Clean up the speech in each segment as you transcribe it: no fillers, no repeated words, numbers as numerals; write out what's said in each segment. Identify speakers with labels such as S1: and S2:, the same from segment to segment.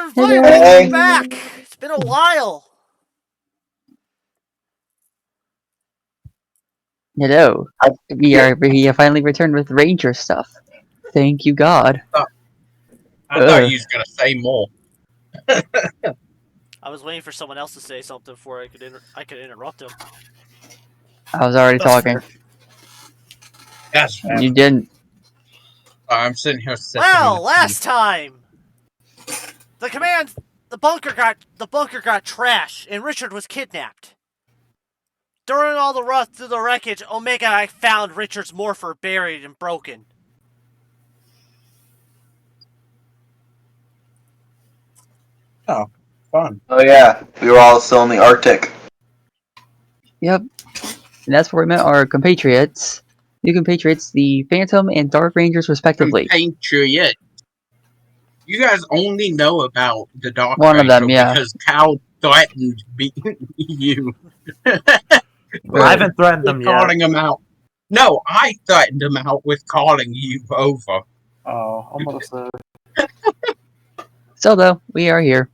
S1: everybody, welcome back. It's been a while.
S2: Hello. We have finally returned with Ranger stuff. Thank you, God.
S3: I thought you was gonna say more.
S1: I was waiting for someone else to say something before I could interrupt him.
S2: I was already talking.
S3: Yes,
S2: You didn't.
S3: I'm sitting here.
S1: Well, last time, the bunker got trashed, and Richard was kidnapped. During all the rust through the wreckage, Omega and I found Richard's morpher buried and broken.
S3: Oh, fun.
S4: Oh yeah, we were all still in the Arctic.
S2: Yep. And that's where we met our compatriots. New compatriots, the Phantom and Dark Rangers, respectively.
S3: Compatriot. You guys only know about the Dark
S2: One
S3: Ranger
S2: of them, yeah.
S3: because Cal threatened you.
S5: I haven't threatened them yet.
S3: Calling him out. No, I threatened him out with calling you over.
S5: Oh, I'm gonna say.
S2: So, though, we are here.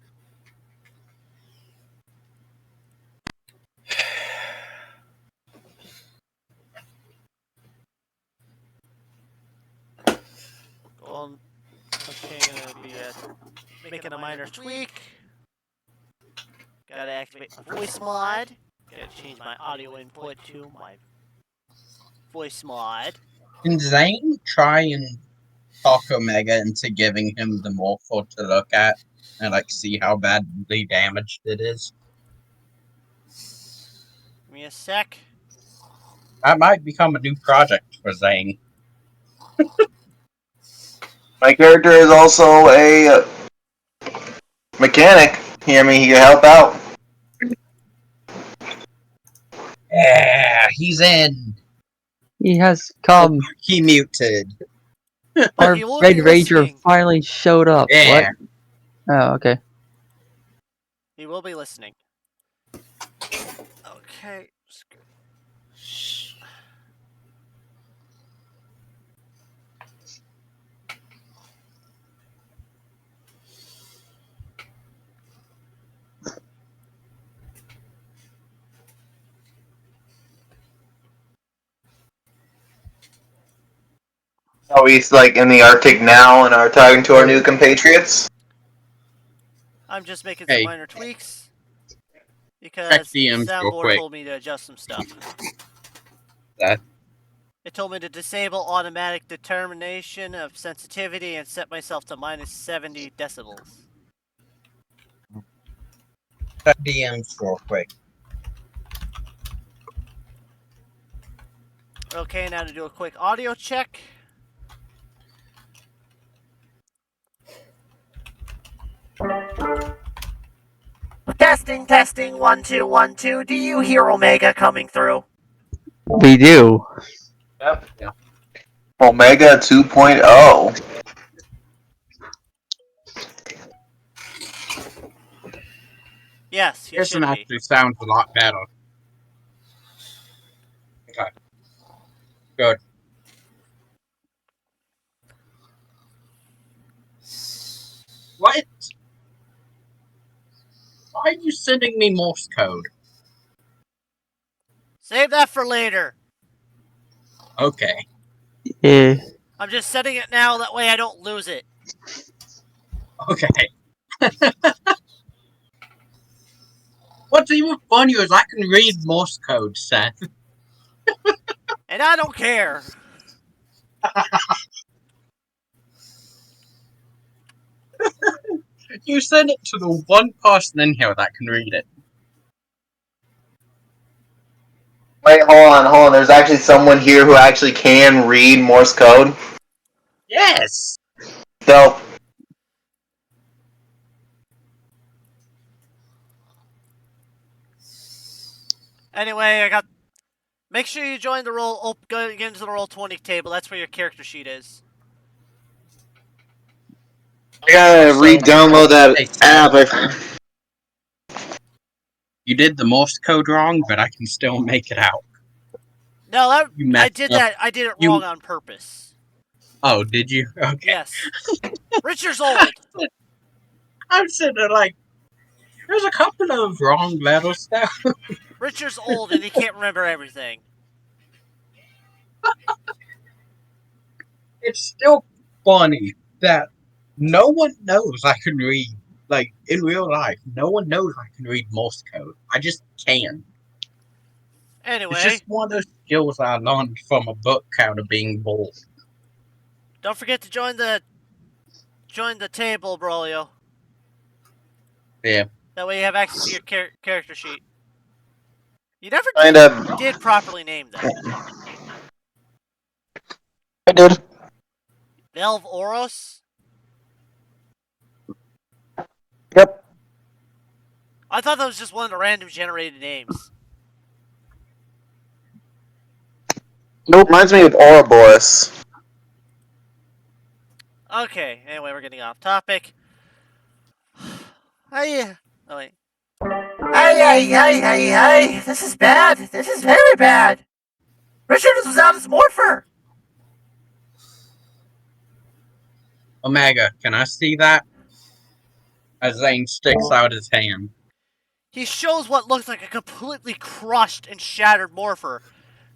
S1: Well, okay, gonna be making a minor tweak. Gotta activate my voice mod. Gotta change my audio input to my voice mod.
S3: Can Zane try and talk Omega into giving him the morpho to look at and see how badly damaged it is?
S1: Give me a sec.
S3: That might become a new project for Zane.
S4: My character is also a mechanic. He can help out.
S3: Yeah, he's in.
S2: He has come.
S3: He muted.
S2: Our
S1: He will
S2: Red
S1: be
S2: Ranger
S1: listening.
S2: finally showed up.
S3: Yeah.
S2: What? Oh, okay.
S1: He will be listening. Okay.
S4: Oh, he's in the Arctic now and are talking to our new compatriots.
S1: I'm just making some minor tweaks because
S3: Check
S1: the
S3: DMs real
S1: soundboard
S3: quick.
S1: told me to adjust some stuff.
S3: That?
S1: It told me to disable automatic determination of sensitivity and set myself to minus 70 decibels.
S3: Check DMs real quick.
S1: Okay, now to do a quick audio check. Testing, 1 2 1 2. Do you hear Omega coming through?
S2: We do.
S4: Yep. Yeah. Omega 2.0.
S1: Yes, he
S3: This
S1: should
S3: one
S1: be.
S3: actually sounds a lot better. Okay. Good. What? Why are you sending me Morse code?
S1: Save that for later.
S3: Okay.
S2: Yeah.
S1: I'm just setting it now, that way I don't lose it.
S3: Okay. What's even funnier is I can read Morse code, Seth.
S1: And I don't care.
S3: You send it to the one person in here that can read it.
S4: Wait, hold on. There's actually someone here who actually can read Morse code.
S3: Yes!
S4: So,
S1: Anyway, make sure you join the roll. Get into the Roll20 table. That's where your character sheet is.
S4: I gotta re-download that app.
S3: You did the Morse code wrong, but I can still make it out.
S1: No, I did
S3: up.
S1: that. I did it wrong on purpose.
S3: Oh, did you? Okay.
S1: Yes. Richard's old.
S3: I'm sitting there like, there's a couple of wrong letters there.
S1: Richard's old and he can't remember everything.
S3: It's still funny that no one knows I can read. Like, in real life, no one knows I can read Morse code. I just can.
S1: Anyway,
S3: It's just one of those skills I learned from a book out of being bored.
S1: don't forget to join the table, Brolio.
S3: Yeah.
S1: That way you have access to your character sheet. You never
S4: Kind of.
S1: did properly name them.
S4: I did.
S1: Velv Oros?
S4: Yep.
S1: I thought that was just one of the random generated names.
S4: Nope. Reminds me of Ouroboros.
S1: Okay, anyway, we're getting off topic. Hey. Oh, wait. Hey. This is bad. This is very bad. Richard was out as Morpher.
S3: Omega, can I see that? As Zane sticks out his hand.
S1: He shows what looks like a completely crushed and shattered Morpher.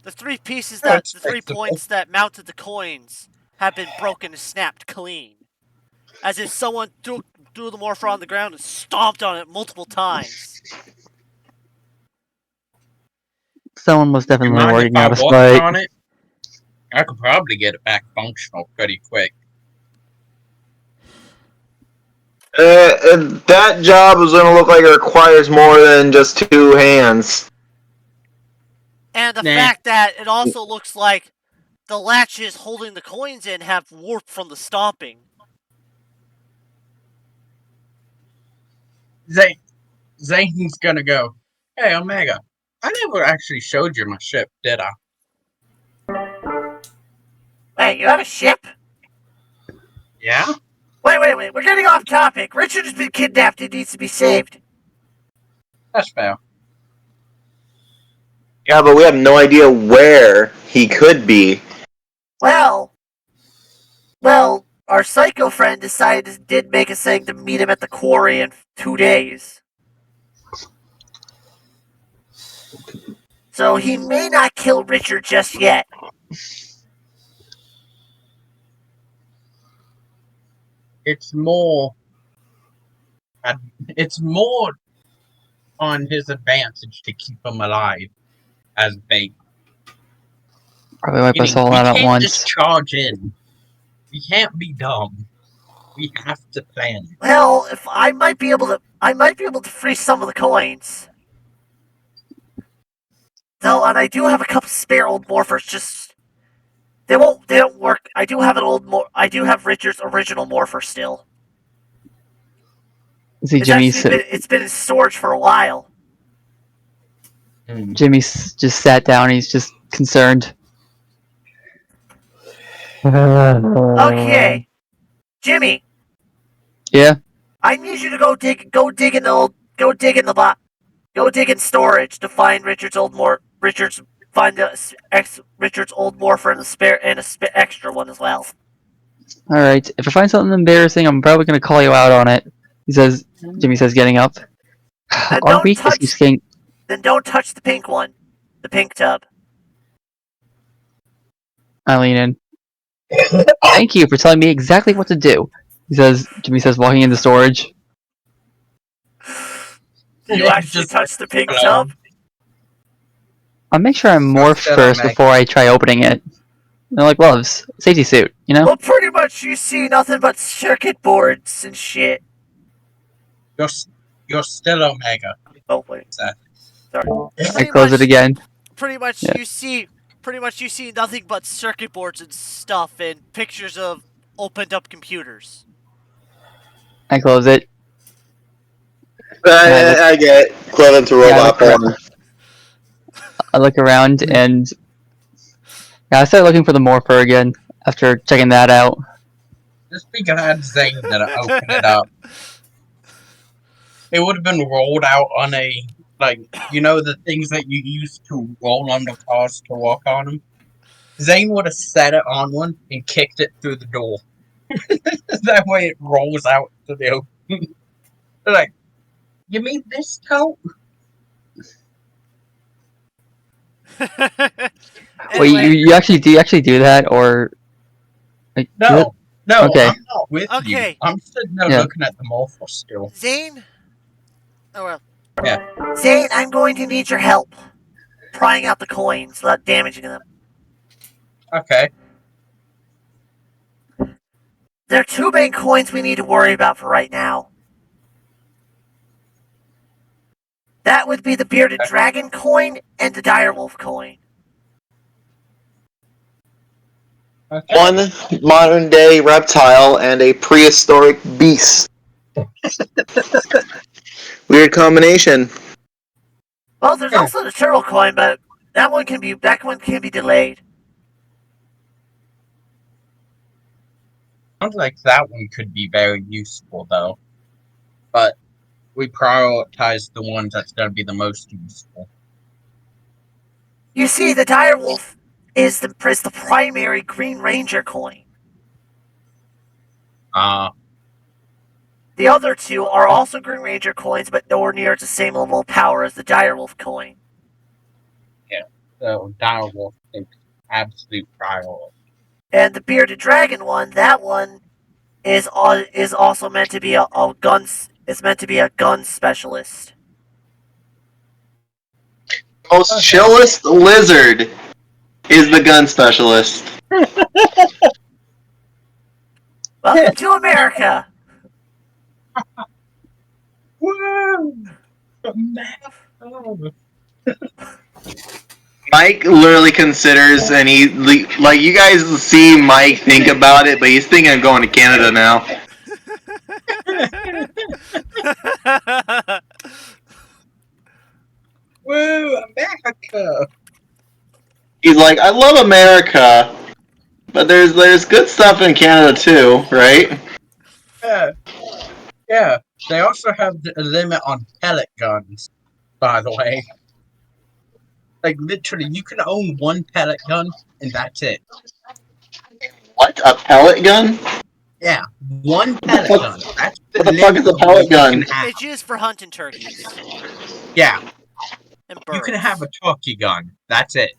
S1: The three pieces the 3 points that mounted the coins have been broken and snapped clean. As if someone threw the Morpher on the ground and stomped on it multiple times.
S2: Someone was
S3: You
S2: definitely
S3: mind
S2: working
S3: if I
S2: out a
S3: work
S2: spite.
S3: on it? I could probably get it back functional pretty quick.
S4: That job is going to look like it requires more than just 2 hands.
S1: And the
S3: Nah.
S1: fact that it also looks like the latches holding the coins in have warped from the stomping.
S3: Zane's gonna go, hey, Omega, I never actually showed you my ship, did I?
S1: Wait, you have a ship?
S3: Yeah?
S1: Wait, we're getting off topic. Richard has been kidnapped and needs to be saved.
S3: That's fair.
S4: Yeah, but we have no idea where he could be.
S1: Well, our psycho friend did make us saying to meet him at the quarry in 2 days. So he may not kill Richard just yet.
S3: It's more on his advantage to keep him alive as bait.
S2: Probably wipe us
S3: Meaning,
S2: all
S3: we
S2: out at
S3: can't
S2: once.
S3: just charge in. We can't be dumb. We have to plan.
S1: Well, if I might be able to free some of the coins. No, and I do have a couple spare old morphers. Just they don't work. I do have Richard's original morpher still.
S2: See,
S1: It's been in storage for a while.
S2: Jimmy just sat down. He's just concerned.
S1: Okay, Jimmy.
S2: Yeah.
S1: I need you to go dig in storage to find Richard's old morpher and a extra one as well.
S2: All right. If I find something embarrassing, I'm probably gonna call you out on it. Jimmy says, getting up. Our weakness is getting.
S1: Then don't touch the pink one, the pink tub.
S2: I lean in. Thank you for telling me exactly what to do. Jimmy says, walking into storage.
S1: You actually touch the pink tub?
S2: I'll make sure I morph first before I try opening it. They're like gloves. Safety suit, you know?
S1: Well, pretty much you see nothing but circuit boards and shit.
S3: You're still Omega.
S1: Oh, wait. Sorry.
S2: I close it again.
S1: Pretty much you see nothing but circuit boards and stuff and pictures of opened up computers.
S2: I close it.
S4: I get equivalent to robot porn.
S2: I look around and I start looking for the morpher again after checking that out.
S3: Just be glad Zane didn't open it up. It would have been rolled out on a, the things that you use to roll under cars to walk on them. Zane would have set it on one and kicked it through the door. That way it rolls out to the open. They're like, you mean this coat?
S2: Wait, you actually do that, or like,
S3: No,
S2: Okay.
S3: I'm not with you.
S1: Okay.
S3: I'm sitting there
S2: Yeah.
S3: looking at the morphle still.
S1: Zane? Oh well.
S3: Yeah.
S1: Zane, I'm going to need your help prying out the coins without damaging them.
S3: Okay.
S1: There are two main coins we need to worry about for right now. That would be the bearded dragon coin and the direwolf coin.
S3: Okay.
S4: One modern day reptile and a prehistoric beast. Weird combination.
S1: Well, there's also the turtle coin, but that one can be delayed.
S3: Sounds like that one could be very useful, though. But we prioritize the ones that's going to be the most useful.
S1: You see, the direwolf is the primary Green Ranger coin. The other two are also Green Ranger coins, but nowhere near the same level of power as the direwolf coin.
S3: So direwolf takes absolute priority.
S1: And the bearded dragon one, that one is also meant to be a gun. It's meant to be a gun specialist.
S4: Most chillest lizard is the gun specialist.
S1: Welcome to America.
S3: Woo!
S4: Mike literally considers, and like you guys see Mike think about it, but he's thinking of going to Canada now.
S3: Woo! America!
S4: He's like, I love America, but there's good stuff in Canada too, right?
S3: Yeah. They also have a limit on pellet guns, by the way. Like, literally, you can own one pellet gun, and that's it.
S4: What? A pellet gun?
S3: Yeah, one pellet gun. That's
S4: What the fuck is a pellet gun?
S1: It's used for hunting turkeys.
S3: Yeah.
S1: And birds.
S3: You can have a turkey gun. That's it.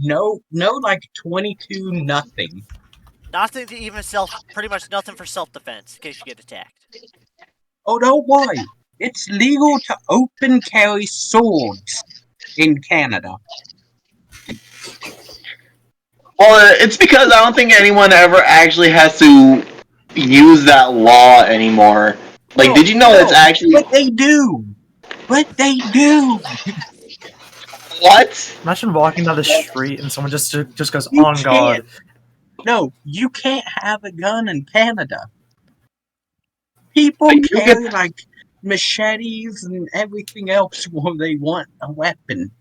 S3: No, like 22 nothing.
S1: Nothing to even pretty much nothing for self-defense in case you get attacked.
S3: Oh, don't worry. It's legal to open carry swords in Canada.
S4: Well, it's because I don't think anyone ever actually has to use that law anymore. Like, did you know that's actually...
S3: But they do! But they do!
S4: What?
S5: Imagine walking down the street and someone just goes,
S3: You
S5: on God.
S3: can't. No, you can't have a gun in Canada. People
S4: Like, you
S3: carry,
S4: get-
S3: like, machetes and everything else when they want a weapon.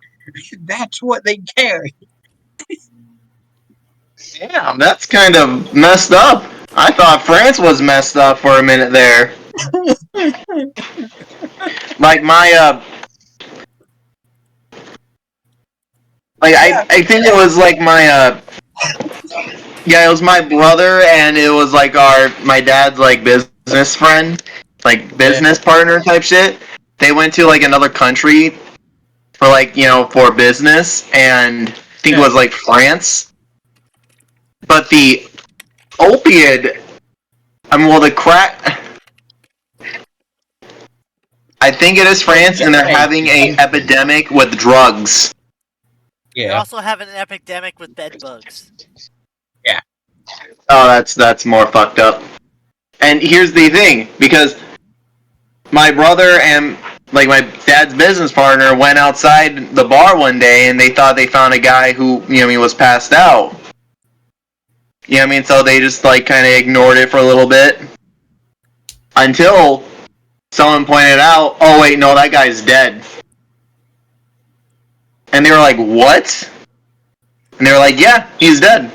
S3: That's what they carry.
S4: Damn, that's kind of messed up. I thought France was messed up for a minute there. Like my I think it was like my yeah, it was my brother, and it was like my dad's like business friend, like business partner type shit. They went to like another country for like, you know, for business, and I think it was like France. But the opiate, the crack, I think it is France, and they're having a epidemic with drugs.
S1: They also have an epidemic with bed bugs.
S3: Yeah.
S4: Oh, that's more fucked up. And here's the thing, because my brother and like my dad's business partner went outside the bar one day, and they thought they found a guy who, you know, he was passed out. You know what I mean? So they just like kind of ignored it for a little bit until someone pointed out, oh wait, no, that guy's dead. And they were like, what? And they were like, yeah, he's dead.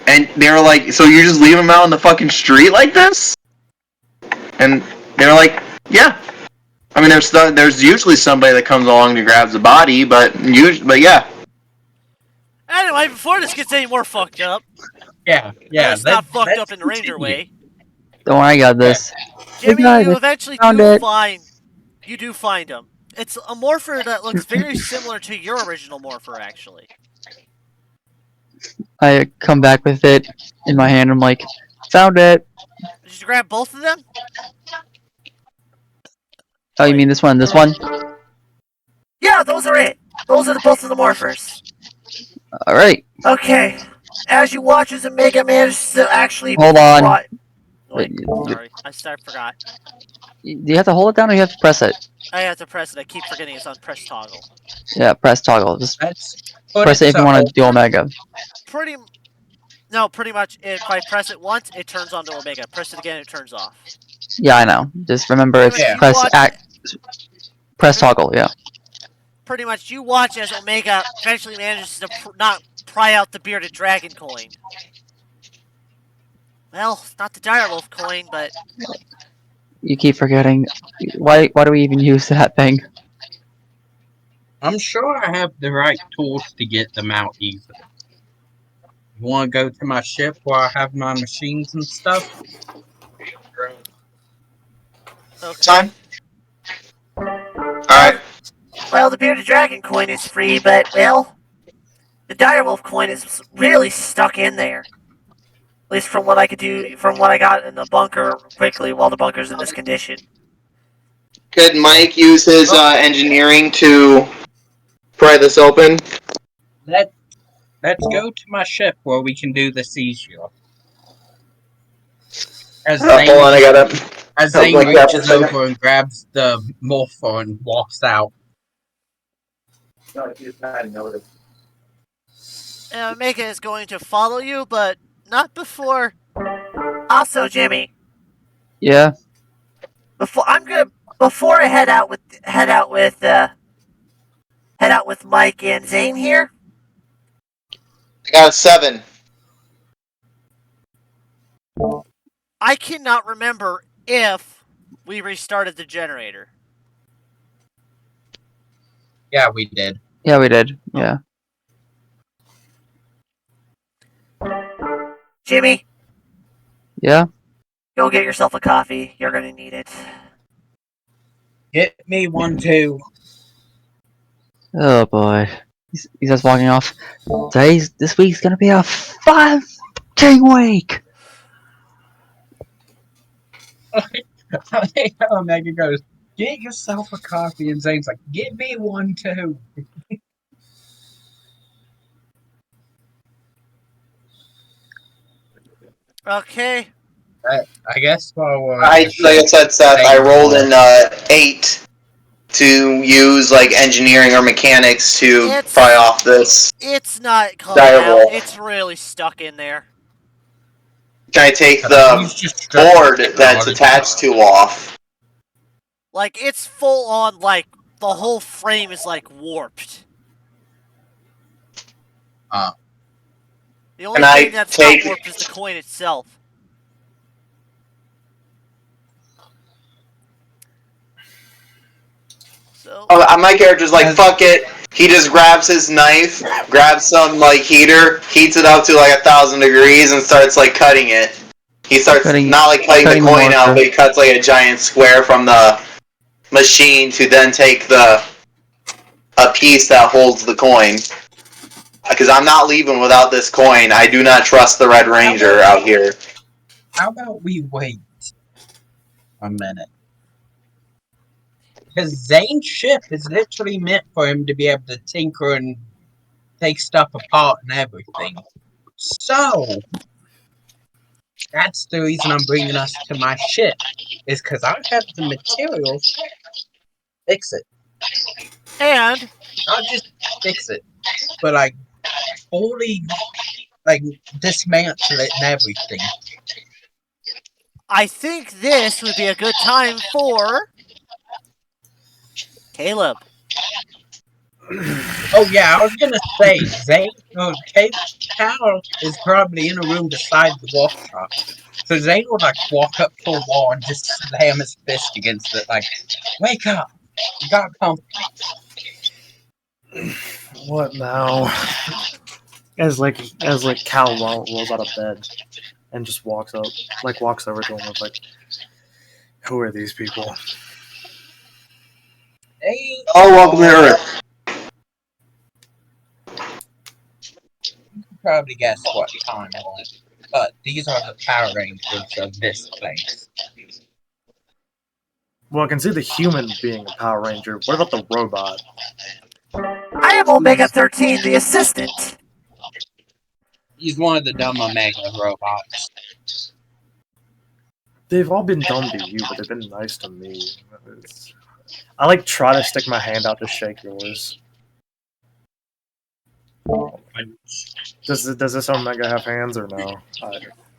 S4: And they were like, so you just leave him out on the fucking street like this? And they were like, yeah. I mean, there's usually somebody that comes along and grabs the body, but yeah.
S1: Anyway, before this gets any more fucked up,
S3: Yeah.
S1: it's not fucked up in the Ranger way.
S2: Don't worry, I got this.
S1: Jimmy,
S2: guys,
S1: you
S2: I
S1: eventually
S2: found
S1: do
S2: it.
S1: find. You do find him. It's a morpher that looks very similar to your original morpher, actually.
S2: I come back with it in my hand. I'm like, found it.
S1: Did you grab both of them?
S2: Oh, you mean this one? This one?
S1: Yeah, those are it. Those are both of the morphers.
S2: All right.
S1: Okay. As you watch as Omega manages to actually...
S2: Hold on.
S1: Wait, sorry. I forgot.
S2: Do you have to hold it down or you have to press it?
S1: I have to press it. I keep forgetting it's on press toggle.
S2: Yeah, press toggle. Just
S3: Let's put
S2: press it if you want
S3: to
S2: to do Omega.
S1: Pretty much, if I press it once, it turns on to Omega. Press it again, it turns off.
S2: Yeah, I know. Just remember, it's
S1: Pretty much
S2: press toggle. Yeah.
S1: Pretty much, you watch as Omega eventually manages to not pry out the bearded dragon coin. Well, it's not the direwolf coin, but
S2: You keep forgetting. Why do we even use that thing?
S3: I'm sure I have the right tools to get them out easily. You want to go to my ship where I have my machines and stuff?
S1: okay.
S4: Time. Alright.
S1: Well, the bearded dragon coin is free, but well, the direwolf coin is really stuck in there. At least from what I could do, from what I got in the bunker quickly while the bunker's in this condition.
S4: Could Mike use his engineering to pry this open?
S3: Let's go to my ship where we can do the seizure. As
S4: Hold on, I gotta.
S3: Zane
S4: like that
S3: reaches
S4: for a second.
S3: over and grabs the morpher and walks out.
S1: Omega is going to follow you, but not before. Also, Jimmy,
S2: Yeah.
S1: before I head out with Mike and Zane here.
S4: I got a 7.
S1: I cannot remember if we restarted the generator.
S3: Yeah, we did.
S2: Yeah, we did. Yeah.
S1: Jimmy,
S2: Yeah.
S1: go get yourself a coffee. You're gonna need it.
S3: Get me one too.
S2: Oh boy. He's just walking off. This week's gonna be a fun week.
S3: Omega goes, get yourself a coffee, and Zane's like, get me one too.
S1: Okay.
S3: I guess while
S4: Like I said, Seth, I rolled in 8 to use like engineering or mechanics to pry off this.
S1: It's not coming out. It's really stuck in there.
S4: Can I take the board that's attached to off?
S1: Like, it's full on, like, the whole frame is, like, warped. The only thing that's not warped is the coin itself. So,
S4: my character's like, fuck it. He just grabs his knife, grabs some like heater, heats it up to like 1,000 degrees, and starts like cutting it. He starts not like cutting the coin out, but he cuts like a giant square from the machine to then take a piece that holds the coin. Because I'm not leaving without this coin. I do not trust the Red Ranger out here.
S3: How about we wait a minute? Because Zane's ship is literally meant for him to be able to tinker and take stuff apart and everything. So, that's the reason I'm bringing us to my ship. Is because I have the materials to fix it.
S1: And
S3: Not just fix it, but like fully like dismantle it and everything.
S1: I think this would be a good time for Caleb.
S3: Oh yeah, I was gonna say Zane Cal is probably in a room beside the workshop. So Zane would like walk up to a wall and just slam his fist against it, like, wake up! You got company.
S5: What now? As Cal rolls out of bed and just walks over to him with like, Who are these people?
S3: They
S4: Oh, welcome to Earth.
S3: You can probably guess what time it was. But these are the Power Rangers of this place.
S5: Well, I can see the human being a Power Ranger. What about the robot?
S1: I am Omega 13, the assistant.
S3: He's one of the dumb Omega robots.
S5: They've all been dumb to you, but they've been nice to me. I like try to stick my hand out to shake yours. Does this Omega have hands or no?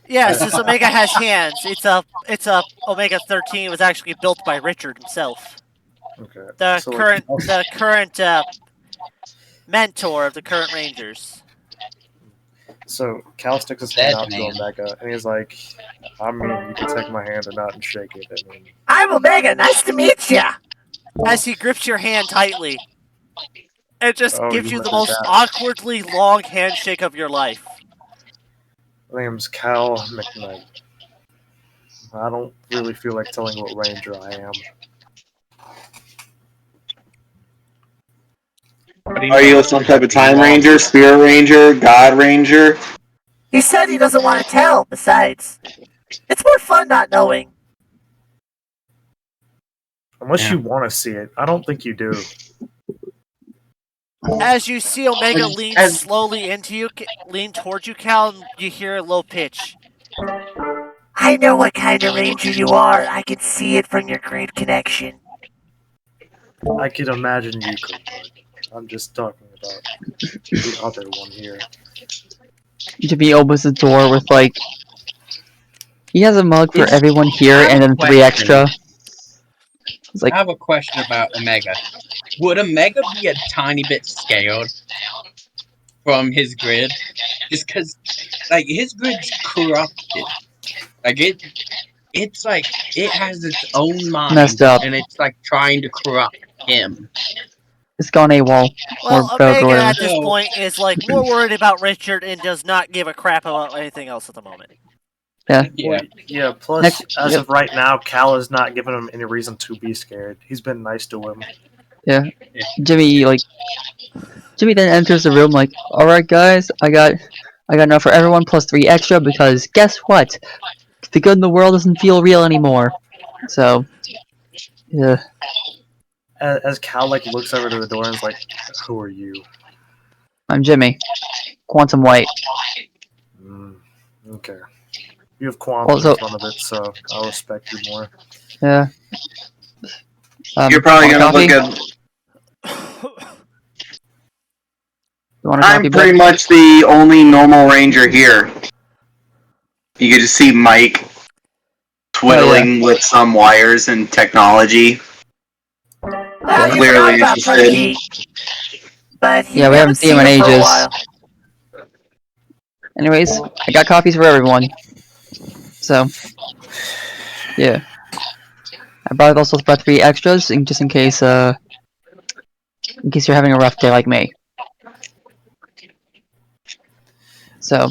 S1: Yes, this Omega has hands. It's a Omega 13 was actually built by Richard himself.
S5: Okay.
S1: The
S5: So,
S1: current mentor of the current Rangers.
S5: So Cal sticks his hand out to Omega, and he's like, "I mean, you can take my hand or not and shake it." I mean,
S1: I'm Omega. Nice to meet ya. As he grips your hand tightly, it just gives you the most awkwardly long handshake of your life.
S5: my name's Cal McKnight. I don't really feel like telling what Ranger I am.
S4: Are you some type of Time Ranger, Spirit Ranger, God Ranger?
S1: He said he doesn't want to tell. Besides, it's more fun not knowing.
S5: Unless you want to see it, I don't think you do.
S1: As you see Omega lean slowly lean towards you, Cal, and you hear a low pitch. I know what kind of Ranger you are. I can see it from your great connection.
S5: I could imagine you could, but I'm just talking about the other one here.
S2: Jimmy opens the door with like, he has a mug for everyone here and then 3 extra. It's like,
S3: I have a question about Omega. Would Omega be a tiny bit scared from his grid? Just because, like, his grid's corrupted. Like, it's like, it has its own mind.
S2: Messed up.
S3: And it's, like, trying to corrupt him.
S2: It's gone AWOL.
S1: Well,
S2: or
S1: Omega
S2: whatever.
S1: at this point is like more worried about Richard and does not give a crap about anything else at the moment.
S2: Yeah.
S5: Yeah, plus, as of right now, Cal is not giving him any reason to be scared. He's been nice to him.
S2: Yeah. Jimmy then enters the room like, alright guys, I got enough for everyone plus 3 extra because guess what? The good in the world doesn't feel real anymore. So, yeah.
S5: As Cal looks over to the door and is like, "Who are you?"
S2: I'm Jimmy. Quantum White.
S5: Okay. You have quantum in front of it, so I'll respect you more.
S2: Yeah.
S4: You're probably gonna look at. I'm pretty much the only normal ranger here. You can just see Mike twiddling with some wires and technology. Clearly interested.
S1: But
S2: yeah, we haven't seen him in ages. Anyways, I got copies for everyone. So, yeah. I also brought 3 extras just in case you're having a rough day like me. So.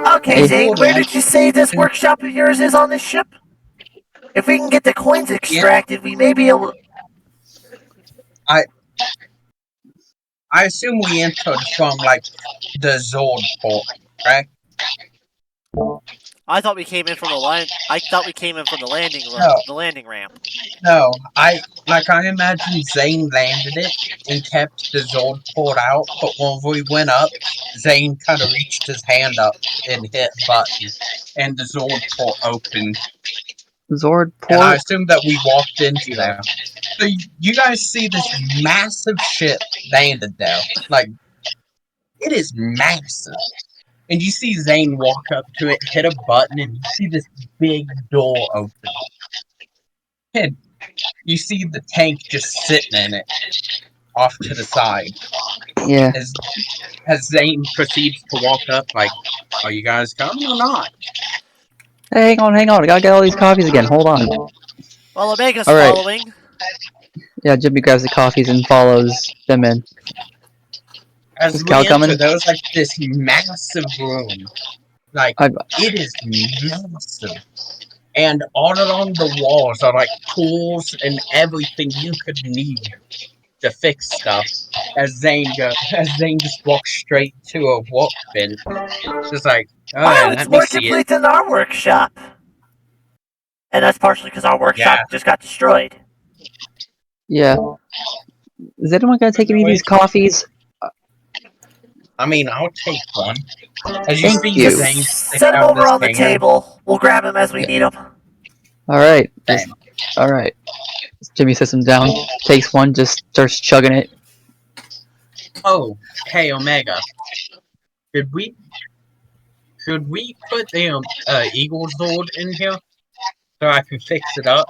S1: Okay, Zane, where did you say this workshop of yours is on this ship? If we can get the coins extracted, we may be able to...
S3: I assume we entered from, like, the Zord port, right?
S1: I thought we came in from the line. I thought we came in from the landing ramp.
S3: No, I imagine Zane landed it and kept the Zord port out, but when we went up, Zane kind of reached his hand up and hit a button, and the Zord port opened.
S2: Zord port?
S3: And I assume that we walked into there. So you guys see this massive ship landed there. Like, it is massive. And you see Zane walk up to it, hit a button, and you see this big door open. And you see the tank just sitting in it, off to the side.
S2: Yeah.
S3: As Zane proceeds to walk up, like, are you guys coming or not?
S2: Hey, hang on. I gotta get all these copies again. Hold on.
S1: Well, Omega's following.
S2: Yeah, Jimmy grabs the copies and follows them in.
S3: As we enter, there was like this massive room. Like, it is massive. and all along the walls are like tools and everything you could need to fix stuff. As Zane just walks straight to a workbench, just like,
S1: Wow,
S3: oh,
S1: it's
S3: let me
S1: more
S3: see it.
S1: complete than our workshop. And that's partially because our workshop just got destroyed.
S2: Yeah. Is anyone gonna take any of these coffees?
S3: I mean, I'll take one. As you
S2: Thank
S3: see,
S2: you.
S3: Zane
S1: Set
S3: stick
S1: them
S3: out
S1: over
S3: this
S1: on the
S3: hand.
S1: table. We'll grab them as we need them.
S2: Alright.
S3: Damn.
S2: Alright. Jimmy sits him down, takes one, just starts chugging it.
S3: Oh, hey Omega. Could we put the Eagle Sword in here so I can fix it up?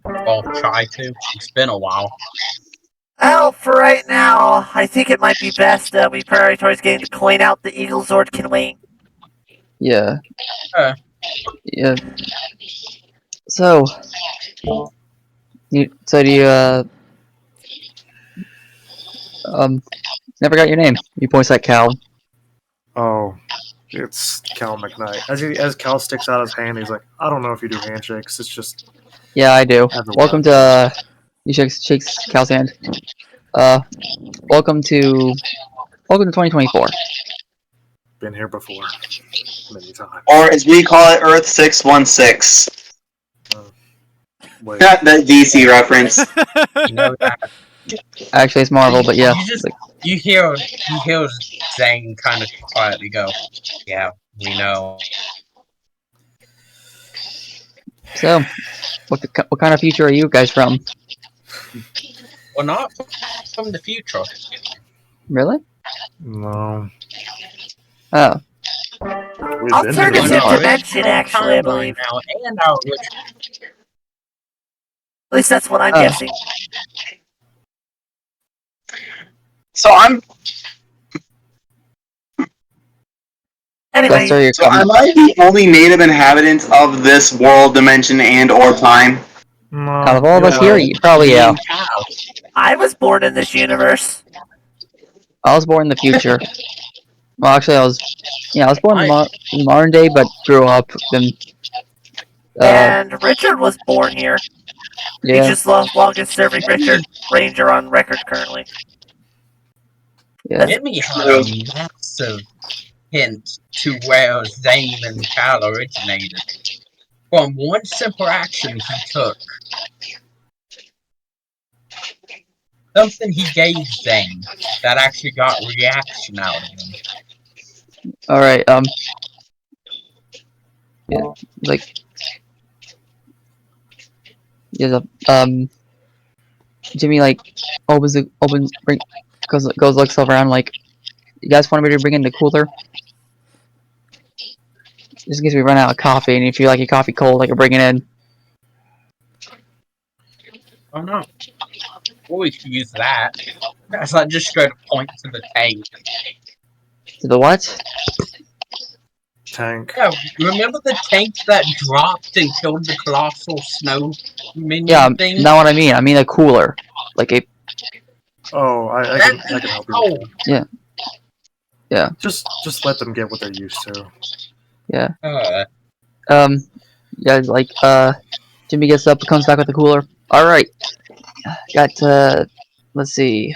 S3: I'll try to. It's been a while.
S1: Well, for right now, I think it might be best that we prioritize getting the coin out. The Eagle Zord can wait.
S2: Yeah.
S3: Uh.
S2: Yeah. So, do you, never got your name. You points at Cal.
S5: Oh, it's Cal McKnight. As Cal sticks out his hand, he's like, I don't know if you do handshakes. It's just
S2: Yeah, I do.
S5: Everyone
S2: Welcome to, he shakes Cal's hand. Welcome to 2024.
S5: been here before many times.
S4: Or as we call it, Earth 616.
S5: Wait,
S4: That DC reference.
S3: You know that.
S2: Actually, it's Marvel, but yeah.
S3: You hear Zane kind of quietly go, "Yeah, we know."
S2: So, what kind of future are you guys from?
S3: Well, not from the future.
S2: Really?
S5: no.
S2: Oh.
S5: We've been here
S1: Alternative
S5: before.
S1: dimension, actually, I believe.
S3: Now, and our original.
S1: At least that's what I'm guessing.
S4: So
S1: Anyway,
S4: So am I the only native inhabitant of this world, dimension, and or time?
S5: No,
S2: Out of all of us here, you probably yeah.
S1: I was born in this universe.
S2: I was born in the future. Well, actually, I was born in the modern day, but grew up in.
S1: And Richard was born here.
S2: Yeah.
S1: He's just the longest serving Richard Ranger on record currently.
S2: Yeah.
S3: Jimmy had a massive hint to where Zane and Cal originated from one simple action he took. Something he gave Zane that actually got reaction out of him.
S2: All right. Yeah. Like. Yeah. Jimmy goes looks around like, you guys want me to bring in the cooler? Just in case we run out of coffee, and if you like your coffee cold, I can bring it in.
S3: Oh no. Well, we could use that. As I just go to point to the tank.
S2: To the what?
S5: Tank.
S3: Yeah, remember the tank that dropped and killed the colossal snow minion
S2: Yeah,
S3: thing?
S2: not what I mean. I mean a cooler, like a.
S5: Oh, I can help you.
S3: Oh.
S2: Yeah. Yeah.
S5: Just let them get what they're used to.
S2: Yeah.
S3: Uh.
S2: Jimmy gets up, comes back with the cooler. All right. Got let's see.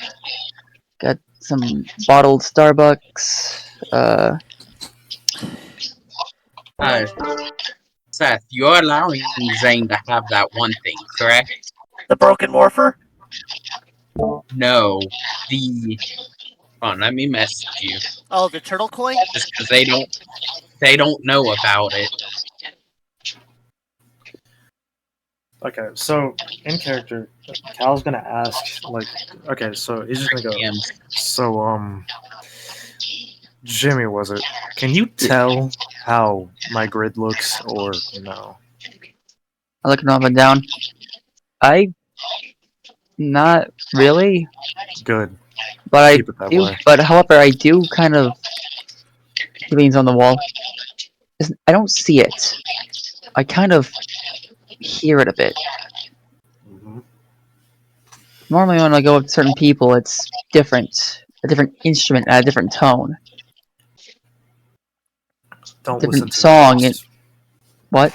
S2: Got some bottled Starbucks.
S3: Seth, you're allowing Zane to have that one thing, correct?
S1: The broken morpher?
S3: No, the. Hold on, let me message you.
S1: Oh, the turtle coin?
S3: Just because they don't know about it.
S5: Okay, so in character, Cal's gonna ask okay, so he's just gonna go. So Jimmy, was it? Can you tell how my grid looks, or no?
S2: I look up and down. Not really.
S5: Good.
S2: But
S5: Keep it that way.
S2: however, I do kind of. He leans on the wall. I don't see it. I kind of hear it a bit.
S5: Mm-hmm.
S2: Normally, when I go with certain people, it's different. A different instrument at a different tone.
S5: Don't
S2: Different
S5: listen to
S2: song.
S5: it.
S2: What?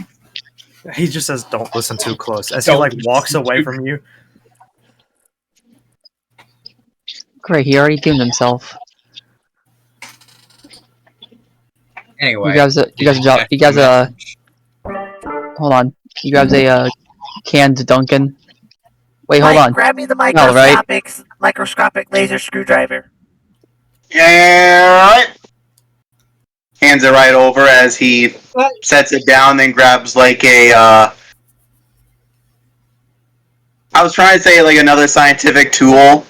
S5: He just says, "Don't listen too close." As
S3: Don't
S5: he like
S3: listen
S5: walks away
S3: too-
S5: from you.
S2: Great, he already tuned himself.
S3: Anyway,
S2: He grabs a hold on. He grabs a canned Dunkin'. Wait, hold
S1: Mike,
S2: on.
S1: grab me the
S2: All right.
S1: microscopic laser screwdriver.
S4: Yeah, right. Hands it right over as he sets it down, then grabs like a. I was trying to say like another scientific tool.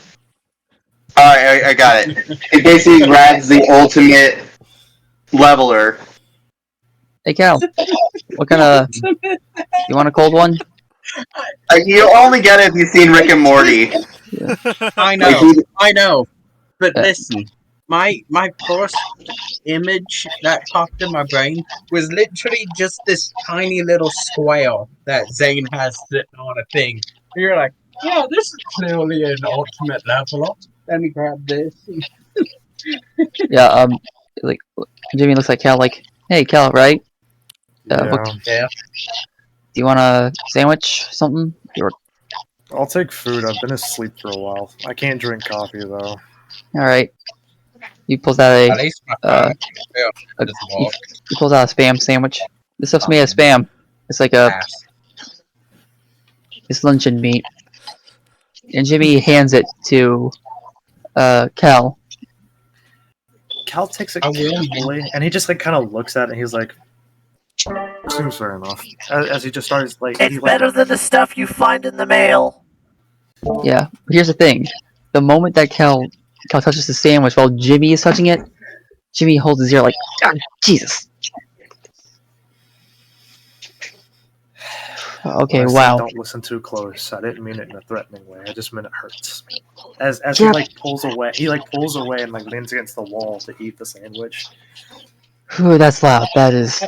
S4: I got it. It basically grabs the ultimate leveler.
S2: Hey Cal, what kind of? You want a cold one?
S4: You only get it if you've seen Rick and Morty.
S3: I know. But listen, my first image that popped in my brain was literally just this tiny little square that Zane has sitting on a thing. And you're like, yeah, this is clearly an ultimate leveler. Let me grab this.
S2: Yeah. Like Jimmy looks like Cal. Like, hey Cal, right?
S5: Yeah.
S3: Yeah.
S2: Do you want a sandwich? Something?
S5: I'll take food. I've been asleep for a while. I can't drink coffee though.
S2: All right. He pulls out
S3: At least my phone
S2: a
S3: doesn't work.
S2: he pulls out a spam sandwich. This stuff's made of spam. It's like
S3: Ass.
S2: it's luncheon meat. And Jimmy hands it to Cal.
S5: Cal takes it
S3: I will.
S5: carefully, and he just like kind of looks at it, and he's like, "Seems fair enough." As he just starts like,
S1: It's better than the stuff you find in the mail.
S2: Yeah. Here's the thing. The moment that Cal touches the sandwich while Jimmy is touching it, Jimmy holds his ear like, ah, Jesus. Okay,
S5: when I said
S2: wow.
S5: Don't listen too close. I didn't mean it in a threatening way. I just meant it hurts. As he like pulls away, and like leans against the wall to eat the sandwich.
S2: Ooh, that's loud. That is.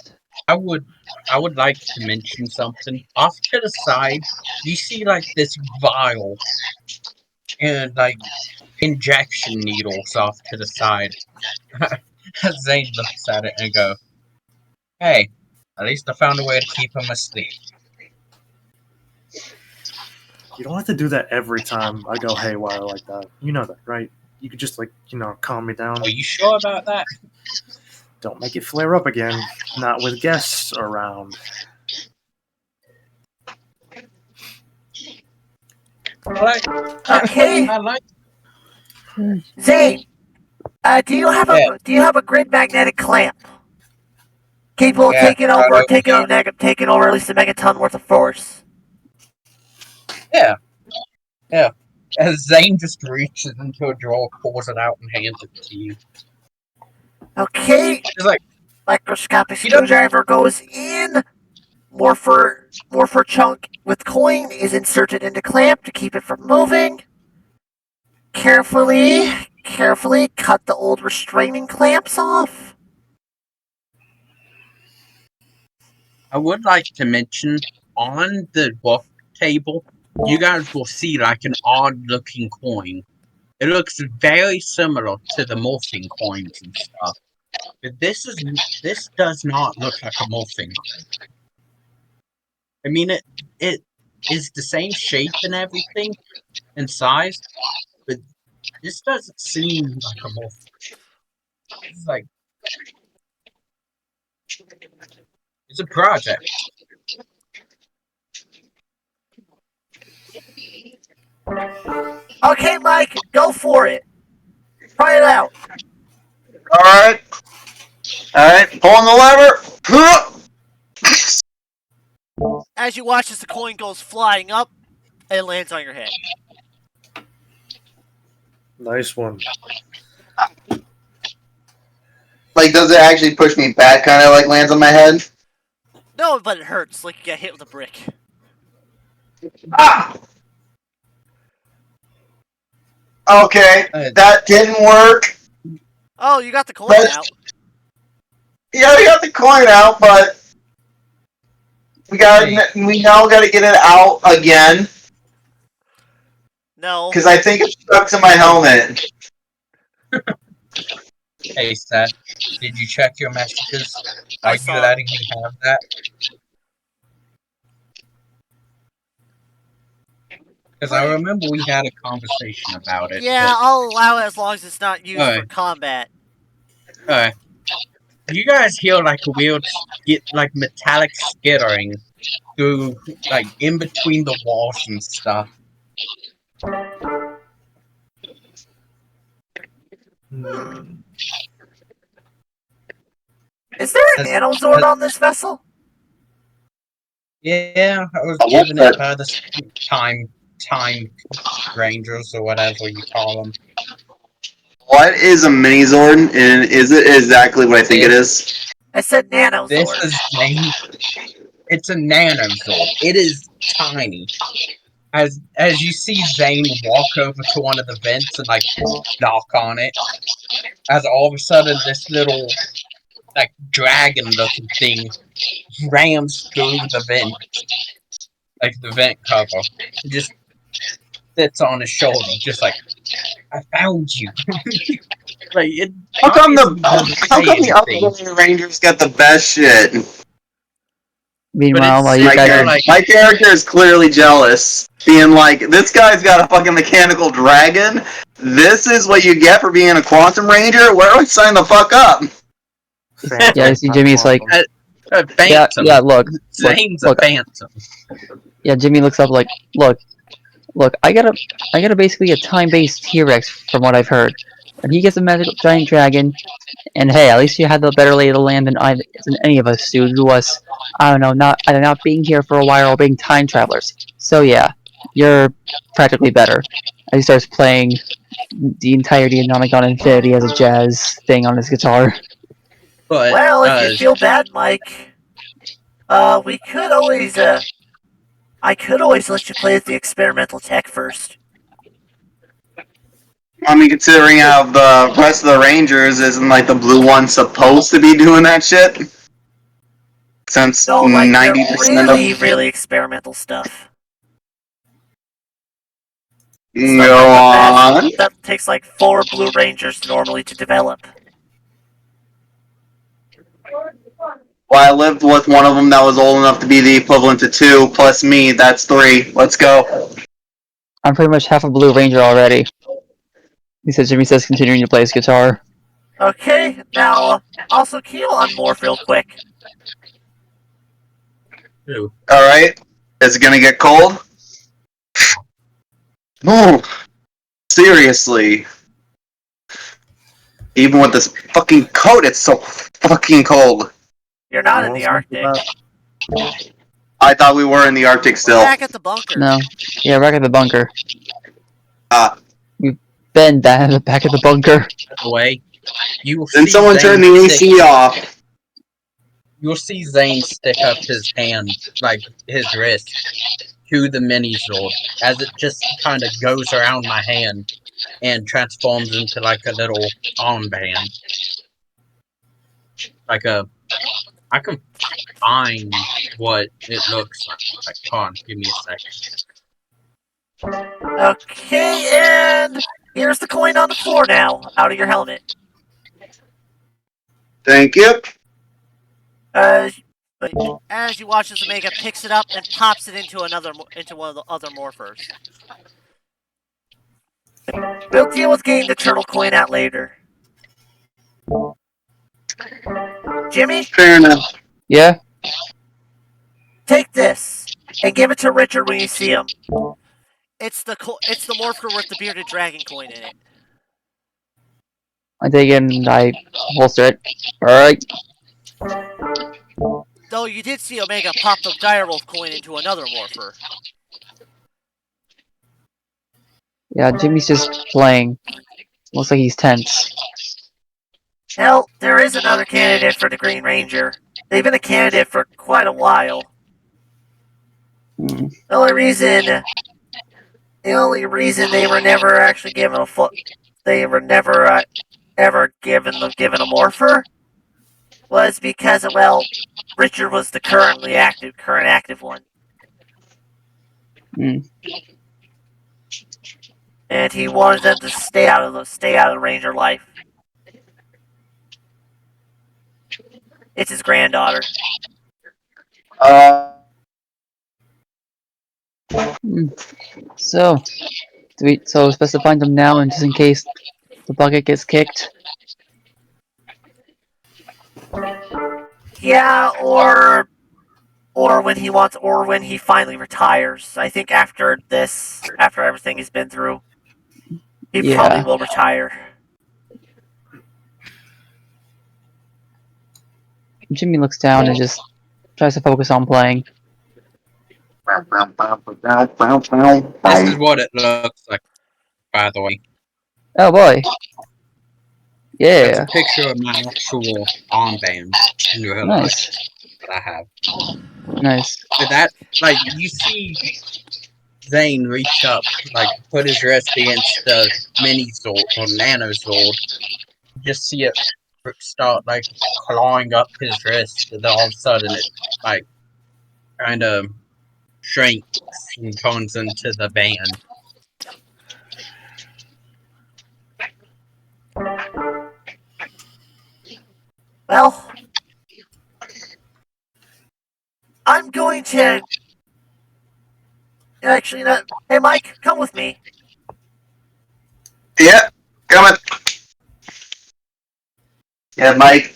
S3: I would like to mention something. Off to the side, you see like this vial and like injection needles off to the side. Zane looks at it and go, "Hey, at least I found a way to keep him asleep."
S5: You don't have to do that every time I go haywire like that. You know that, right? You could just like calm me down.
S3: Are you sure about that?
S5: Don't make it flare up again. Not with guests around.
S1: Okay,
S3: I like.
S1: Zane. Do you have a grid magnetic clamp capable of
S3: Yeah,
S1: taking over
S3: right
S1: taking over at least a megaton worth of force?
S3: Yeah. As Zane just reaches into a drawer, pulls it out, and hands it to you.
S1: Okay.
S3: It's like,
S1: Microscopic
S3: He doesn't-
S1: screwdriver goes in. Morpher chunk with coin is inserted into clamp to keep it from moving. Carefully cut the old restraining clamps off.
S3: I would like to mention on the book table, you guys will see like an odd-looking coin. It looks very similar to the morphing coins and stuff, but this does not look like a morphing coin. I mean, it is the same shape and everything, and size, but this doesn't seem like a morphing. It's like it's a project.
S1: Okay, Mike, go for it. Try it out.
S4: Alright, pulling the lever.
S1: As you watch as the coin goes flying up, it lands on your head.
S5: Nice one.
S4: Like, does it actually push me back, kind of like lands on my head?
S1: No, but it hurts, like you get hit with a brick.
S4: Ah! Okay, that didn't work.
S1: Oh, you got the coin out.
S4: Yeah, we got the coin out, but we now got to get it out again.
S1: No.
S4: Because I think it's stuck to my helmet.
S3: Hey, Seth, did you check your messages?
S1: I
S3: Are you
S1: saw.
S3: letting me have that? Because I remember we had a conversation about it.
S1: Yeah, I'll allow it as long as it's not used for
S3: Alright.
S1: combat.
S3: But, you guys hear like a weird, like metallic skittering through, like in between the walls and stuff.
S1: Hmm. Is there a nanozord on this vessel?
S3: Yeah, I was
S4: I want
S3: given
S4: that.
S3: it by the time rangers or whatever you call them.
S4: What is a mini Zord, and is it exactly what I think it is?
S1: I said
S3: This
S1: nanozord.
S3: is named. It's a nanozord. It is tiny. As you see Zane walk over to one of the vents and like knock on it, as all of a sudden this little like dragon looking thing rams through the vent, like the vent cover. It just sits on his shoulder, just like, I found you. Like it
S4: How come
S3: obviously doesn't
S4: how
S3: say
S4: come the
S3: anything.
S4: other Rangers get the best shit?
S2: Meanwhile,
S3: But
S2: while
S3: it's
S2: you
S4: My,
S2: guys
S3: kinda
S2: are
S3: like,
S4: my character is clearly jealous, being like, this guy's got a fucking mechanical dragon. This is what you get for being a quantum ranger? Where do I sign the fuck up?
S5: Phantom,
S2: Yeah, I see
S5: not
S2: Jimmy's like,
S5: quantum.
S2: yeah,
S3: Phantom.
S2: yeah, look,
S3: Zane's
S2: look.
S3: a Phantom.
S2: Yeah, Jimmy looks up like, look, I got a basically a time-based T-Rex from what I've heard. And he gets a magical giant dragon, and hey, at least you had the better lay of the land than any of us due to us, I don't know, either not being here for a while or being time travelers. So yeah, you're practically better. And he starts playing the entirety of Nonagon Infinity as a jazz thing on his guitar.
S3: But
S1: Well, if you feel bad, Mike, we could always, I could always let you play with the experimental tech first.
S4: I mean, considering how the rest of the Rangers isn't like the blue one supposed to be doing that shit? Since
S1: No, like the
S4: 90%
S1: really,
S4: of...
S1: really experimental stuff.
S4: Go
S1: Stuff like the best
S4: on.
S1: that takes like 4 Blue Rangers normally to develop.
S4: Well, I lived with one of them that was old enough to be the equivalent to 2, plus me, that's 3. Let's go.
S2: I'm pretty much half a Blue Ranger already. Jimmy says continuing to play his guitar.
S1: Okay, now, also heal on Morph real quick.
S4: Alright. Is it gonna get cold? No. Seriously. Even with this fucking coat, it's so fucking cold.
S1: You're not in the Arctic.
S4: I thought we were in the Arctic
S1: We're
S4: still.
S1: back at the bunker.
S2: No. Yeah, back at the bunker.
S4: Ah.
S2: Ben, back at the bunker.
S3: away, you will
S4: Then
S3: see
S4: someone
S3: Zane
S4: turn the
S3: stick.
S4: AC off.
S3: You'll see Zane stick up his hand, like his wrist, to the mini Zord as it just kind of goes around my hand and transforms into like a little armband. Like a, I can find what it looks like. Like, hold on, give me a second.
S1: Okay, and here's the coin on the floor now, out of your helmet.
S4: Thank you.
S1: As you watch as Omega picks it up and pops it into one of the other morphers. We'll deal with getting the turtle coin out later. Jimmy,
S4: Fair enough.
S2: Yeah?
S1: take this and give it to Richard when you see him. It's the morpher with the bearded dragon coin in it.
S2: I take it and I holster it. Alright.
S1: Though you did see Omega pop the direwolf coin into another morpher.
S2: Yeah, Jimmy's just playing. Looks like he's tense.
S1: Hell, there is another candidate for the Green Ranger. They've been a candidate for quite a while.
S2: Hmm.
S1: The only reason they were never actually given a they were never ever given a morpher was because Richard was the current active one.
S2: Hmm.
S1: And he wanted them to stay out of the Ranger life. It's his granddaughter.
S4: Uh,
S2: So, so it's best to find them now, and just in case the bucket gets kicked.
S1: Yeah, or when he finally retires. I think after everything he's been through, he probably
S2: Yeah.
S1: will retire.
S2: Jimmy looks down and just tries to focus on playing.
S3: This is what it looks like, by the way.
S2: Oh boy.
S3: That's
S2: Yeah.
S3: a picture of my actual armband in real life
S2: Nice.
S3: that I have.
S2: Nice.
S3: But that, like, you see Zane reach up, like, put his wrist against the mini Zord or nano Zord. Just see it start, like, clawing up his wrist, and then all of a sudden it, like, kind of shrinks and turns into the band.
S1: Well, I'm going to actually not. Hey, Mike, come with me.
S4: Yeah, coming. Yeah, Mike.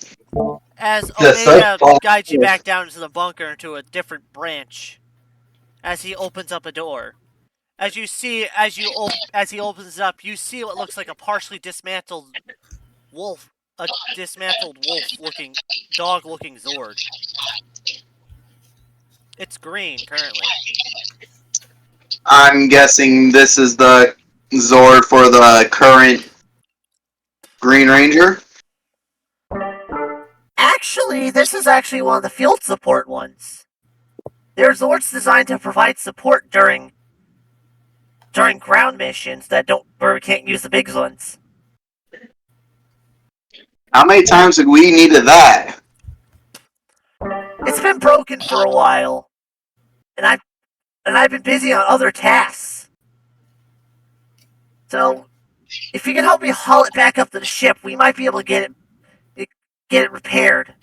S1: As
S4: Just
S1: Omega guides you back down into the bunker into a different branch, as he opens up a door. As he opens it up, you see what looks like a partially dismantled wolf, dog-looking Zord. It's green currently.
S4: I'm guessing this is the Zord for the current Green Ranger.
S1: Actually, this is actually one of the field support ones. They're Zords designed to provide support during ground missions where we can't use the big ones.
S4: How many times have we needed that?
S1: It's been broken for a while, and I've been busy on other tasks. So, if you can help me haul it back up to the ship, we might be able to get it repaired.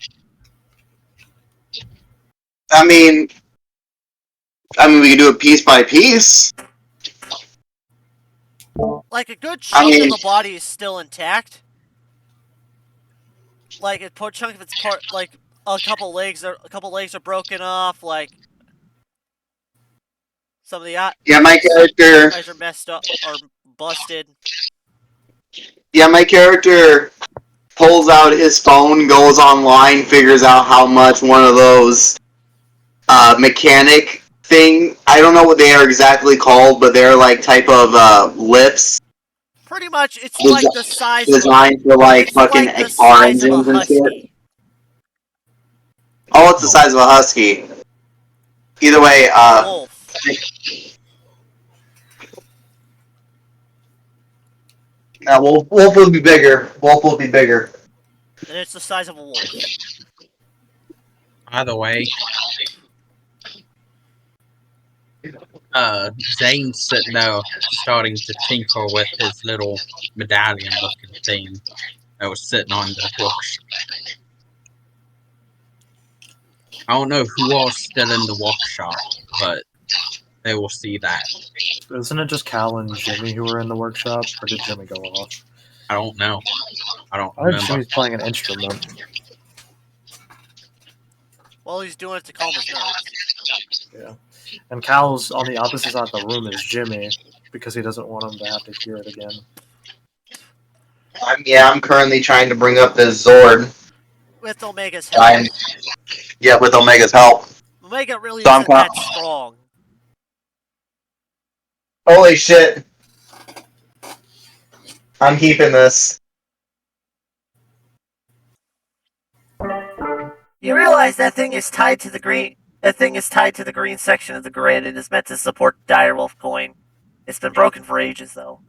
S4: I mean, we can do it piece by piece.
S1: Like a good chunk
S4: I mean,
S1: of the body is still intact. Like a chunk of its part, like a couple legs are broken off. Like some of the
S4: yeah, my character.
S1: eyes are messed up or busted.
S4: Yeah, my character pulls out his phone, goes online, figures out how much one of those mechanic thing. I don't know what they are exactly called, but they're like type of lips
S1: Pretty much, it's like the size of
S4: designed for like
S1: it's
S4: fucking
S1: like the
S4: car
S1: size of a
S4: engines and shit.
S1: husky.
S4: Oh, it's the size of a husky. Either way,
S1: Wolf.
S4: Wolf will be bigger. Wolf will be bigger.
S1: And it's the size of a wolf.
S3: Either way, Zane's sitting there starting to tinker with his little medallion-looking thing that was sitting on the workshop. I don't know who all's still in the workshop, but they will see that.
S5: Isn't it just Cal and Jimmy who are in the workshop, or did Jimmy go off?
S3: I don't know. I don't
S5: I heard
S3: remember.
S5: Jimmy's playing an instrument.
S1: Well, he's doing it to calm his nerves.
S5: Yeah. And Cal's on the opposite side of the room as Jimmy, because he doesn't want him to have to hear it again.
S4: I'm currently trying to bring up this Zord.
S1: With Omega's help.
S4: With Omega's help.
S1: Omega really isn't that strong.
S4: Holy shit. I'm keeping this.
S1: You realize that thing is tied to the green. That thing is tied to the green section of the grid and is meant to support the Direwolf coin. It's been broken for ages, though.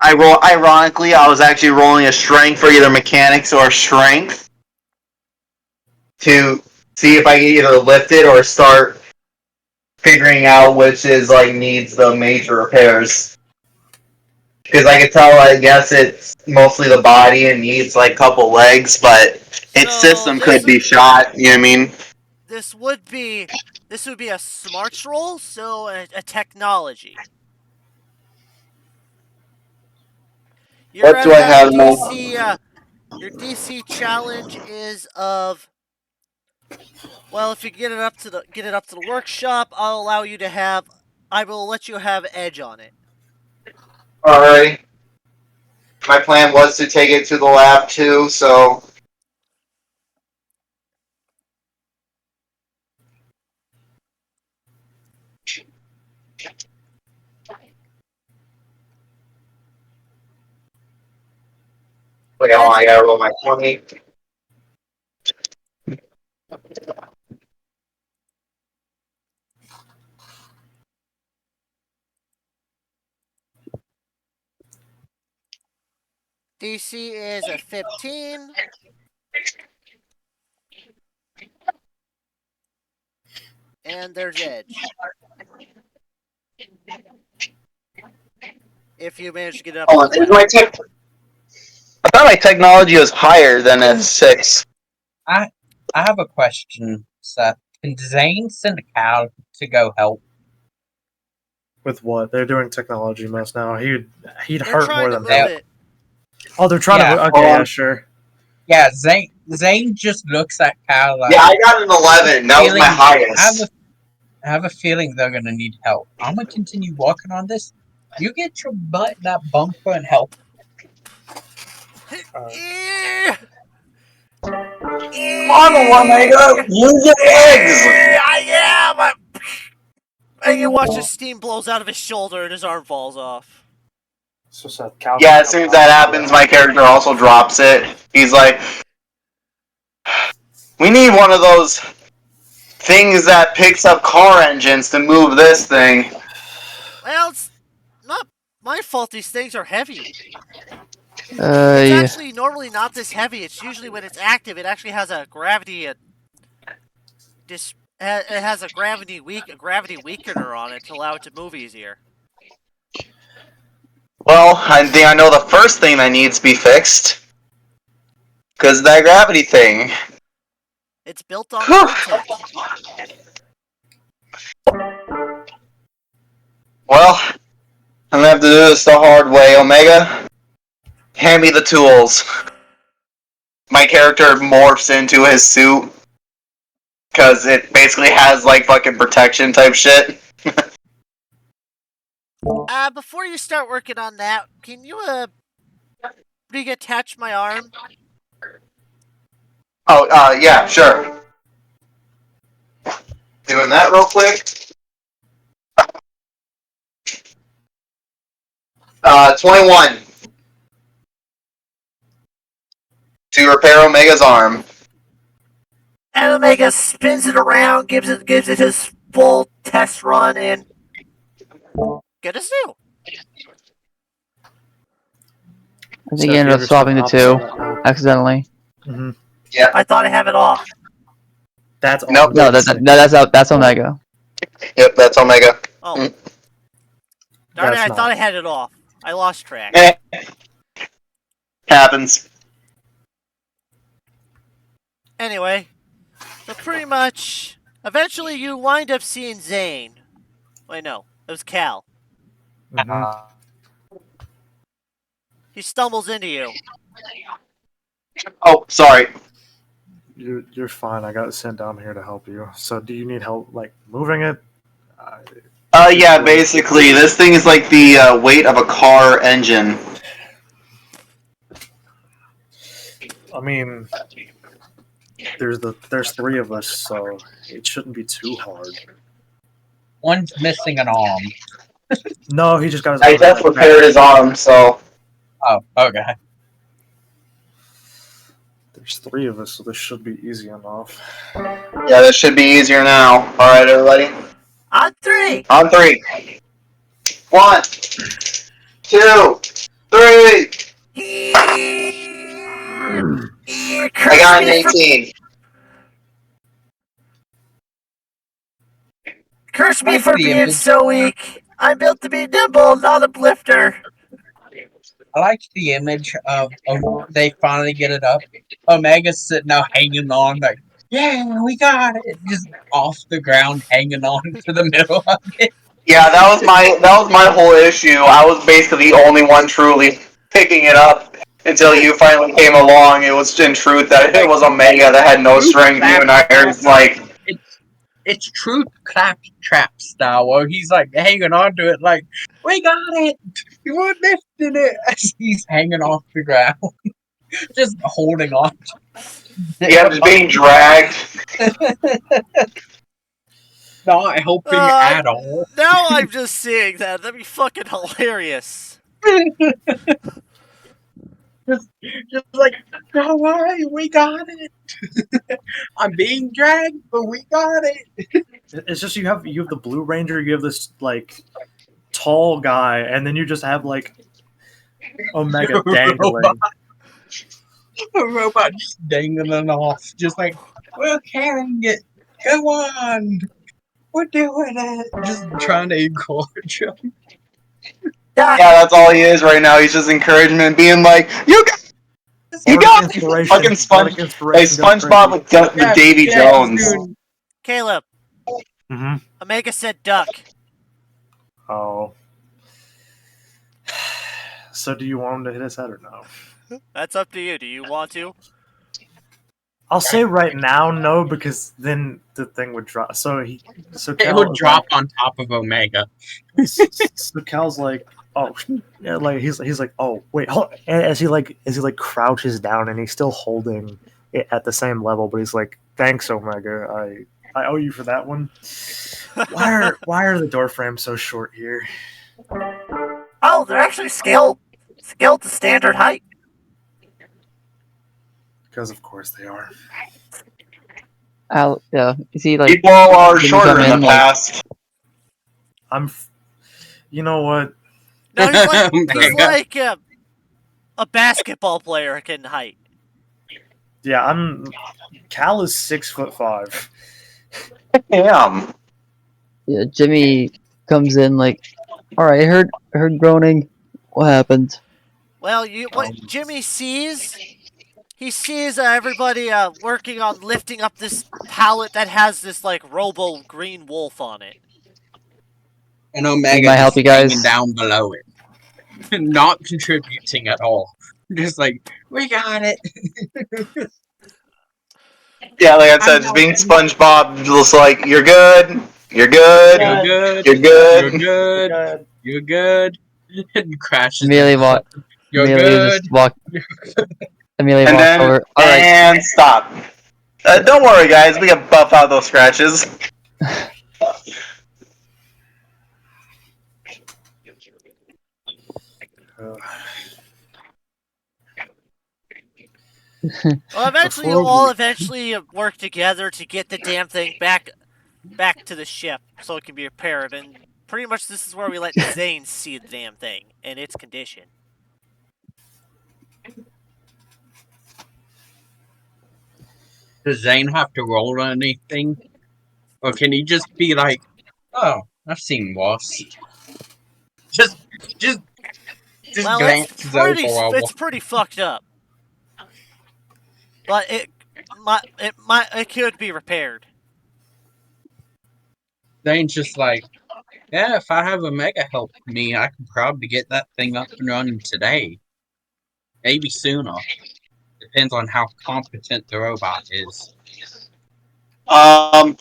S4: Ironically, I was actually rolling a strength for either mechanics or strength to see if I can either lift it or start figuring out which is like needs the major repairs. Because I could tell, I guess it's mostly the body and needs like a couple legs, but its system could be shot. You know what I mean?
S1: This would be This would be a smarts roll, so a technology.
S4: What do I have in my-
S1: DC, your DC challenge is of. Well, if you get it up to the workshop, I'll allow you to have. I will let you have edge on it.
S4: Alright. My plan was to take it to the lab too, so. Wait, hold on, I gotta roll my 20.
S1: DC is a 15. And there's edge. If you manage to get it up.
S4: Hold on, is my tech. I thought my technology was higher than a 6.
S3: I have a question, Seth. Can Zane send Cal to go help?
S5: With what? They're doing technology mess now. He'd
S1: They're
S5: hurt
S1: trying
S5: more
S1: to
S5: than
S1: move
S5: help.
S1: it.
S5: Oh, they're trying
S3: Yeah.
S5: to. Okay, yeah, sure.
S3: Yeah, Zane just looks at Cal like.
S4: Yeah, I got an 11. That was my highest.
S3: I have a feeling they're gonna need help. I'm gonna continue working on this. You get your butt in that bunker and help.
S1: Yeah.
S4: Come on, Omega! Use your eggs!
S1: I am! And you watch the steam blows out of his shoulder and his arm falls off.
S5: So Seth, Cal
S4: Yeah, as soon as that happens, my character also drops it. He's like, we need one of those things that picks up car engines to move this thing.
S1: Well, it's not my fault these things are heavy. It's
S2: Yeah.
S1: actually normally not this heavy. It's usually when it's active, it actually has a gravity it has a gravity weakener on it to allow it to move easier.
S4: Well, I think I know the first thing that needs to be fixed. Because that gravity thing.
S1: It's built on vortex.
S4: Well, I'm gonna have to do this the hard way, Omega. Hand me the tools. My character morphs into his suit. Because it basically has, like, fucking protection type shit.
S1: Before you start working on that, can you reattach my arm?
S4: Oh, yeah, sure. Doing that real quick. 21. To repair Omega's arm.
S1: And Omega spins it around, gives it his full test run, and good as new.
S2: I think he ended up swapping the two accidentally.
S5: Mm-hmm.
S4: Yeah.
S1: I thought I have it off.
S5: That's
S4: Nope.
S2: No, that's Omega.
S4: Yep, that's Omega.
S1: Oh.
S4: Mm.
S1: Darn it,
S5: That's
S1: I thought
S5: not.
S1: I had it off. I lost track.
S4: Happens.
S1: Anyway, so pretty much, eventually you wind up seeing Zane. Wait, no, it was Cal.
S5: Mm-hmm.
S1: He stumbles into you.
S4: Oh, sorry.
S5: You're fine. I got sent down here to help you. So, do you need help, like, moving it?
S4: Yeah, basically, this thing is like the weight of a car engine.
S5: I mean, there's 3 of us, so it shouldn't be too hard.
S3: One's missing an arm.
S5: No, he just got his.
S4: I
S5: arm
S4: just
S5: back.
S4: repaired his arm, so.
S3: Oh, okay.
S5: There's 3 of us, so this should be easy enough.
S4: Yeah, this should be easier now. Alright, everybody?
S1: On 3!
S4: On 3. 1, 2, 3! I got an 18.
S1: Curse me for being so weak. I'm built to be nimble, not a blifter.
S3: I liked the image of they finally get it up. Omega's sitting now hanging on like, yeah, we got it. Just off the ground, hanging on to the middle of it.
S4: Yeah, that was my whole issue. I was basically the only one truly picking it up until you finally came along. It was in truth that it was Omega that had no strength. You and I are like,
S3: It's true claptrap style, where he's like hanging on to it, like we got it. We're lifting it as he's hanging off the ground, just holding on.
S4: yeah, just being dragged.
S3: Not helping at all.
S1: Now I'm just seeing that. That'd be fucking hilarious.
S3: just like, don't worry, we got it. I'm being dragged, but we got it.
S5: It's just you have the Blue Ranger, you have this like tall guy, and then you just have like Omega dangling.
S3: A robot just dangling off, just like, we're carrying it. Come on, we're doing it. Just trying to encourage him.
S4: Yeah, that's all he is right now. He's just encouragement, being like, you got it. Fucking SpongeBob with Davy Jones.
S3: Dude.
S1: Caleb,
S5: Mm-hmm.
S1: Omega said duck.
S5: Oh. So do you want him to hit his head or no?
S1: That's up to you. Do you want to?
S5: I'll say right now no, because then the thing would drop. So
S3: It
S5: Cal
S3: would
S5: is
S3: drop on top of Omega.
S5: so Cal's like, oh, yeah, like he's like, oh wait, hold, as he crouches down and he's still holding it at the same level, but he's like, thanks Omega, I owe you for that one. Why are the door frames so short here?
S1: Oh, they're actually scaled to standard height.
S5: Because of course they are.
S2: Yeah. Is he like?
S4: People are
S2: Did he
S4: shorter
S2: come
S4: in the
S2: in, like-
S4: past.
S5: You know what?
S1: No, he's like,
S3: Omega.
S1: a basketball player in height.
S5: Yeah, Cal is 6'5".
S4: Damn.
S2: Yeah, Jimmy comes in like, all right, I heard groaning. What happened?
S1: Well, what Jimmy sees, he sees everybody working on lifting up this pallet that has this like robo green wolf on it.
S3: And Omega
S2: Might help
S3: just
S2: you guys.
S3: hanging down below it. Not contributing at all. Just like, we got it.
S4: Yeah, like I said, just being SpongeBob, just like, you're good, you're good,
S3: You're good.
S4: you're good.
S3: You're good. You're good. And crashes.
S2: Immediately walk.
S3: You're
S2: Immediately
S3: good.
S2: just walk. Immediately
S4: And
S2: walk
S4: then,
S2: over. All right.
S4: and stop. Don't worry, guys, we can buff out those scratches.
S1: Well, eventually you'll all work together to get the damn thing back to the ship so it can be repaired. And pretty much this is where we let Zane see the damn thing in its condition.
S3: Does Zane have to roll on anything? Or can he just be like, oh, I've seen worse. Just
S1: Well,
S3: glances over
S1: it's pretty fucked up. But it could be repaired.
S3: Zane's just like, yeah, if I have Omega help me, I can probably get that thing up and running today. Maybe sooner. Depends on how competent the robot is.
S4: I'm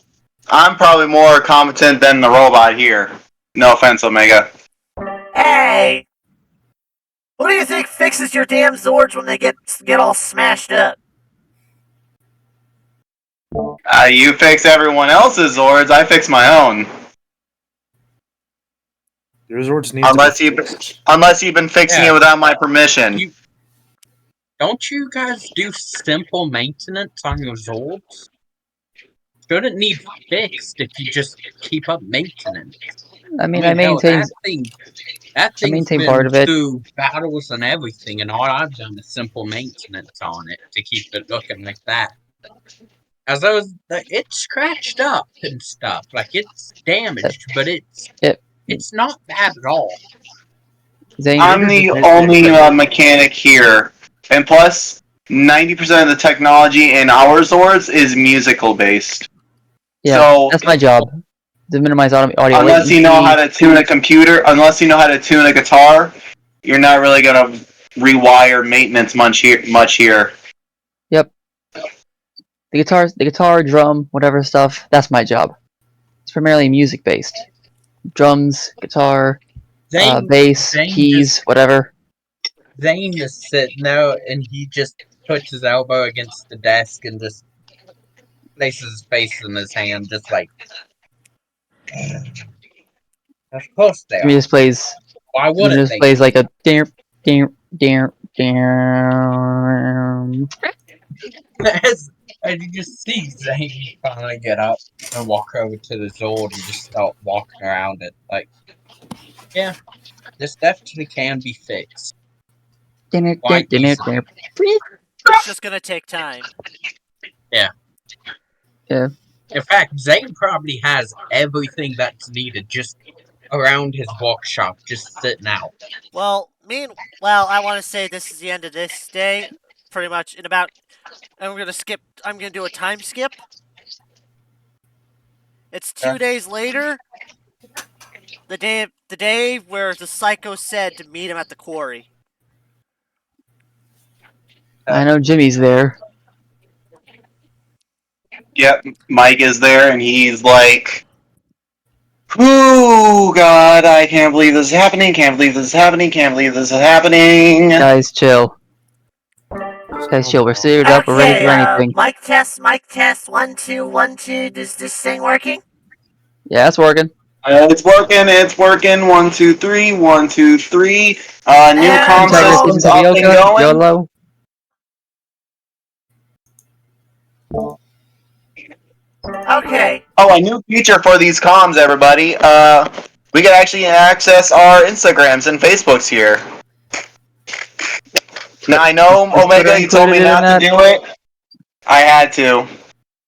S4: probably more competent than the robot here. No offense, Omega.
S1: Hey! What do you think fixes your damn Zords when they get all smashed up?
S4: You fix everyone else's Zords, I fix my own.
S5: Your Zords need
S4: Unless you've been fixing it without my permission.
S3: Don't you guys do simple maintenance on your Zords? Shouldn't need fixed if you just keep up maintenance.
S2: I mean, I maintain.
S3: That thing's
S2: maintain
S3: been
S2: part of it.
S3: through battles and everything, and all I've done is simple maintenance on it to keep it looking like that. As I was, it's scratched up and stuff, like it's damaged, but it's not bad at all.
S2: Zane,
S4: I'm the only mechanic here, and plus, 90% of the technology in our Zords is musical based.
S2: Yeah,
S4: So
S2: that's my job. To minimize audio
S4: unless
S2: latency.
S4: you know how to tune a computer, unless you know how to tune a guitar, you're not really gonna rewire maintenance much here.
S2: Yep. The guitar, drum, whatever stuff. That's my job. It's primarily music based. Drums, guitar, bass, keys, whatever.
S3: Zane just sitting there and he just puts his elbow against the desk and just places his face in his hand, just like. Of course they
S2: Jimmy
S3: are.
S2: just plays.
S3: Why
S2: Jimmy
S3: wouldn't
S2: just
S3: they?
S2: plays like a damn.
S3: As you just see Zane finally get up and walk over to the Zord and just start walking around it. Like, yeah, this definitely can be fixed. Quite easily.
S1: It's just gonna take time.
S3: Yeah.
S2: Yeah.
S3: In fact, Zane probably has everything that's needed just around his workshop, just sitting out.
S1: Well, I want to say this is the end of this day. Pretty much in about. I'm gonna do a time skip. It's 2 days later. The day where the psycho said to meet him at the quarry.
S2: I know Jimmy's there.
S4: Yep, Mike is there, and he's like, "Ooh, God, I can't believe this is happening. Can't believe this is happening. Can't believe this is happening."
S2: Guys, chill. Guys, chill. We're suited up. We're ready for anything.
S1: Mic test. 1 2 1 2. Is this thing working?
S2: Yeah, it's working.
S4: It's working. It's working. 1 2 3. 1 2 3. New comm systems up and going.
S2: YOLO.
S1: Okay.
S4: Oh, a new feature for these comms, everybody. We can actually access our Instagrams and Facebooks here. Now I know, Omega, you told me not to do it. I had to.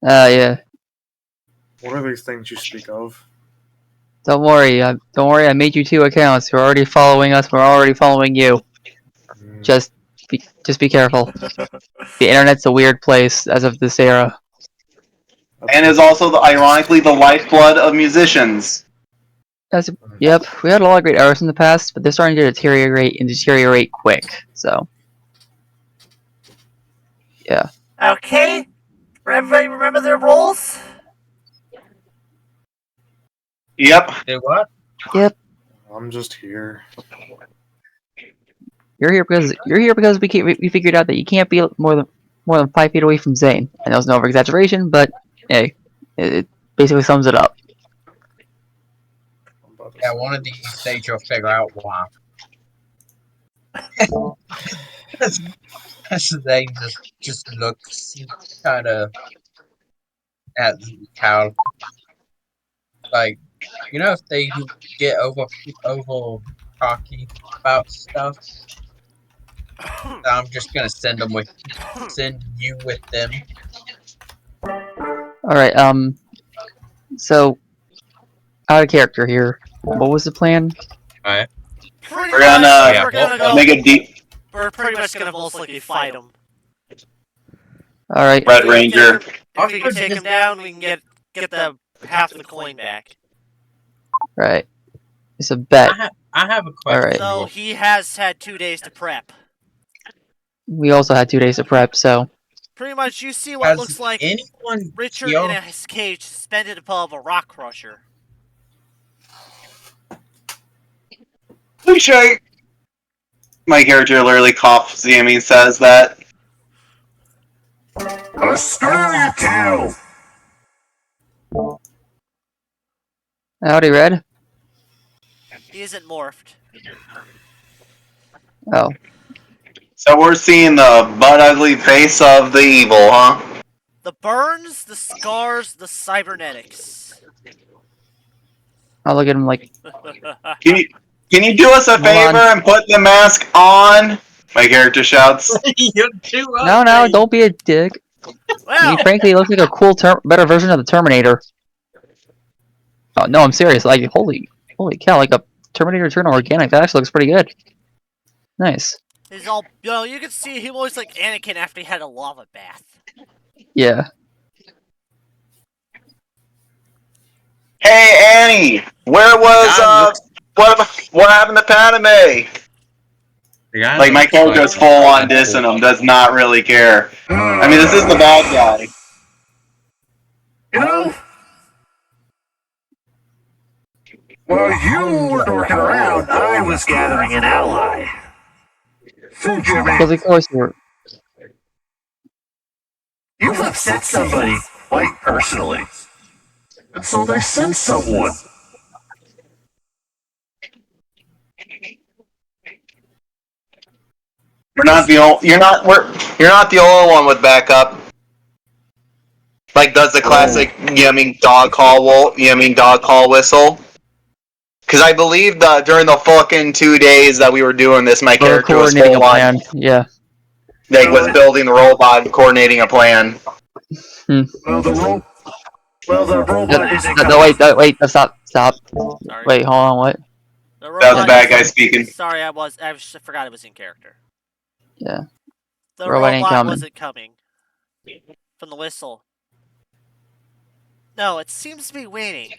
S2: Yeah.
S5: What are these things you speak of?
S2: Don't worry. Don't worry. I made you 2 accounts. You're already following us. We're already following you. Just be careful. The internet's a weird place as of this era.
S4: And is also, ironically, the lifeblood of musicians.
S2: Yep. We had a lot of great artists in the past, but they're starting to deteriorate quick. So. Yeah.
S1: Okay. Everybody remember their roles?
S4: Yep.
S3: Do what?
S2: Yep.
S5: I'm just here.
S2: You're here because we figured out that you can't be more than 5 feet away from Zane. I know it's no over exaggeration, but hey, it basically sums it up.
S3: Yeah, one of these days you'll figure out why. Zane just looks kind of at Cal. Like, you know, if they get over cocky about stuff, I'm just gonna send you with them.
S2: All right. So out of character here. What was the plan?
S3: Alright.
S4: We're gonna make a deep.
S1: We're pretty much gonna most likely fight him.
S2: All right.
S4: Red Ranger.
S1: If we can take him down, we can get the half of the coin back.
S2: Right. It's a bet.
S3: I have a question.
S2: Alright.
S1: So he has had 2 days to prep.
S2: We also had 2 days to prep, so.
S1: Pretty much, you see what looks like
S3: anyone
S1: Richard in a cage suspended above a rock crusher.
S4: Cliche. My character literally coughs and says that.
S6: A scary kill!
S2: Howdy, Red.
S1: He isn't morphed.
S2: Oh.
S4: So we're seeing the butt ugly face of the evil, huh?
S1: The burns, the scars, the cybernetics.
S2: I'll look at him like.
S4: Can you do us a favor and put the mask on? My character shouts.
S2: No, don't be a dick.
S1: Well,
S2: He frankly looks like a cool, better version of the Terminator. Oh no, I'm serious. Like, holy cow! Like a Terminator Eternal Organic. That actually looks pretty good. Nice.
S1: He's all, you can see he looks like Anakin after he had a lava bath.
S2: Yeah.
S4: Hey Annie, where was what happened to Padme?
S3: The guy
S4: Like my
S3: looks
S4: character's
S3: like
S4: full on dissing him, does not really care. I mean, this is the bad guy.
S6: You know, while you were dorking around, I was gathering an ally. So, Jimmy,
S2: Because of course we're.
S6: you've upset somebody quite personally. And so they sent someone.
S4: You're not the only one with backup. Like does the classic dog call whistle. Because I believe that during the fucking 2 days that we were doing this, my
S2: We're
S4: character was
S2: coordinating a
S4: full on.
S2: plan. Yeah.
S4: Like was building the robot and coordinating a plan.
S6: Well, the robot isn't
S2: No, wait, stop.
S1: Sorry.
S2: Wait, hold on, what?
S1: The
S4: That was
S1: robot
S4: the bad guy
S1: isn't-
S4: speaking.
S1: Sorry, I forgot it was in character.
S2: Yeah.
S1: The
S2: Robot ain't
S1: robot
S2: coming.
S1: wasn't coming. From the whistle. No, it seems to be waiting.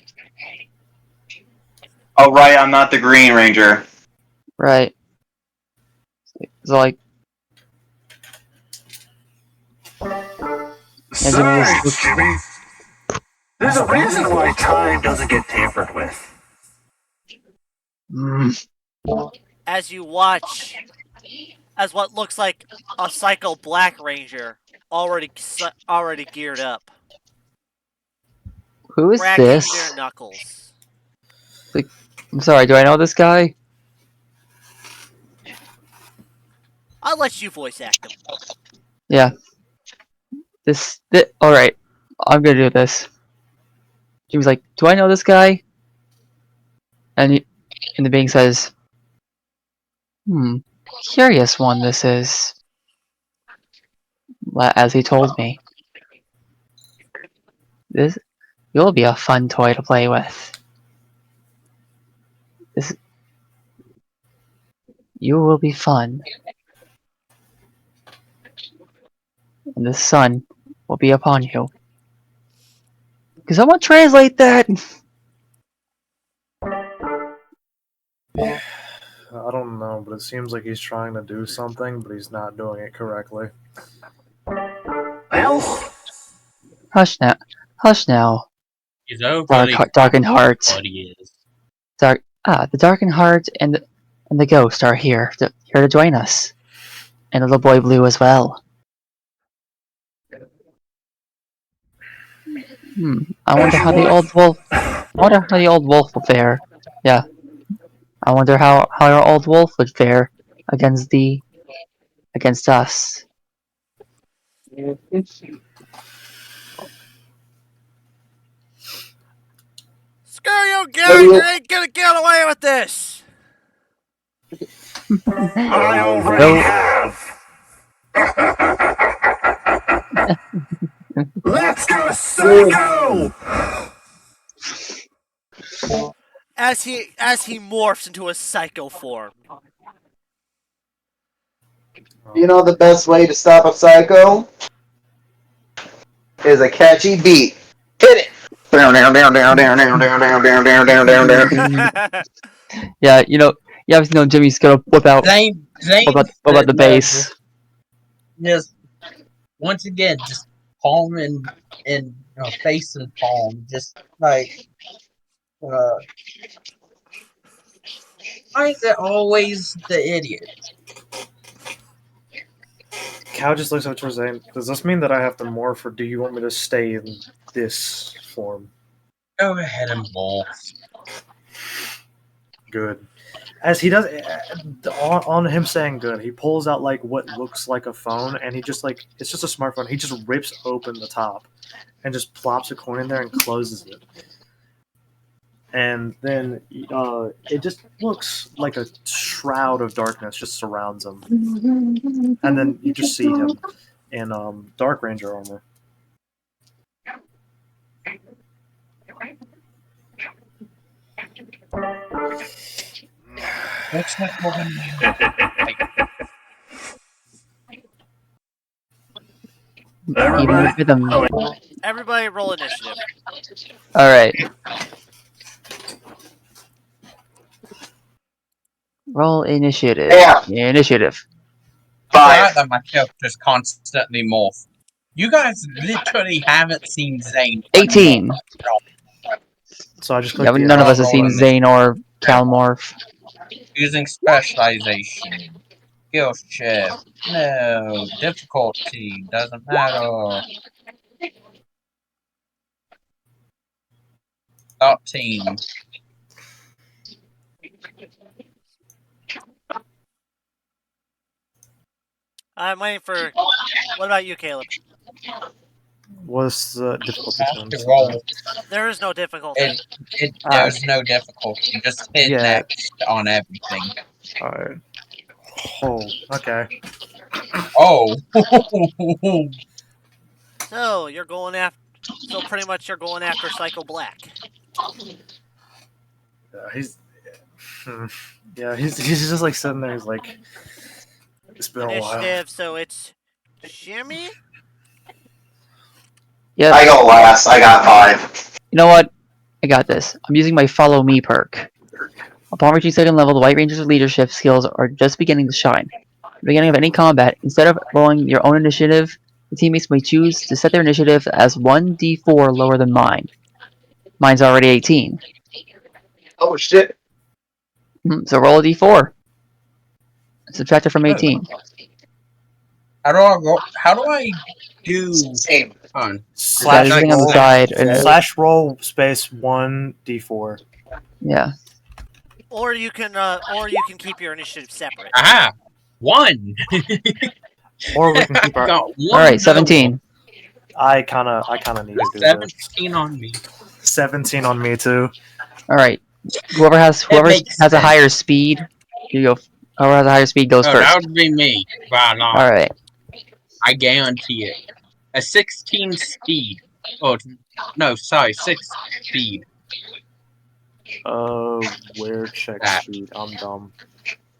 S4: Oh right, I'm not the Green Ranger.
S2: Right. So like,
S6: Besides, Jimmy, there's a reason why time doesn't get tampered with.
S1: As you watch, as what looks like a Psycho Black Ranger already geared up,
S2: who is
S1: cracking
S2: this?
S1: their knuckles.
S2: I'm sorry, do I know this guy?
S1: I'll let you voice act him.
S2: Yeah. Alright. I'm gonna do this. He was like, do I know this guy? And the being says, curious one this is. As he told me. You'll be a fun toy to play with. You will be fun. And the sun will be upon you. Can someone translate that?
S5: I don't know, but it seems like he's trying to do something, but he's not doing it correctly.
S6: Well,
S2: Hush now.
S3: He's overly
S2: Darkened heart.
S3: what he is.
S2: The darkened heart and the ghost are here to join us. And little boy blue as well. I wonder how the old wolf will fare. Yeah. I wonder how our old wolf would fare against us.
S1: Screw you, Gary! You ain't gonna get away with this!
S6: I already have. Let's go, psycho!
S1: As he morphs into a psycho form.
S4: You know the best way to stop a psycho is a catchy beat. Hit it. Down.
S2: Yeah, you obviously know Jimmy's gonna whip out
S3: Zane
S2: what about the bass.
S3: Just once again, just palm and face and palm, just like why is it always the idiot?
S5: Cal just looks at Zane. Does this mean that I have to morph, or do you want me to stay in this form?
S3: Go ahead and morph.
S5: Good. As he does, on him saying good, he pulls out like what looks like a phone, and he just it's just a smartphone. He just rips open the top, and just plops a coin in there and closes it. And then it just looks like a shroud of darkness just surrounds him. And then you just see him in Dark Ranger armor.
S3: Looks like we're gonna
S6: Everybody.
S2: with them.
S1: Everybody roll initiative.
S2: All right. Roll initiative.
S4: Yeah.
S2: Initiative.
S3: Glad
S4: 5.
S3: that my characters constantly morph. You guys literally haven't seen Zane.
S2: 18.
S5: So I just
S2: Yeah,
S5: clicked the
S2: none of us
S3: Roll
S2: has seen
S3: initiative.
S2: Zane or Calmorph.
S3: Using specialization. Skill shift. No. Difficulty. Doesn't matter. Start team.
S1: I'm waiting for. What about you, Caleb?
S5: What's the difficulty
S3: Have
S5: terms?
S3: to roll.
S1: There is no difficulty.
S3: There's no difficulty. Just hit
S5: Yeah.
S3: next on everything.
S5: Alright. Oh, okay.
S3: Oh.
S1: So you're going after. So pretty much you're going after Psycho Black.
S5: He's. Yeah, he's just like sitting there. He's like, it's been a while.
S1: Initiative. So it's Jimmy.
S2: Yep.
S4: I go last. I got 5.
S2: You know what? I got this. I'm using my Follow Me perk. Upon reaching second level, the White Ranger's leadership skills are just beginning to shine. At the beginning of any combat, instead of rolling your own initiative, the teammates may choose to set their initiative as 1d4 lower than mine. Mine's already 18.
S4: Oh shit.
S2: So roll a d4. Subtract it from 18.
S3: How do I go? How do I do?
S4: Same.
S3: On.
S2: That
S5: Slash
S2: is the thing on the
S5: roll,
S2: side. And
S5: slash roll space 1d4.
S2: yeah.
S1: Or you can keep your initiative separate.
S3: Aha! 1.
S5: Or we can keep our.
S3: Got 1.
S2: Alright, 17.
S5: I kind of need to do this.
S3: 17 on me.
S5: 17 on me too.
S2: Alright. Whoever has
S3: makes
S2: a
S3: sense.
S2: higher speed, you go. Whoever has a higher speed goes
S3: No,
S2: first.
S3: that would be me. By a lot.
S2: Alright.
S3: I guarantee it. A 16 speed. Oh, no, sorry, 6 speed.
S5: Where check
S3: That.
S5: speed? I'm dumb.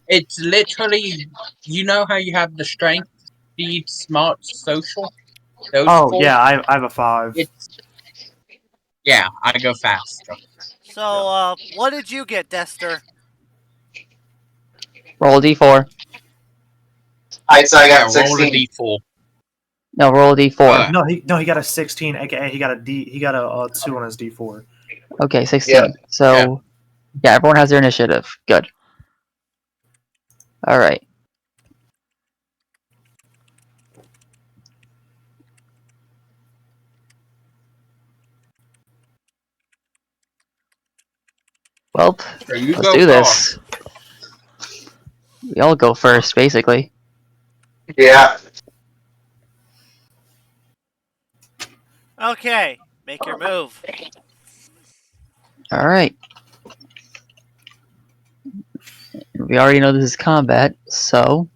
S3: It's literally, you know how you have the strength, speed, smart, social? Those
S5: Oh
S3: 4?
S5: yeah, I have a 5.
S3: Yeah, I go faster.
S1: So what did you get, Dester?
S2: Roll a d4.
S4: So I got
S3: Roll a
S4: 16.
S3: d4.
S2: No, roll a d4.
S3: Alright.
S5: No, he got a 16. AKA he got a 2 on his D4.
S2: Okay, 16.
S4: Yeah.
S2: So, yeah, everyone has their initiative. Good. Alright. Well,
S3: So you
S2: let's
S3: go
S2: do
S3: first.
S2: this. We all go first, basically.
S4: Yeah.
S1: Okay, make your move.
S2: Alright. We already know this is combat, so...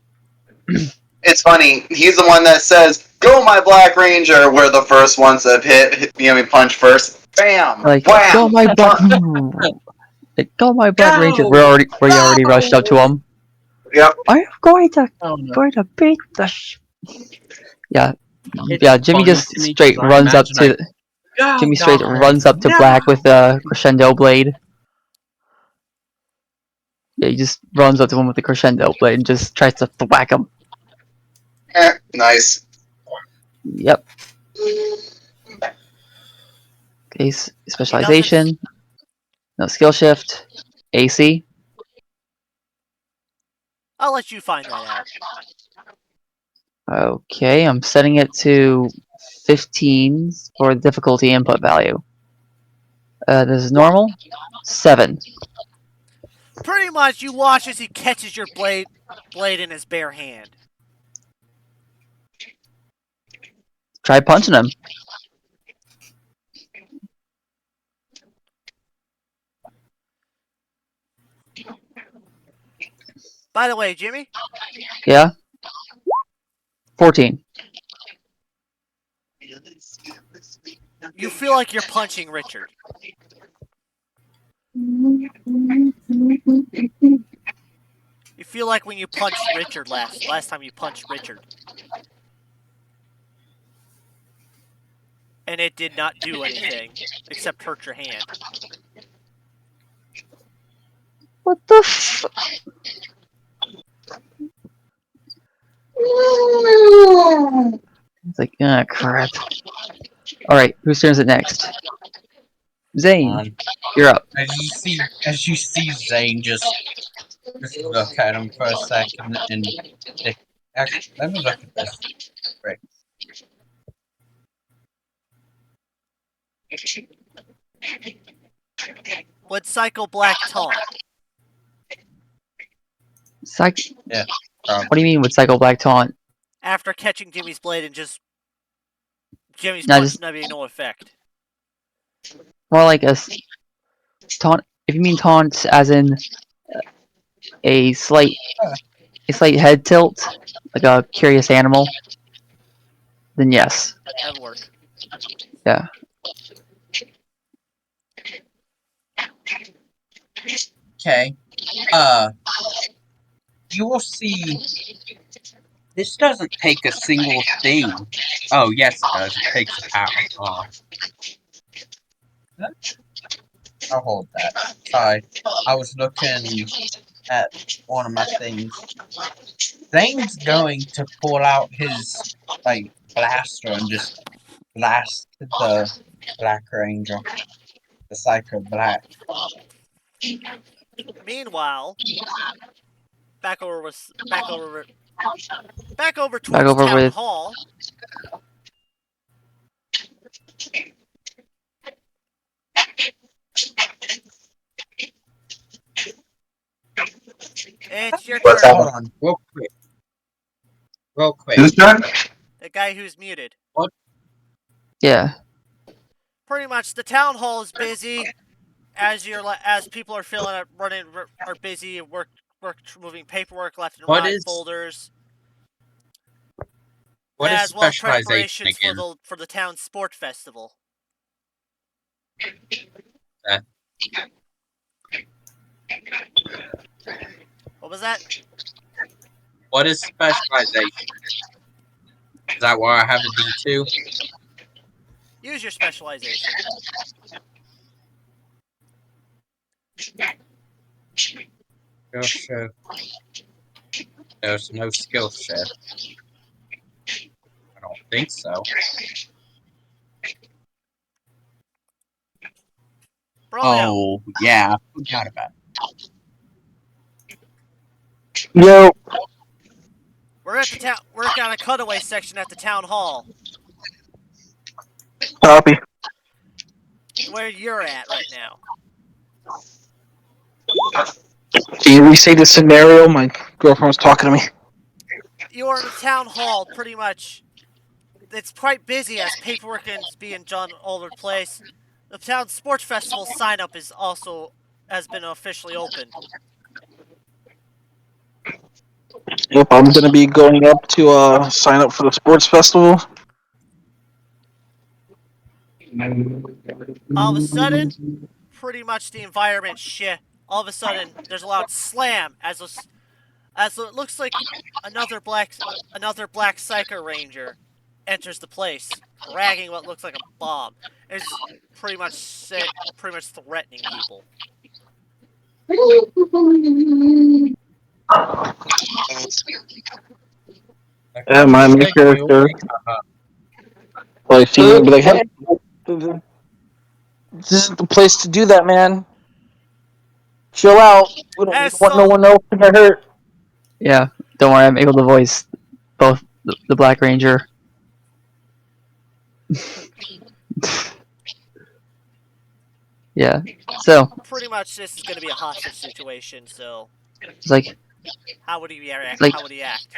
S4: It's funny. He's the one that says, "Go, my Black Ranger." We're the first ones that hit me punch first. Bam.
S2: Like,
S4: Wham.
S2: go my Black... Go my Black Ranger. We already rushed up to him.
S4: Yep.
S2: I'm going to
S3: Oh, no.
S2: beat the Yeah.
S3: It's
S2: Yeah, Jimmy
S3: funny
S2: just
S3: to me
S2: straight
S3: 'cause I
S2: runs up
S3: imagine
S2: to...
S3: Go,
S2: Jimmy straight
S3: Dominic,
S2: runs up to
S3: no!
S2: Black with the crescendo blade. Yeah, he just runs up to him with the crescendo blade and just tries to whack him.
S4: Nice.
S2: Yep. Okay, specialization. No skill shift. AC.
S1: I'll let you find that out.
S2: Okay, I'm setting it to 15 for the difficulty input value. This is normal. 7.
S1: Pretty much, you watch as he catches your blade in his bare hand.
S2: Try punching him.
S1: By the way, Jimmy,
S2: Yeah? 14.
S1: you feel like you're punching Richard. You feel like when you punched Richard last time you punched Richard. and it did not do anything except hurt your hand.
S2: What the f- It's like, ah, crap. Alright, whose turn is it next? Zane, you're up.
S3: As you see Zane just look at him for a second and actually, let me look at this. Right.
S1: Would Psycho Black taunt?
S3: Yeah.
S2: What do you mean with Psycho Black Taunt?
S1: After catching Jimmy's blade and just Jimmy's
S2: No,
S1: punch
S2: just
S1: not having no effect.
S2: more like taunt. If you mean taunt as in a slight head tilt, like a curious animal, then yes.
S1: That would work.
S2: Yeah.
S3: Okay. You will see. This doesn't take a single thing. Oh, yes, it does. It takes a power. I'll hold that. Sorry. I was looking at one of my things. Zane's going to pull out his, blaster and just blast the Black Ranger. The Psycho Black.
S1: Meanwhile, back over towards town
S2: with
S1: hall. It's your
S4: What's
S1: turn.
S3: Hold on, real quick.
S4: Whose turn?
S1: The guy who's muted.
S2: yeah.
S1: Pretty much, the town hall is busy as people are filling up, are busy, moving paperwork left and
S3: What
S1: right,
S3: is-
S1: folders.
S3: What is
S1: as well as
S3: specialization
S1: preparations
S3: again?
S1: for the town sport festival. What was that?
S3: What is specialization? Is that why I have a D2?
S1: Use your specialization.
S3: Skill shift. There's no skill shift. I don't think so.
S1: Brilliant.
S3: Oh, yeah. I forgot about it.
S4: Yo.
S1: We're at the town. We're at a cutaway section at the town hall,
S4: Copy.
S1: where you're at right now.
S7: Can you re-say the scenario? My girlfriend was talking to me.
S1: You're in the town hall, pretty much. It's quite busy as paperwork is being done all over the place. The town sports festival sign-up has been officially opened.
S7: Yep, I'm gonna be going up to sign up for the sports festival.
S1: All of a sudden, pretty much the environment shit. All of a sudden, there's a loud slam as it looks like another black Psycho Ranger enters the place, dragging what looks like a bomb. It's pretty much threatening people.
S7: Yeah, my main character. Like, she would be like, "Hey, this isn't the place to do that, man. Chill out. We don't want no one else to get hurt."
S2: Yeah. Don't worry, I'm able to voice both the Black Ranger. Yeah. So
S1: Pretty much, this is going to be a hostage situation. So,
S2: it's like,
S1: how would he react?
S2: Like-
S1: How would he act?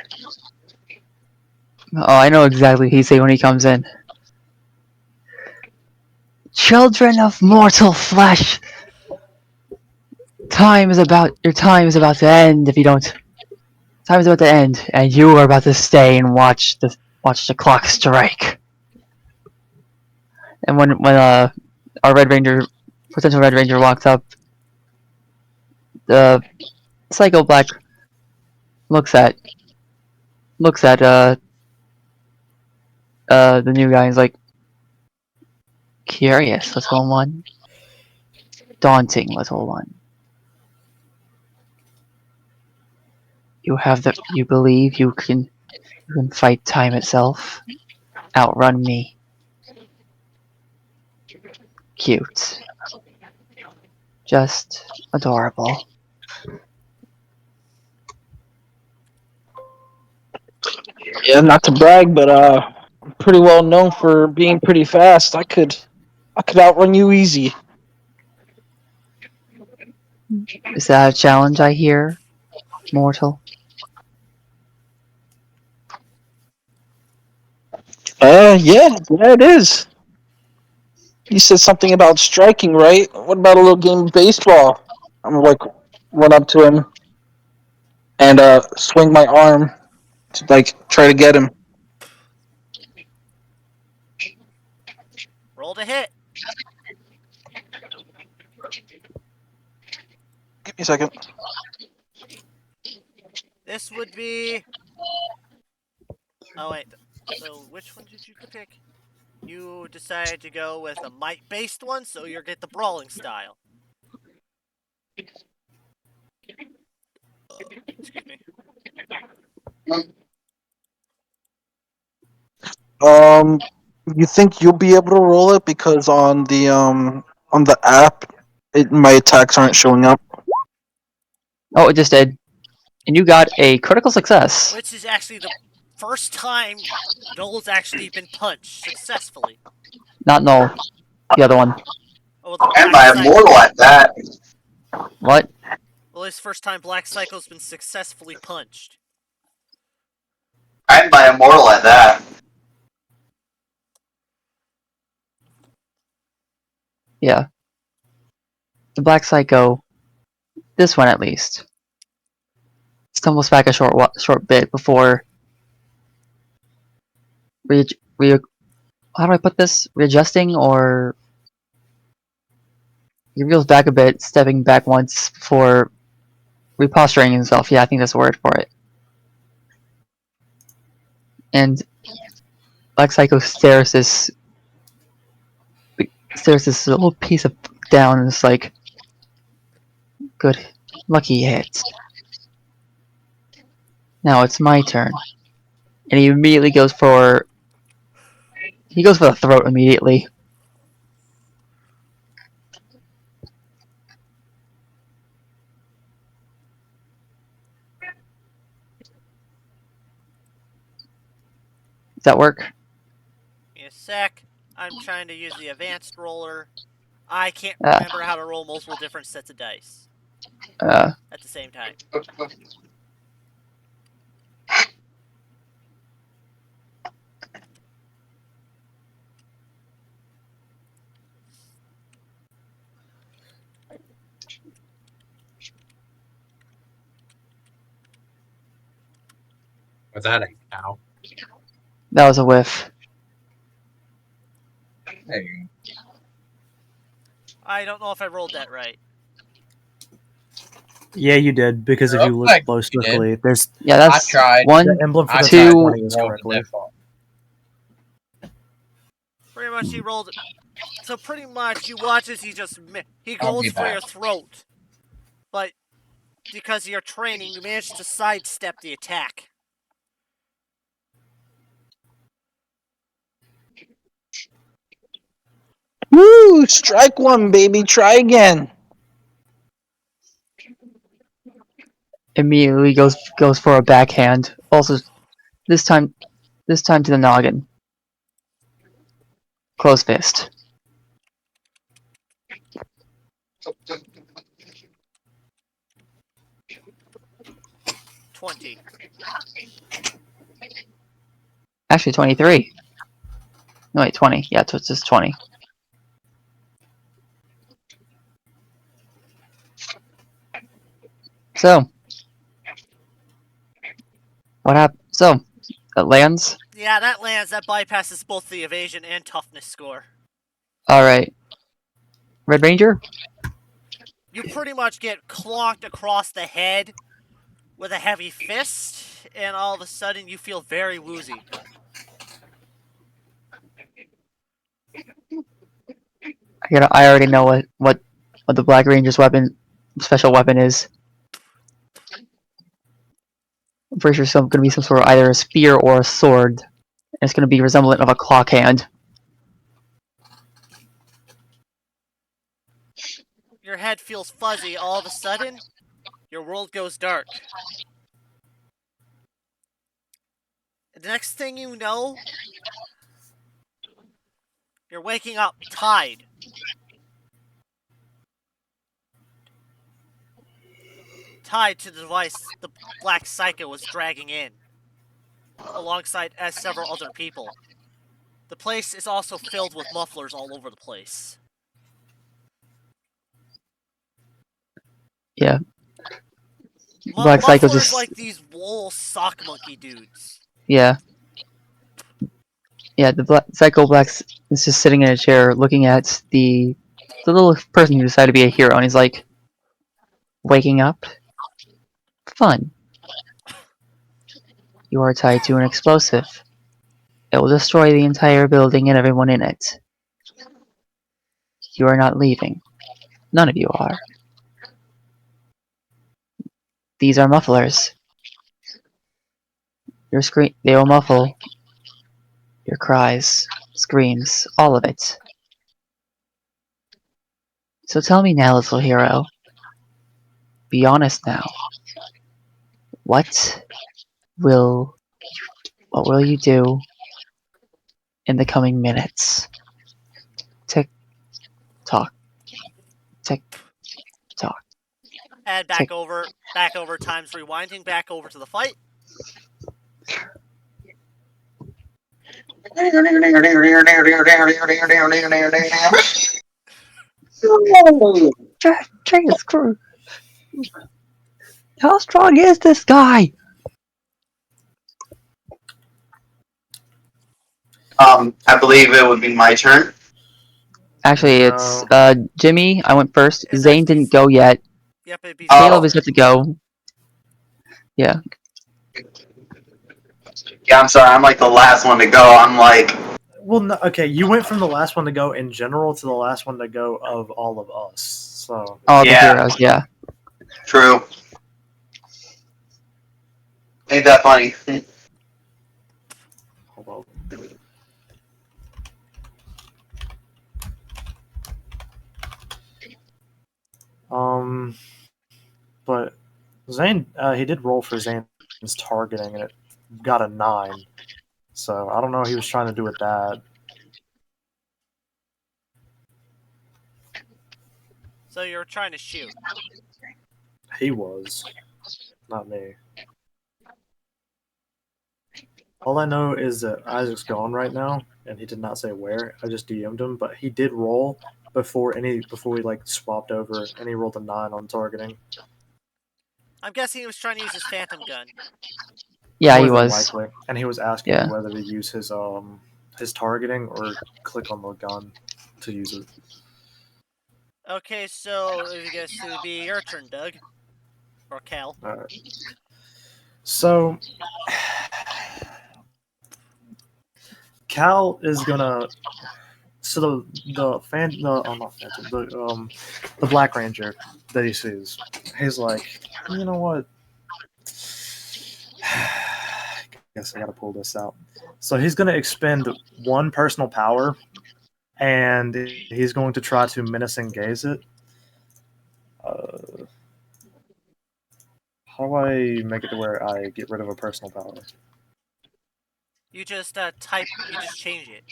S2: oh, I know exactly what he'd say when he comes in. Children of mortal flesh, your time is about to end if you don't. Time is about to end, and you are about to stay and watch the clock strike. And when our potential Red Ranger walks up, the Psycho Black looks at the new guy and is like, Curious, little one. Daunting, little one. You believe you can fight time itself? Outrun me. Cute. Just adorable.
S7: Yeah, not to brag, but I'm pretty well known for being pretty fast. I could outrun you easy.
S2: Is that a challenge I hear, mortal?
S7: Yeah, it is. You said something about striking, right? What about a little game of baseball? I'm gonna like run up to him and swing my arm to like try to get him.
S1: Roll to hit.
S7: Give me a second.
S1: This would be... Oh, wait. So, which one did you pick? You decided to go with a might-based one, so you'll get the brawling style. Excuse me.
S7: You think you'll be able to roll it because on the app, my attacks aren't showing up.
S2: Oh, it just did. And you got a critical success.
S1: Which is actually the first time Noel's actually been punched successfully.
S2: Not Noel. The other one.
S1: Oh, the
S4: And
S1: Black
S4: by immortal
S1: Psycho.
S4: at that.
S2: What?
S1: Well, his first time Black Psycho's been successfully punched.
S4: And by immortal at that.
S2: Yeah. The Black Psycho. This one at least. Stumbles back a short bit before how do I put this? Readjusting, or he reels back a bit, stepping back once before reposturing himself. Yeah, I think that's the word for it. And Black Psycho stares this little piece of down, and it's like, good, lucky hit. Now it's my turn, and he immediately goes for the throat immediately. Does that work?
S1: In a sec, I'm trying to use the advanced roller. I can't
S2: Ah.
S1: remember how to roll multiple different sets of dice
S2: Uh,
S1: at the same time.
S3: Was that a cow?
S2: that was a whiff.
S3: There you
S1: I don't know if I rolled that right.
S5: Yeah, you did, because if you
S3: Looks
S5: look
S3: like
S5: close
S3: you did.
S5: quickly, there's
S2: Yeah,
S3: I
S2: that's
S3: tried.
S2: one,
S5: the emblem for
S3: I
S5: the
S2: two-
S5: top
S3: tried
S5: 20 is
S3: rolled
S5: correctly.
S3: that far.
S1: Pretty much he rolled it. So pretty much you watch as he just... He
S3: I'll
S1: goes
S3: be
S1: for
S3: back.
S1: your throat. But because of your training, you managed to sidestep the attack.
S7: Woo! Strike one, baby. Try again.
S2: immediately goes for a backhand. Also, this time to the noggin. Close fist.
S1: $20.
S2: Actually, 23. No, wait, 20. Yeah, so it's just 20. So, what happened? So, it lands.
S1: Yeah, that lands. That bypasses both the evasion and toughness score.
S2: Alright. Red Ranger?
S1: You pretty much get clonked across the head with a heavy fist, and all of a sudden you feel very woozy.
S2: I already know what the Black Ranger's special weapon is. I'm pretty sure it's going to be some sort of either a spear or a sword. And it's going to be resemblant of a clock hand.
S1: Your head feels fuzzy. All of a sudden, your world goes dark. The next thing you know, you're waking up tied. Tied to the device the Black Psycho was dragging in, alongside as several other people. The place is also filled with mufflers all over the place.
S2: Yeah. Black Psycho
S1: Mufflers
S2: just...
S1: like these wool sock monkey dudes.
S2: Yeah. Yeah, the Psycho Black's is just sitting in a chair looking at the little person who decided to be a hero, and he's like, waking up? Fun. You are tied to an explosive. It will destroy the entire building and everyone in it. You are not leaving. None of you are. These are mufflers. They will muffle your cries, screams, all of it. So tell me now, little hero. Be honest now. What will you do in the coming minutes? Tick tock. Tick tock.
S1: And back over, time's rewinding, back over to the fight.
S2: Jesus Christ. How strong is this guy?
S4: I believe it would be my turn.
S2: Actually,
S5: No.
S2: it's Jimmy. I went first.
S1: It's
S2: Zane
S1: actually-
S2: didn't go yet.
S1: Yep, it'd be
S2: Caleb is yet to go. Yeah.
S4: Yeah, I'm sorry. I'm like the last one to go. I'm like,
S5: Well, no, okay, you went from the last one to go in general to the last one to go of all of us. So
S2: All
S4: Yeah.
S2: the heroes, yeah.
S4: true. Ain't that funny?
S5: hold on. But Zane, he did roll for Zane's targeting, and it got a 9. So I don't know what he was trying to do with that.
S1: So you're trying to shoot.
S5: He was, not me. All I know is that Isaac's gone right now, and he did not say where. I just DM'd him, but he did roll before we like swapped over, and he rolled a 9 on targeting.
S1: I'm guessing he was trying to use his phantom gun.
S2: Yeah,
S5: More
S2: he
S5: than
S2: was.
S5: likely. And he was asking
S2: Yeah.
S5: me whether to use his targeting or click on the gun to use it.
S1: Okay, so I guess it would be your turn, Doug. Or Cal.
S5: All right. So Cal is gonna. So not Phantom, the Black Ranger that he sees, he's like, you know what? Guess I gotta pull this out. So he's gonna expend 1 personal power, and he's going to try to menacing gaze it. How do I make it to where I get rid of a personal power?
S1: You just you just change it.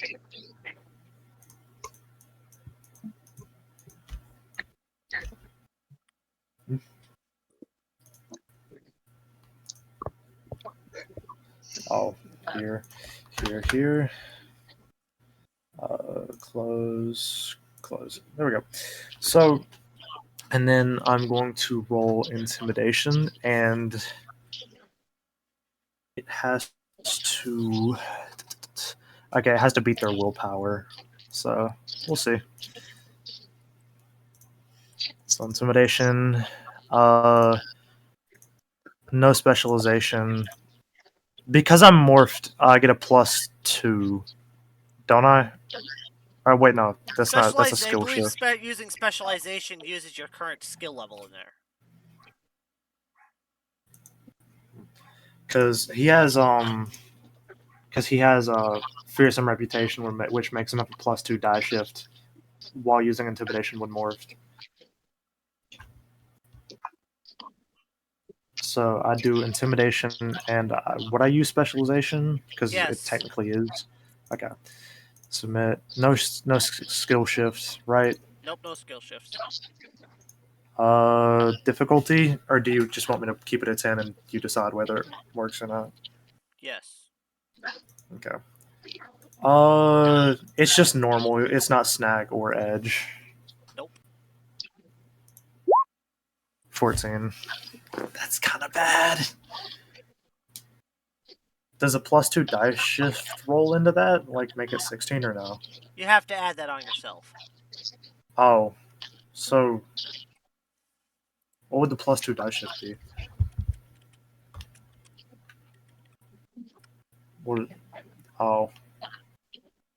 S5: Oh, here. Close. There we go. So, and then I'm going to roll intimidation, and it has to. Okay, it has to beat their willpower. So we'll see. So intimidation, no specialization. Because I'm morphed, I get a +2, don't I? Wait, no, that's not. That's a
S1: Specialize. I
S5: skill
S1: believe
S5: shift.
S1: using specialization uses your current skill level in there.
S5: Because he has fearsome reputation, which makes him have a +2 die shift while using intimidation when morphed. So I do intimidation, and would I use specialization? Because
S1: Yes.
S5: it technically is. Okay. Submit. No skill shifts, right?
S1: Nope, no skill shifts.
S5: Difficulty, or do you just want me to keep it at 10 and you decide whether it works or not?
S1: Yes.
S5: Okay. It's just normal. It's not snag or edge.
S1: Nope.
S5: 14. That's kind of bad. Does a +2 die shift roll into that? Like, make it 16 or no?
S1: You have to add that on yourself.
S5: Oh. So, what would the +2 die shift be? Oh.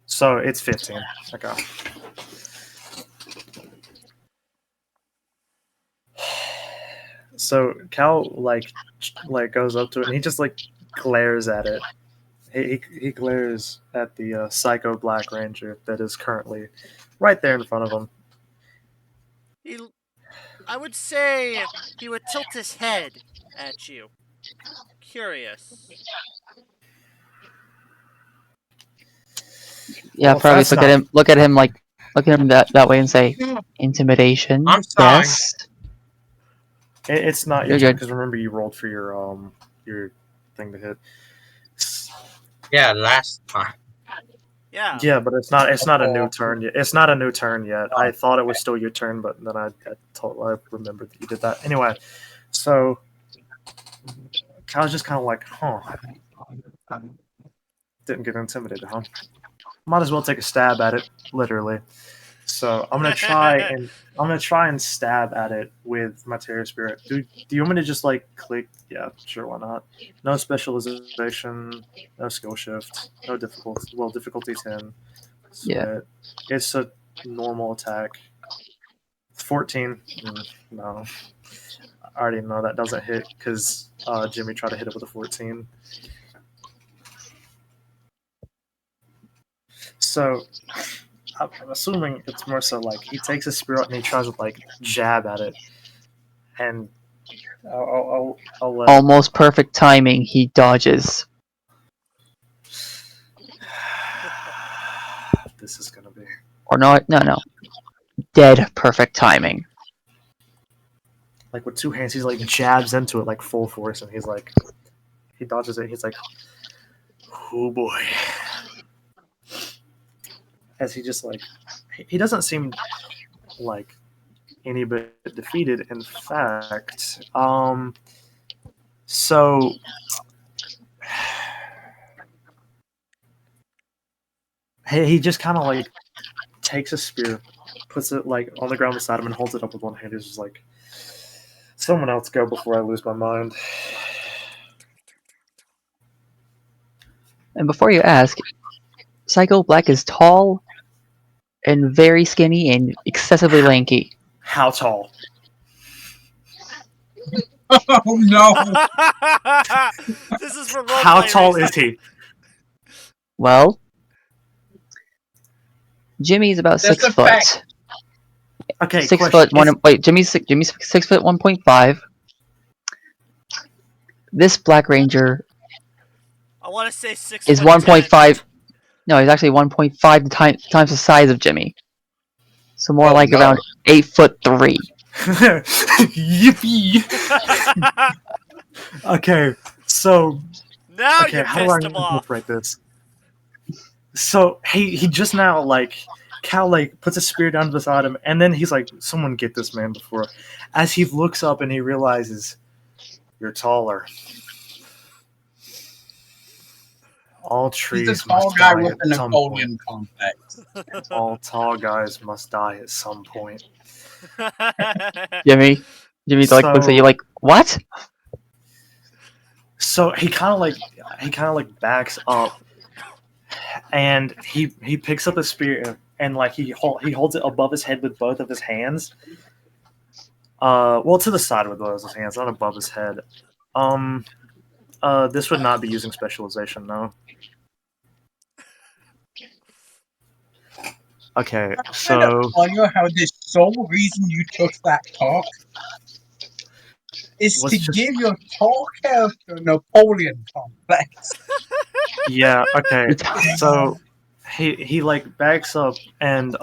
S5: So, it's 15. Okay. So, Cal, like goes up to it, and he just, like, glares at it. He glares at the Psycho Black Ranger that is currently right there in front of him.
S1: I would say he would tilt his head at you. Curious.
S2: Yeah,
S5: Well,
S2: probably
S5: that's
S2: look
S5: not-
S2: at him that way and say, intimidation.
S3: I'm sorry.
S2: Yes.
S5: It's not your
S2: You're
S5: turn
S2: good.
S5: because remember you rolled for your thing to hit.
S3: Yeah, last time.
S1: Yeah.
S5: Yeah, but it's not a new turn yet. It's not a new turn yet. I thought it was still your turn, but then I remembered that you did that. Anyway, so Kyle's just kind of like, huh. Didn't get intimidated, huh? Might as well take a stab at it, literally. So I'm gonna try and stab at it with my Terror Spirit. Do you want me to just like click? Yeah, sure, why not? No specialization, no skill shift, no difficulty. Well, difficulty 10.
S2: Yeah.
S5: It's a normal attack. 14. No, I already know that doesn't hit because Jimmy tried to hit it with a 14. So I'm assuming it's more so like he takes his spirit and he tries to like jab at it, and I'll let
S2: Almost perfect timing. He dodges.
S5: this is gonna be
S2: Or no. Dead perfect timing.
S5: like with two hands. He's like jabs into it like full force, and he dodges it. He's like, oh boy, as he just like he doesn't seem like any bit defeated. In fact, so he just kind of like takes a spear, puts it like on the ground beside him, and holds it up with one hand. He's just like, someone else go before I lose my mind.
S2: And before you ask, Psycho Black is tall and very skinny and excessively lanky.
S5: How tall?
S3: Oh no!
S1: This is for
S5: How
S1: roleplay
S5: tall
S1: reasons.
S5: is he?
S2: Well, Jimmy's about
S3: That's
S2: 6
S3: a
S2: foot.
S3: fact.
S5: Okay,
S2: 6
S5: question.
S2: foot one. Wait, Jimmy's 6 foot 1.5. This Black Ranger
S1: I want to say 6
S2: is
S1: foot
S2: 1.5. No, he's actually 1.5 times the size of Jimmy. So more
S3: Oh,
S2: like
S3: no.
S2: around 8'3".
S5: Yippee!
S1: 10.
S5: Okay, so
S1: Now
S5: okay,
S1: you
S5: how do I
S1: pissed him off.
S5: incorporate this? So he just now like Cal like puts a spear down beside him, and then he's like, "Someone get this man before." As he looks up and he realizes you're taller. All
S3: He's
S5: trees
S3: a tall
S5: must
S3: guy
S5: die
S3: with
S5: at
S3: an
S5: some
S3: Napoleon
S5: point.
S3: complex.
S5: All tall guys must die at some point.
S2: Jimmy's like looks at you
S5: So-
S2: like, what?
S5: So he kind of like backs up, and he picks up a spear and like he holds it above his head with both of his hands. Well, to the side with both of his hands, not above his head. This would not be using specialization, no. Okay, so
S3: funny how the sole reason you took that talk is to give your tall character Napoleon complex.
S5: yeah, okay, so he like backs up and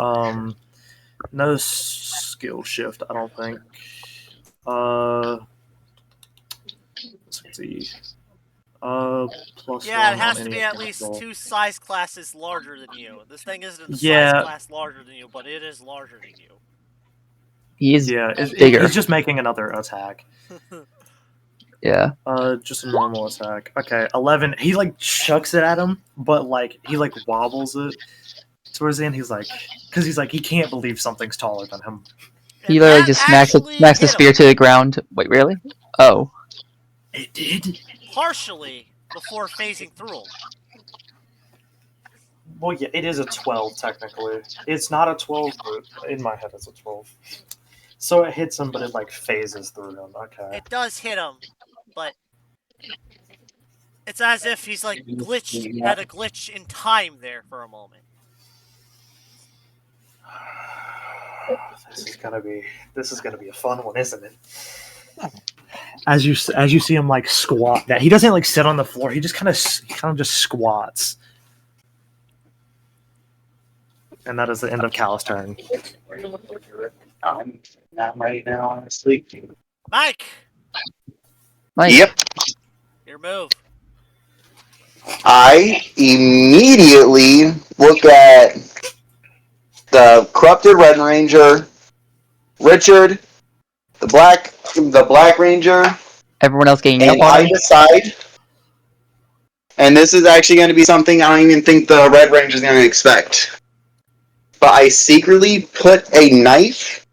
S5: no skill shift, I don't think. Let's see. Plus
S1: Yeah, it
S5: one
S1: has
S5: on
S1: to
S5: any
S1: be at
S5: attack
S1: least
S5: roll.
S1: 2 size classes larger than you. This thing isn't a
S5: Yeah.
S1: size class larger than you, but it is larger than you.
S2: He's bigger.
S5: He's just making another attack.
S2: Yeah.
S5: Just a normal attack. Okay, 11. He like chucks it at him, but like he like wobbles it towards the end. He's like, because he's like he can't believe something's taller than him.
S2: He
S1: And
S2: literally
S1: that
S2: just smacks
S1: actually
S2: the
S1: hit
S2: spear
S1: him
S2: to the ground. Wait, really? Oh.
S5: It did.
S1: partially before phasing through him.
S5: Well, yeah, it is a 12 technically. It's not a 12, but in my head it's a 12. So it hits him, but it like phases through him. Okay.
S1: It does hit him, but it's as if he's like had a glitch in time there for a moment.
S5: This is gonna be a fun one, isn't it? As you see him like squat, that he doesn't like sit on the floor. He just kind of just squats, and that is the end of Cal's turn.
S7: I'm not right now, honestly.
S1: Mike,
S4: Yep.
S1: your move.
S4: I immediately look at the corrupted Red Ranger, Richard, the Black Ranger,
S2: Everyone else getting
S4: and
S2: up on
S4: I
S2: him?
S4: decide. And this is actually going to be something I don't even think the Red Ranger is going to expect. But I secretly put a knife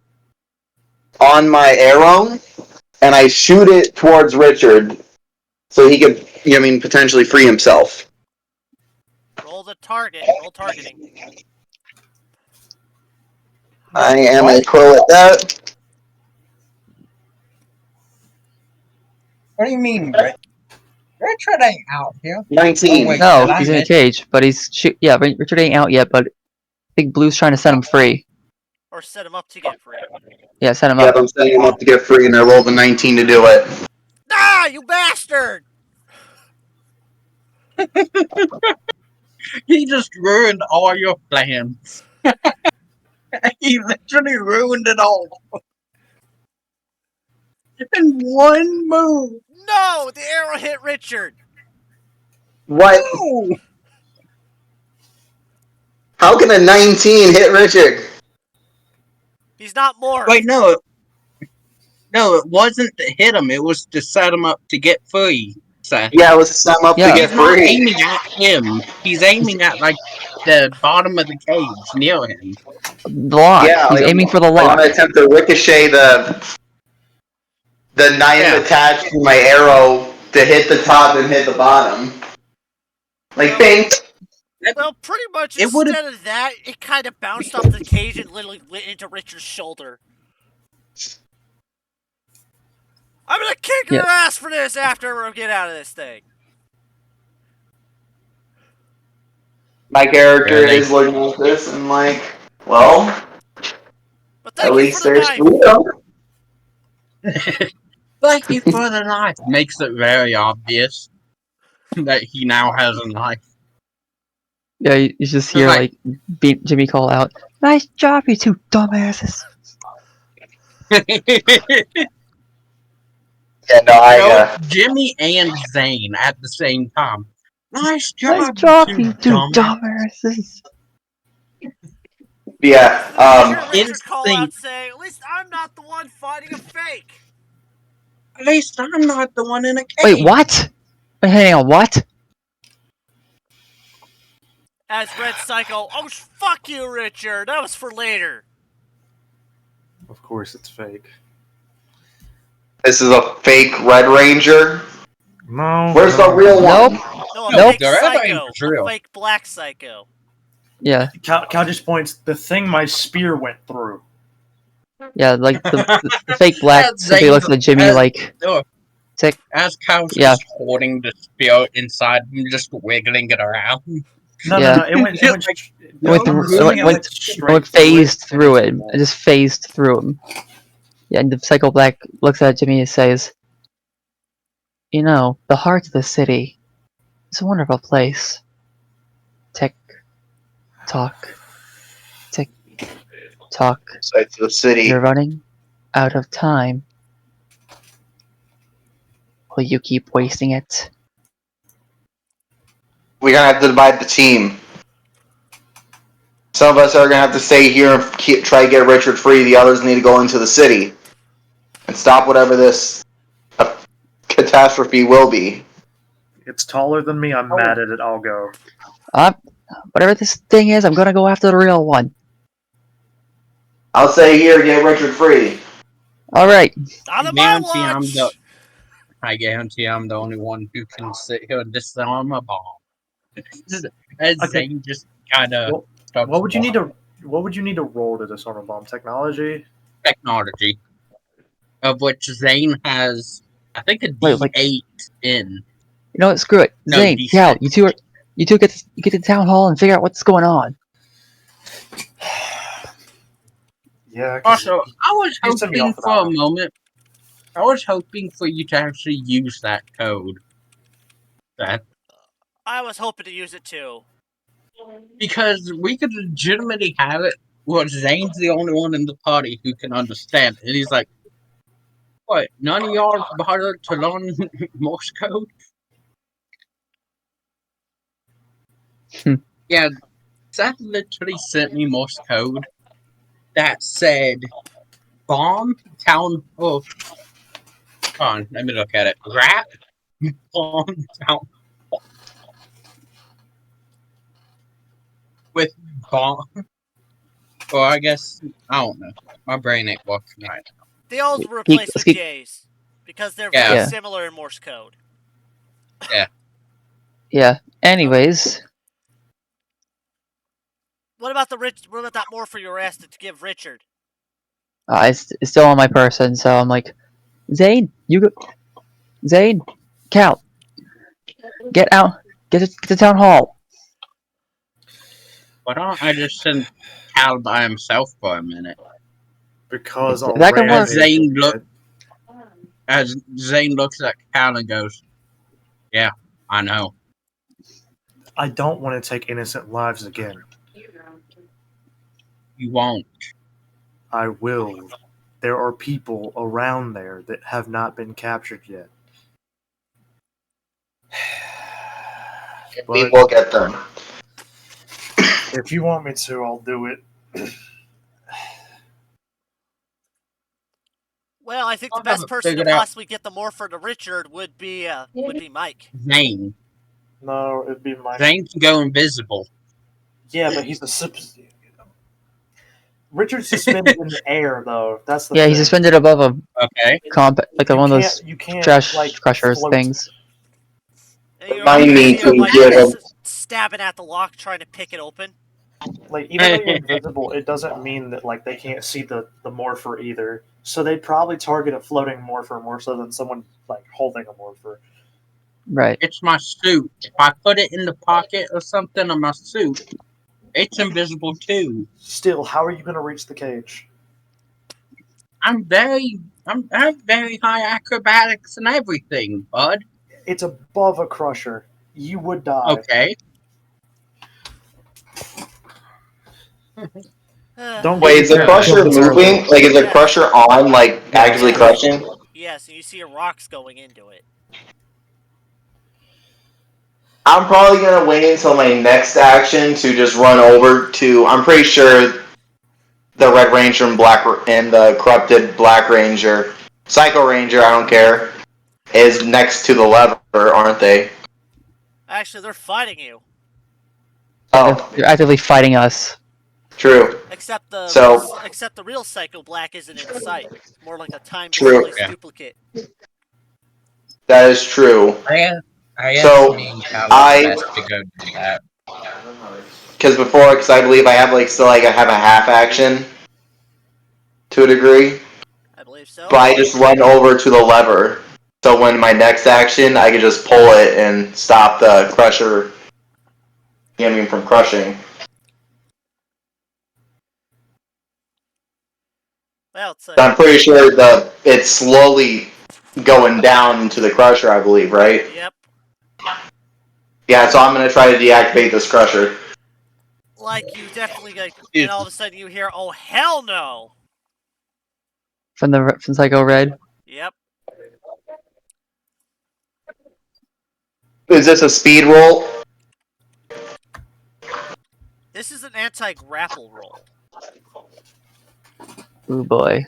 S4: on my arrow, and I shoot it towards Richard, so he could, potentially free himself.
S1: Roll the target. Roll targeting.
S4: I am a pro at that.
S3: What do you mean, Richard ain't out here.
S4: 19.
S3: Oh, wait.
S2: No,
S3: Did I
S2: he's in a
S3: miss?
S2: cage, but Richard ain't out yet, but Big Blue's trying to set him free.
S1: Or set him up to get free.
S2: Yeah, set him
S4: Yep,
S2: up.
S4: I'm setting him up to get free, and I rolled a 19 to do it.
S1: Ah, you bastard!
S3: He just ruined all your plans. He literally ruined it all. In one move.
S1: No, the arrow hit Richard.
S4: What?
S3: No.
S4: How can a 19 hit Richard?
S1: He's not more.
S3: Wait, no. No, it wasn't to hit him. It was to set him up to get free, Seth.
S4: Yeah, it was to set him up
S2: Yeah.
S4: to get
S3: He's not
S4: free.
S3: aiming at him. He's aiming at, like, the bottom of the cage near him.
S2: The lock.
S4: Yeah,
S2: He's aiming for the
S4: I
S2: lock.
S4: want to attempt to ricochet the knife attached to my arrow to hit the top and hit the bottom. Like, bing!
S1: Well, pretty much
S3: It would've-
S1: instead of that, it kind of bounced off the cage and literally went into Richard's shoulder. I'm gonna kick your ass for this after we get out of this thing.
S4: My character
S3: Really?
S4: is looking at this and like, well,
S1: But
S4: at
S1: thank you
S4: least
S1: for the
S4: there's
S1: knife.
S4: freedom.
S3: Thank you for the knife. Makes it very obvious that he now has a knife.
S2: Yeah, you just hear
S3: Right.
S2: like Jimmy call out, "Nice job, you two dumbasses!"
S4: Yeah, no,
S3: Jimmy and Zane at the same time. Nice
S2: Nice
S3: job,
S2: job,
S3: you
S2: you two
S3: dumbass.
S2: dumbasses!
S4: yeah,
S1: I hear Richard call out
S3: instinct.
S1: saying, "At least I'm not the one fighting a fake."
S3: At least I'm not the one in a cage.
S2: Wait, what? Wait, hang on, what?
S1: As Red Psycho, oh fuck you, Richard. That was for later.
S5: Of course, it's fake.
S4: this is a fake Red Ranger.
S5: No.
S4: Where's the real one?
S2: Nope.
S1: No, a
S2: Nope.
S1: fake
S3: The Red
S1: Psycho.
S3: Ranger's real.
S1: A fake Black Psycho.
S2: Yeah,
S5: Cal just points. The thing my spear went through.
S2: yeah, like the fake black
S3: As
S2: simply
S3: Zane
S2: looks at Jimmy
S3: as-
S2: like,
S3: oh,
S2: tick.
S3: As Cal's
S2: Yeah.
S3: just holding the spear inside him, just wiggling it around.
S5: No,
S2: Yeah.
S5: no, no. It went. It went.
S3: No,
S2: It went
S5: I'm
S2: through-
S5: assuming
S2: it
S5: it
S2: went-
S5: went straight
S2: It went
S5: through
S2: phased
S5: and
S2: through
S5: into
S2: it.
S5: the wall.
S2: It just phased through him. Yeah, and the Psycho Black looks at Jimmy and says, "You know, the heart of the city is a wonderful place. Tick, tock, tick, tock.
S4: Sights of the city.
S2: You're running out of time. Will you keep wasting it?"
S4: We're gonna have to divide the team. Some of us are gonna have to stay here and try to get Richard free. The others need to go into the city and stop whatever this catastrophe will be.
S5: It's taller than me. I'm mad at it. I'll go.
S2: Whatever this thing is, I'm gonna go after the real one.
S4: I'll stay here to get Richard free.
S2: Alright.
S1: Not on my watch!
S3: I guarantee I'm the only one who can sit here and disarm a bomb. As
S5: Okay.
S3: Zane just kind of
S5: What would you need to? What would you need to roll to disarm a bomb? Technology.
S3: technology, of which Zane has, I think, a
S2: Wait, like-
S3: D8 in.
S2: You know what? Screw it.
S3: No,
S2: Zane,
S3: D6.
S2: Cal, you two get to the town hall and figure out what's going on.
S5: Yeah. 'cause
S3: Also, I was
S5: He sent me
S3: hoping
S5: off for
S3: for
S5: that
S3: a
S5: one.
S3: moment. I was hoping for you to actually use that code.
S1: I was hoping to use it too.
S3: Because we could legitimately have it where Zane's the only one in the party who can understand. And he's like, what, none of y'all bothered to learn Morse code? Yeah, Seth literally sent me Morse code that said, bomb, town, oh, hold on, let me look at it. Rap, bomb, town, with bomb. Well, I guess, I don't know. My brain ain't working right now.
S1: They all replace with J's because they're very
S3: Yeah.
S1: similar in Morse code.
S2: Yeah. Anyways.
S1: What about that morpher you were asked to give Richard?
S2: It's still on my person, so I'm like, Zane, you go. Zane, Cal, get out. Get to town hall.
S3: Why don't I just send Cal by himself for a minute?
S5: Because
S2: That can work.
S3: As Zane looks at Cal and goes, yeah, I know.
S5: I don't want to take innocent lives again.
S3: You won't.
S5: I will. There are people around there that have not been captured yet.
S4: We
S5: But
S4: will get them.
S5: if you want me to, I'll do it.
S1: Well, I think the
S3: I'll have
S1: best
S3: it
S1: person to
S3: figured out.
S1: possibly get the morpher to Richard would be Mike.
S3: Zane.
S5: No, it'd be my.
S3: Zane can go invisible.
S5: Yeah, but he's Richard's suspended in the air, though. That's the
S2: Yeah,
S5: thing.
S2: he's suspended above a
S3: Okay.
S2: like one of those
S5: You can't,
S2: trash
S5: like,
S2: crushers
S5: float.
S2: things.
S1: And you're
S4: Remind me
S1: obviously,
S4: to
S1: like,
S4: get
S1: just
S4: him.
S1: stabbing at the lock, trying to pick it open.
S5: Like, even though you're invisible, it doesn't mean that like they can't see the morpher either. So they'd probably target a floating morpher more so than someone like holding a morpher.
S2: Right.
S3: It's my suit. If I put it in the pocket or something of my suit, it's invisible too.
S5: Still, how are you going to reach the cage?
S3: I have very high acrobatics and everything, bud.
S5: It's above a crusher. You would die.
S3: Okay.
S5: Don't
S4: Wait,
S5: get
S4: is the
S5: me
S4: crusher
S5: started.
S4: moving? Like, is the
S1: Yeah.
S4: crusher on, like, actively
S1: Yeah.
S4: crushing?
S1: Yes, and you see rocks going into it.
S4: I'm probably gonna wait until my next action to just run over to. I'm pretty sure the Red Ranger and the corrupted Black Ranger, Psycho Ranger, I don't care, is next to the lever, aren't they?
S1: Actually, they're fighting you.
S4: Oh,
S2: They're actively fighting us.
S4: true.
S1: Except the
S4: So-
S1: real Psycho Black isn't in sight. It's more like a time
S4: True.
S1: displaced duplicate.
S4: That is true.
S3: I guess
S4: So,
S3: me and Cal
S4: I-
S3: are best to go do that.
S4: because I believe I have I have a half action to a degree,
S1: I believe so.
S4: but I just run over to the lever. So when my next action, I can just pull it and stop the crusher. From crushing.
S1: Well, it's
S4: I'm pretty sure it's slowly going down into the crusher, I believe, right?
S1: Yep.
S4: Yeah, so I'm gonna try to deactivate this crusher.
S1: Like, you definitely, and all of a sudden you hear, oh, hell no!
S2: From Psycho Red.
S1: Yep.
S4: Is this a speed roll?
S1: This is an anti-grapple roll.
S2: Ooh boy.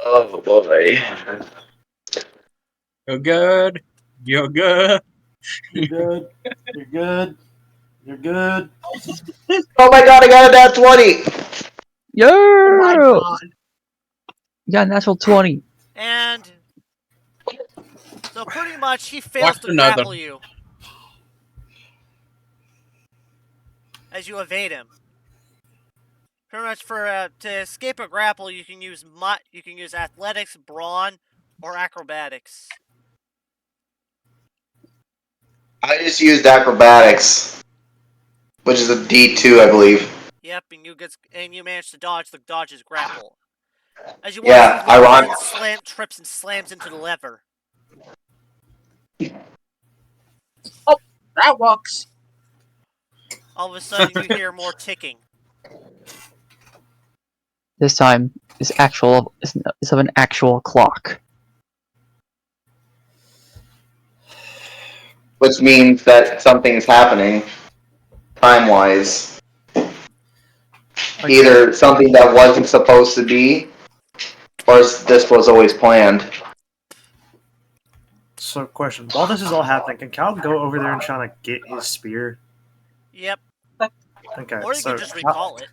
S4: Oh boy.
S3: You're good. You're good.
S5: You're good. You're good. You're good.
S4: Oh my god, I got a nat 20!
S2: Yo!
S3: Oh my god.
S2: You got a natural 20.
S1: And so pretty much he fails
S3: Watch
S1: to
S3: another.
S1: grapple you as you evade him. Pretty much to escape a grapple, you can use athletics, brawn, or acrobatics.
S4: I just used acrobatics, which is a D2, I believe.
S1: Yep, and you manage to dodge his grapple. As you
S4: Yeah,
S1: watch, he
S4: ironic.
S1: trips and slams into the lever.
S3: Oh, that works.
S1: All of a sudden, you hear more ticking.
S2: This time is of an actual clock.
S4: Which means that something's happening, time-wise. Either something that wasn't supposed to be, or this was always planned.
S5: So, question: while this is all happening, can Cal go over there and try to get his spear?
S1: Yep.
S5: Okay.
S1: Or you
S5: so
S1: can just recall it.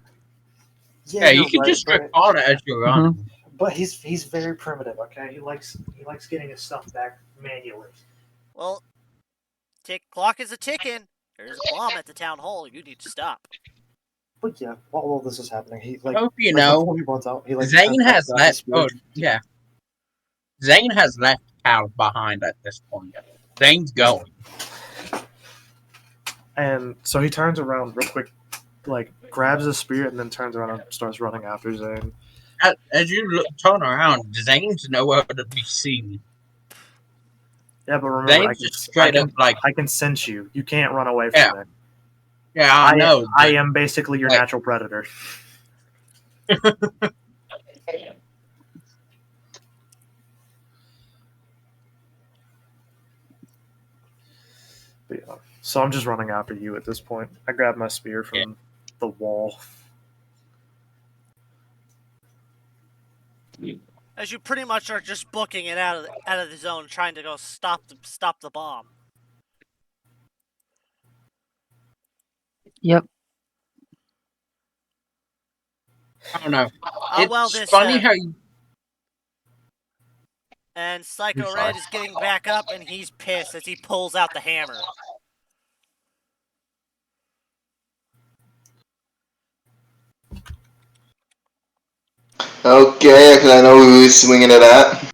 S3: Yeah, you
S5: you're
S3: can
S5: right,
S3: just
S5: but-
S3: recall it as you're running.
S5: But he's very primitive. Okay, he likes getting his stuff back manually.
S1: Well, clock is a ticking. There's a bomb at the town hall. You need to stop.
S5: But yeah, while all this is happening, he
S3: Hope you know,
S5: before he runs out, he
S3: Zane has
S5: got his
S3: left.
S5: spear.
S3: Oh, yeah. Zane has left Cal behind at this point. Zane's going.
S5: And so he turns around real quick, grabs his spear, and then turns around and starts running after Zane.
S3: As you turn around, Zane's nowhere to be seen.
S5: Yeah, but remember,
S3: Zane's just straight up like,
S5: I can sense you. You can't run away from me.
S3: yeah, I know.
S5: I am basically your
S3: like-
S5: natural predator. But yeah. So I'm just running after you at this point. I grabbed my spear from the wall.
S1: As you pretty much are just booking it out of the zone, trying to go stop the bomb.
S2: Yep.
S3: I don't know.
S1: Well,
S3: It's
S1: this
S3: funny how you.
S1: And Psycho
S3: I'm
S1: Red
S3: sorry.
S1: is getting back up, and he's pissed as he pulls out the hammer.
S4: Okay, because I know who he's swinging it at.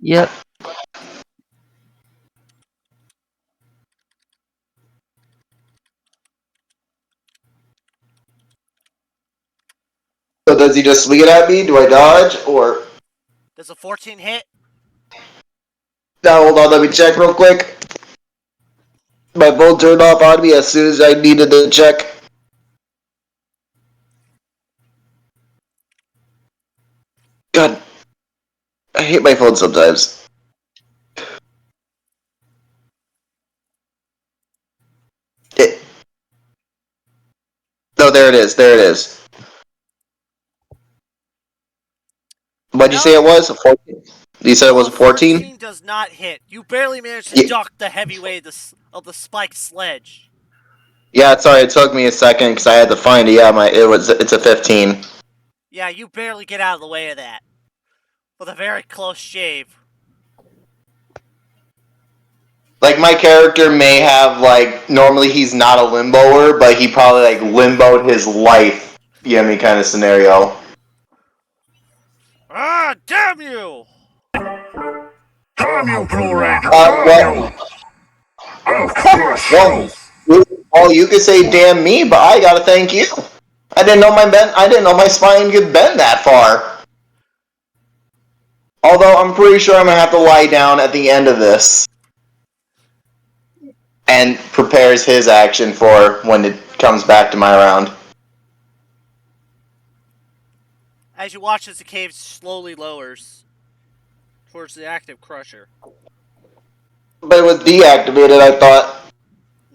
S2: Yep.
S4: So does he just swing it at me? Do I dodge, or...
S1: Does a 14 hit?
S4: Now, hold on, let me check real quick. My phone turned off on me as soon as I needed to check. God, I hate my phone sometimes. No, there it is. There it is. What'd you say it was? A 14? You said it was a 14?
S1: 14 does not hit. You barely managed to duck the heavy weight of the spiked sledge.
S4: Yeah, sorry, it took me a second because I had to find it. Yeah, it's a 15.
S1: Yeah, you barely get out of the way of that. With a very close shave.
S4: Like, my character may have, like, normally he's not a limboer, but he probably, like, limboed his life, you know what I mean, kind of scenario.
S1: Ah, damn you!
S6: Damn you, Blue Ranger!
S4: Well,
S6: Damn you! I'll crush you!
S4: well, you could say damn me, but I gotta thank you. I didn't know my spine could bend that far. Although I'm pretty sure I'm gonna have to lie down at the end of this. And prepares his action for when it comes back to my round.
S1: As you watch as the cave slowly lowers towards the active crusher.
S4: But it was deactivated, I thought.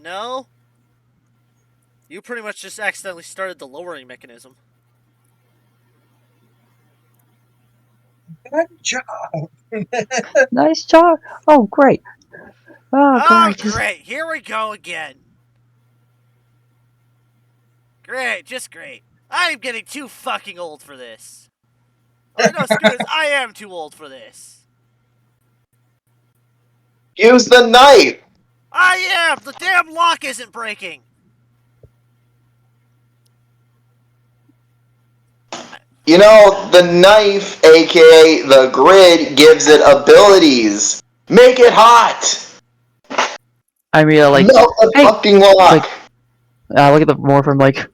S1: No? You pretty much just accidentally started the lowering mechanism.
S3: Good job.
S2: Nice job. Oh, great. Oh,
S1: Oh,
S2: great.
S1: great. Here we go again. Great, just great. I'm getting too fucking old for this. Or no, screw this. I am too old for this.
S4: Use the knife!
S1: I am! The damn lock isn't breaking!
S4: You know, the knife, aka the grid, gives it abilities. Make it hot!
S2: I mean, like,
S4: Melt the
S2: hey,
S4: fucking lock!
S2: like, look at the morphin, like,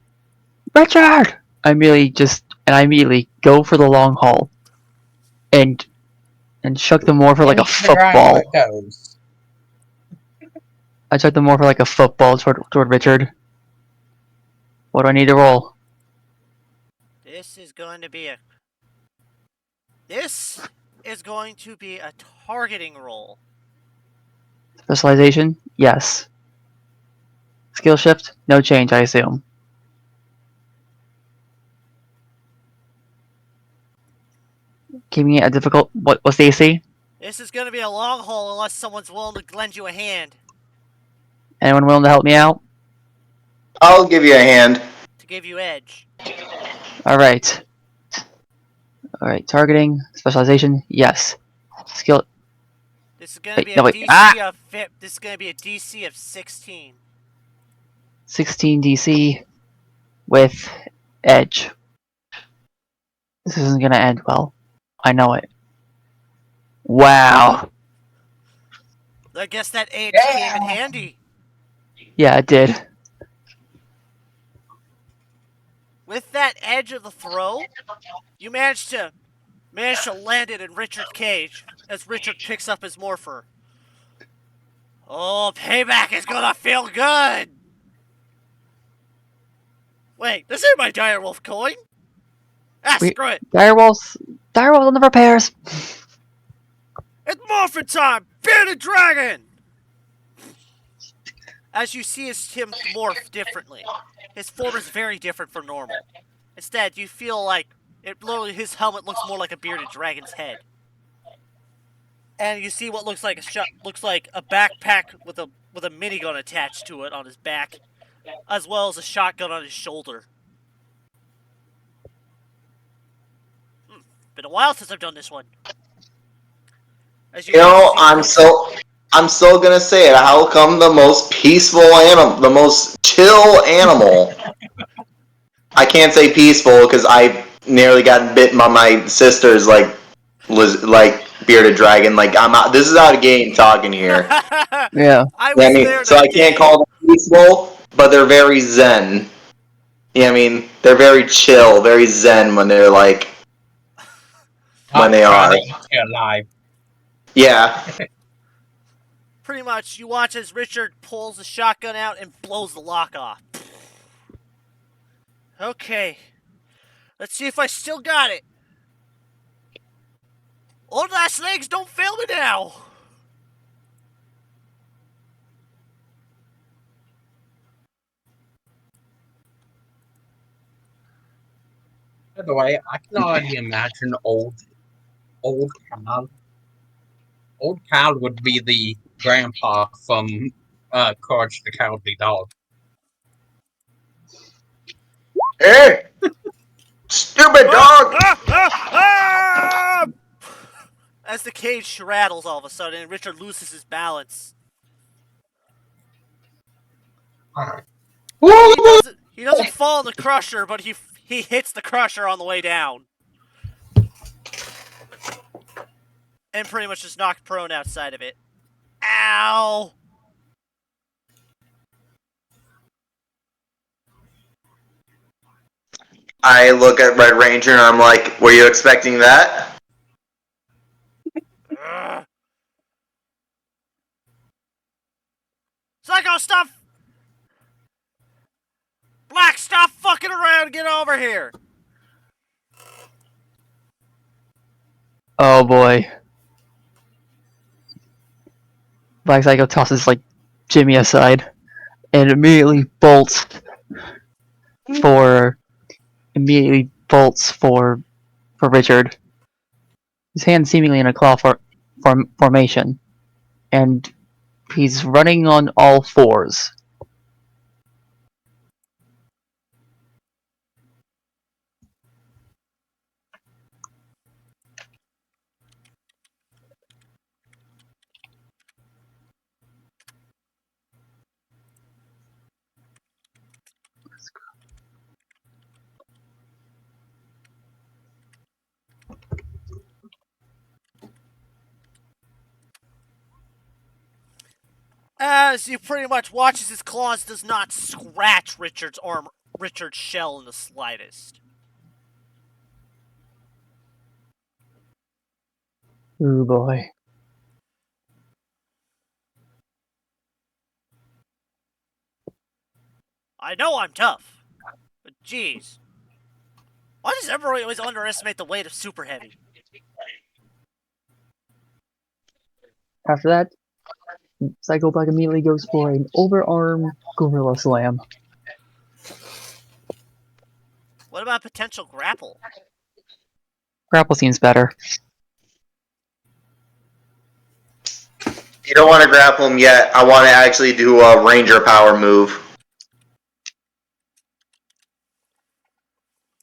S2: Richard! I immediately go for the long haul. And chuck the morpher like a football.
S3: It goes.
S2: I chuck the morpher like a football toward Richard. What do I need to roll?
S1: This is going to be a targeting roll.
S2: Specialization? Yes. Skill shift? No change, I assume. Keeping it a difficult. What's the AC?
S1: This is going to be a long haul unless someone's willing to lend you a hand.
S2: Anyone willing to help me out?
S4: I'll give you a hand.
S1: To give you edge.
S2: Alright. Alright, targeting, specialization, yes. Skill.
S1: This is going to
S2: Wait,
S1: be
S2: no,
S1: a
S2: wait.
S1: DC of this is going to be a DC of 16.
S2: 16 DC with edge. This isn't gonna end well. I know it. Wow.
S1: I guess that edge
S3: Yeah.
S1: came in handy.
S2: Yeah, it did.
S1: With that edge of the throw, you managed to land it in Richard's cage as Richard picks up his morpher. Oh, payback is gonna feel good! Wait, this ain't my direwolf coin! Ah,
S2: Wait.
S1: screw it!
S2: Direwolves on the repairs.
S1: It's morphin' time! Bearded dragon! As you see him morph differently. His form is very different from normal. Instead, you feel like his helmet looks more like a bearded dragon's head. And you see what looks like a backpack with a minigun attached to it on his back, as well as a shotgun on his shoulder. Been a while since I've done this one. As
S4: You know, I'm still gonna say it. How come the most peaceful animal, the most chill animal? I can't say peaceful because I nearly got bitten by my sister's bearded dragon. Like I'm out. This is out of game talking here.
S2: Yeah.
S1: I was there
S4: So
S1: that
S4: I can't
S1: day.
S4: call them peaceful, but they're very zen. Yeah, I mean they're very chill, very zen when they're like when they are.
S3: To eat you alive.
S4: Yeah.
S1: Pretty much, you watch as Richard pulls the shotgun out and blows the lock off. Okay. Let's see if I still got it. Old ass legs, don't fail me now.
S3: By the way, I can already imagine old Cal. Old Cal would be the grandpa from Courage the Cowardly Dog.
S4: Hey! Stupid dog!
S1: As the cage rattles all of a sudden, Richard loses his balance. He doesn't fall in the crusher, but he hits the crusher on the way down. And pretty much just knocked prone outside of it. Ow!
S4: I look at Red Ranger and I'm like, were you expecting that?
S1: Ugh. Psycho, stop! Black, stop fucking around! Get over here!
S2: Oh boy. Black Psycho tosses like Jimmy aside and immediately bolts for Richard. His hand seemingly in a claw formation, and he's running on all fours.
S1: As you pretty much watches his claws does not scratch Richard's shell in the slightest.
S2: Ooh boy.
S1: I know I'm tough, but jeez. Why does everybody always underestimate the weight of Super Heavy?
S2: After that, Psycho Black immediately goes for an overarm gorilla slam.
S1: What about potential grapple?
S2: Grapple seems better.
S4: You don't want to grapple him yet. I want to actually do a Ranger power move.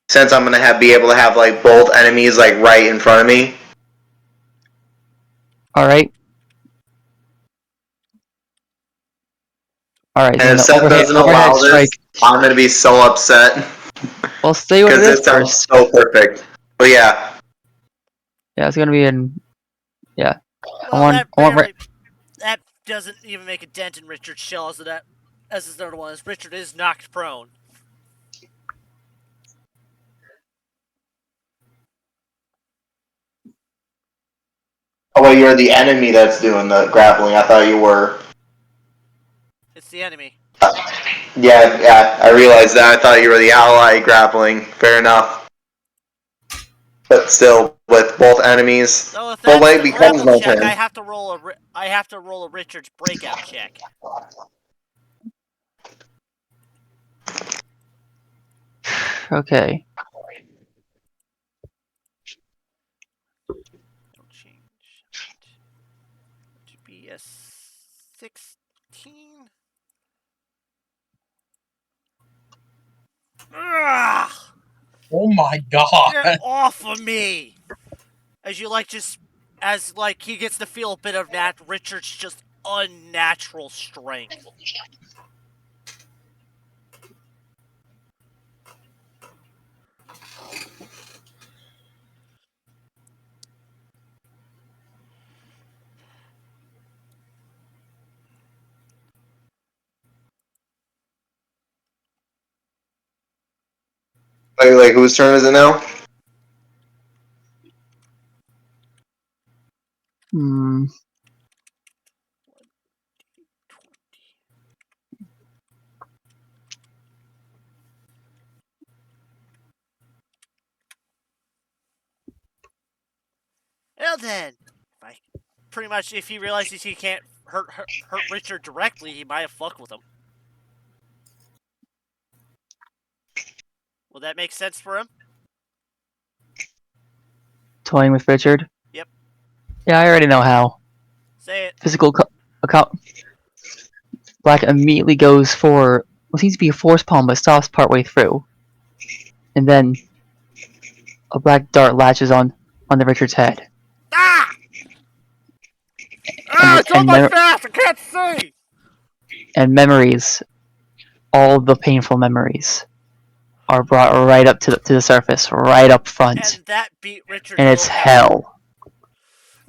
S4: Since I'm gonna be able to have like both enemies like right in front of me.
S2: Alright. Alright,
S4: And if
S2: so
S4: Seth doesn't allow this,
S2: strike.
S4: I'm gonna be so upset.
S2: Well, stay with
S4: Because
S2: this
S4: this sounds
S2: first.
S4: so perfect. But yeah.
S2: Yeah, it's gonna be in. Yeah.
S1: Well, that doesn't even make a dent in Richard's shell as his other one, as Richard is knocked prone.
S4: Oh, well, you're the enemy that's doing the grappling. I thought you were.
S1: It's the enemy.
S4: Yeah, I realized that. I thought you were the ally grappling. Fair enough. But still, with both enemies,
S1: So if that's
S4: well,
S1: the
S4: becomes
S1: grapple
S4: my
S1: check,
S4: turn.
S1: I have to roll a Richard's breakout check.
S2: Okay.
S1: Don't change. To be a 16. Ugh!
S3: Oh my god!
S1: Get off of me! As he gets to feel a bit of Richard's just unnatural strength.
S4: Like whose turn is it now?
S2: Hmm.
S1: Well then, pretty much if he realizes he can't hurt Richard directly, he might have fucked with him. Will that make sense for him?
S2: Toying with Richard?
S1: Yep.
S2: Yeah, I already know how.
S1: Say it.
S2: Physical account. Black immediately goes for what seems to be a force palm, but stops partway through. And then a black dart latches on the Richard's head.
S1: Ah! Ah! It's on my face! I can't see!
S2: And memories all the painful memories are brought right up to the surface, right up front,
S1: And that beat Richard's
S2: and it's
S1: willpower.
S2: hell.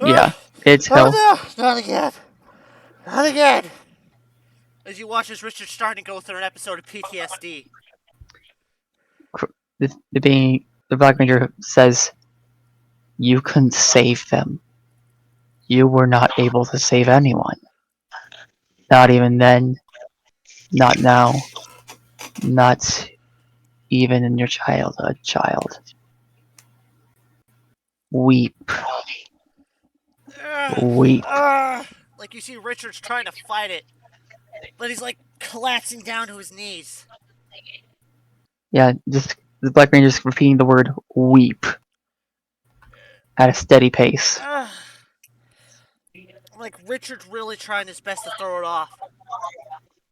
S2: Yeah, it's
S1: Oh
S2: hell.
S1: no! Not again! Not again! As you watch as Richard's starting to go through an episode of PTSD.
S2: The Black Ranger says, "You couldn't save them. You were not able to save anyone. Not even then. Not now. Not even in your childhood, child. Weep. Weep."
S1: Like you see Richard's trying to fight it, but he's like collapsing down to his knees.
S2: Yeah, just the Black Ranger's repeating the word "weep" at a steady pace.
S1: Like Richard's really trying his best to throw it off.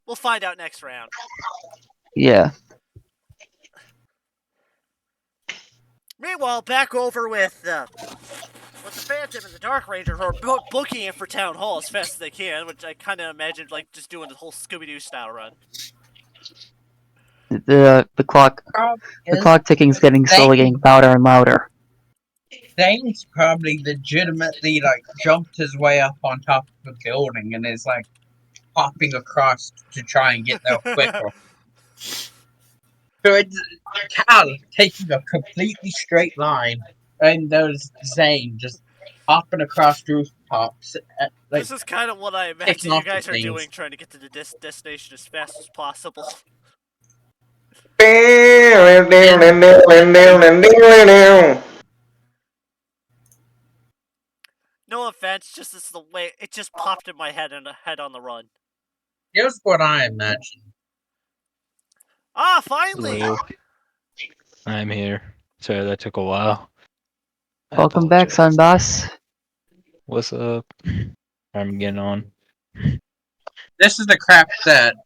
S1: We'll find out next round.
S2: Yeah.
S1: Meanwhile, back over with the Phantom and the Dark Ranger who are booking it for Town Hall as fast as they can, which I kind of imagined like just doing the whole Scooby-Doo style run.
S2: The clock ticking is slowly getting louder and louder.
S3: Zane's probably legitimately like jumped his way up on top of the building and is like hopping across to try and get there quicker. So it's Cal taking a completely straight line, and there's Zane just hopping across rooftops. Like,
S1: This is kind of what I
S3: Taking
S1: imagine you
S3: off the
S1: guys are
S3: things.
S1: doing, trying to get to the destination as fast as possible. No offense, just it's the way it just popped in my head and head on the run.
S3: Here's what I imagine.
S1: Ah, finally!
S8: Hello. I'm here. Sorry that took a while. I
S2: Welcome back,
S8: apologize.
S2: son boss.
S8: What's up? I'm getting on.
S3: This is the crap that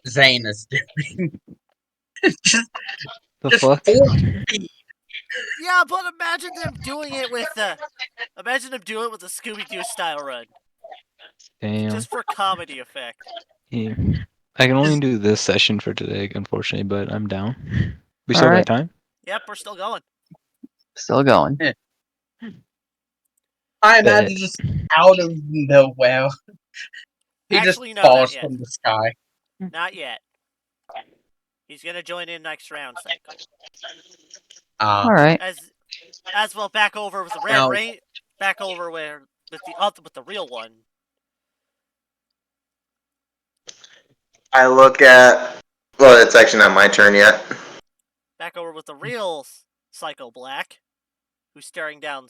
S3: Zane is doing. just
S8: The
S3: just
S8: fuck?
S3: full speed.
S1: Yeah, but imagine them doing it with the Scooby-Doo style run,
S8: Damn.
S1: just for comedy effect.
S8: Yeah. I can only do this session for today, unfortunately, but I'm down. We still
S2: Alright.
S8: got time?
S1: Yep, we're still going.
S2: Still going.
S3: I imagine just out of nowhere. He
S1: Actually,
S3: just
S1: no, not
S3: falls
S1: yet.
S3: from the sky.
S1: Not yet. He's gonna join in next round cycle.
S2: Alright.
S1: As well, back over with the Red
S3: Now-
S1: Rain. Back over with the real one.
S4: I look at. Well, it's actually not my turn yet.
S1: Back over with the real Psycho Black, who's staring down.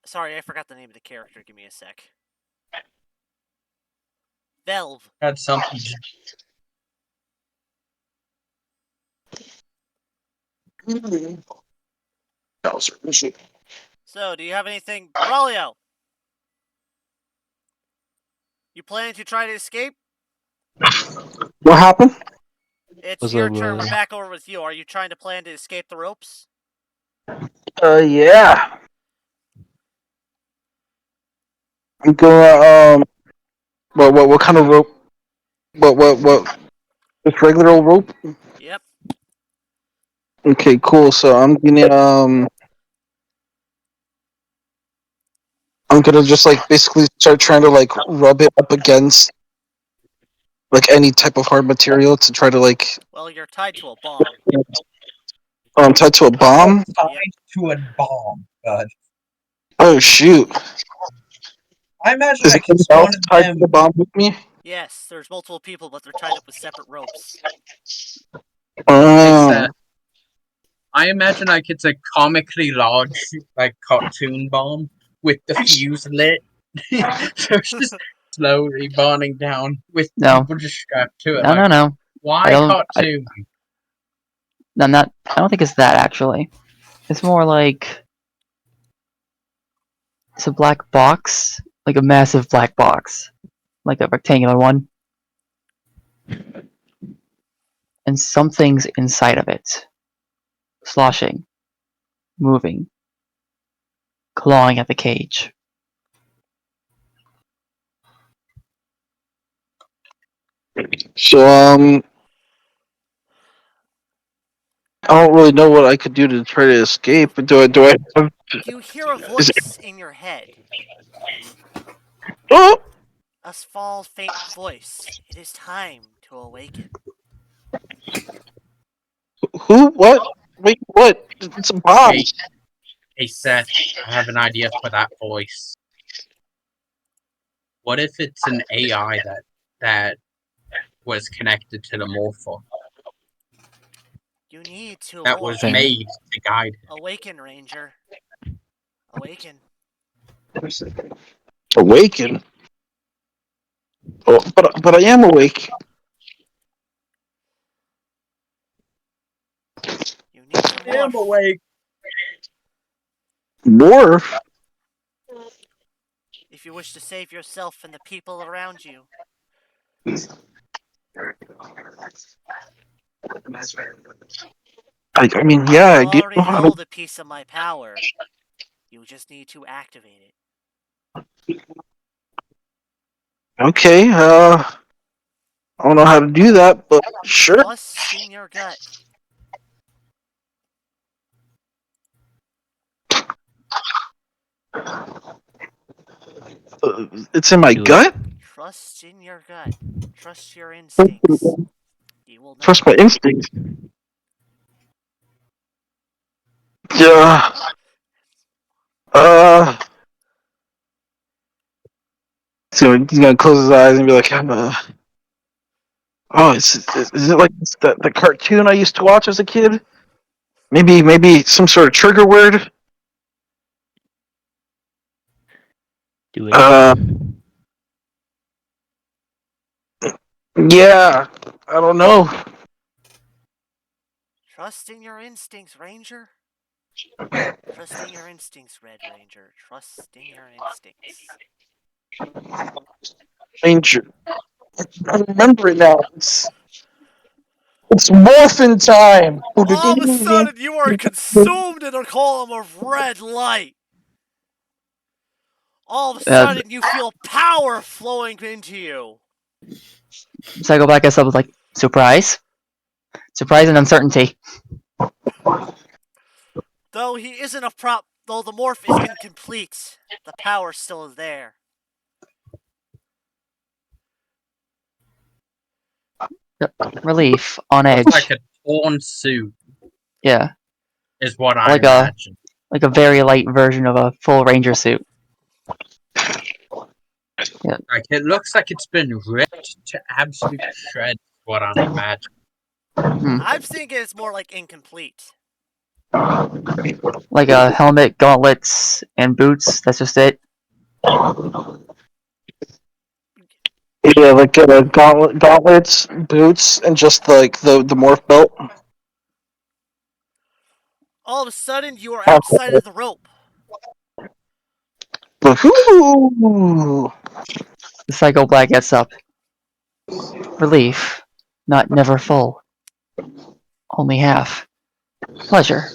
S1: Sorry, I forgot the name of the character. Give me a sec. Velv.
S3: Had something.
S1: So, do you have anything, Braulio? You planning to try to escape?
S7: What happened?
S1: It's
S8: What's
S1: your
S8: up,
S1: turn. We're
S8: Braulio?
S1: back over with you. Are you trying to plan to escape the ropes?
S7: Yeah. I'm gonna what kind of rope? What? Just regular old rope?
S1: Yep.
S7: Okay, cool. So I'm gonna just like basically start trying to like rub it up against like any type of hard material to try to like
S1: Well, you're tied to a bomb.
S7: I'm tied to a bomb.
S3: Tied to a bomb, bud.
S7: Oh shoot!
S3: I imagine
S7: Is
S3: I could
S7: anyone else
S3: one of
S7: tied to
S3: them.
S7: the bomb with me?
S1: Yes, there's multiple people, but they're tied up with separate ropes.
S7: Oh,
S3: I imagine like it's a comically large, like cartoon bomb with the fuse lit. So it's just slowly burning down with
S2: No.
S3: people just strapped to it.
S2: No,
S3: like,
S2: no, no.
S3: Why cartoon?
S2: I'm not. I don't think it's that actually. It's more like it's a black box, like a massive black box, like a rectangular one, and something's inside of it, sloshing, moving, clawing at the cage.
S7: So I don't really know what I could do to try to escape. Do I have?
S1: You hear a
S7: Is it,
S1: voice in your head.
S7: oh,
S1: A small, faint voice. It is time to awaken.
S7: who? What? Wait, what? It's a bomb.
S3: Hey Seth, I have an idea for that voice. What if it's an AI that was connected to the morpher
S1: You need to
S3: that was
S8: Thing.
S3: made to guide him?
S1: awaken, Ranger. Awaken.
S7: Awaken. Oh, but I am awake.
S1: You need to morph.
S3: awake.
S7: Morph.
S1: If you wish to save yourself and the people around you.
S7: I mean, yeah,
S1: You
S7: I do
S1: already
S7: know how
S1: hold
S7: to.
S1: a piece of my power. You just need to activate it.
S7: Okay, I don't know how to do that, but sure.
S1: Trust in your gut.
S7: It's in my
S8: Do it.
S7: gut.
S1: Trust in your gut. Trust your instincts. You will know.
S7: Trust my instincts. Yeah. So he's gonna close his eyes and be like, Oh, is it like the cartoon I used to watch as a kid? Maybe some sort of trigger word.
S8: Do it.
S7: Yeah. I don't know.
S1: Trust in your instincts, Ranger. Trust in your instincts, Red Ranger. Trust in your instincts.
S7: Ranger. I remember it now. It's morphin time.
S1: All of a sudden, you are consumed in a column of red light. All of a sudden, you feel power flowing into you.
S2: Psycho Black gets up with like surprise, surprise and uncertainty.
S1: Though he isn't a prop, though the morph is incomplete, the power still is there.
S2: Relief on edge.
S3: Looks like a torn suit
S2: Yeah,
S3: is what I
S2: Like
S3: imagine.
S2: like a very light version of a full ranger suit.
S3: Like it looks like it's been ripped to absolute shreds. What I'm imagining.
S1: I'm thinking it's more like incomplete.
S2: Like a helmet, gauntlets, and boots. That's just it.
S7: Yeah, like gauntlets, boots, and just like the morph belt.
S1: All of a sudden, you are outside of the rope.
S7: Woohoo!
S2: The Psycho Black gets up. Relief, not never full. Only half. Pleasure.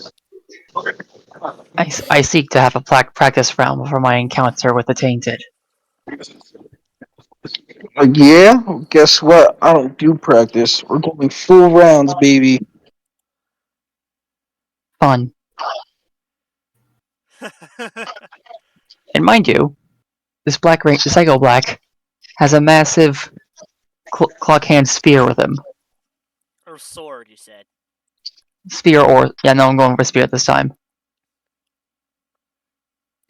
S2: I seek to have a practice round for my encounter with the Tainted.
S7: Yeah, guess what? I don't do practice. We're going full rounds, baby.
S2: Fun. And mind you, this the Psycho Black, has a massive clock hand sphere with him.
S1: Or sword, you said.
S2: Sphere or yeah, no, I'm going for spear this time.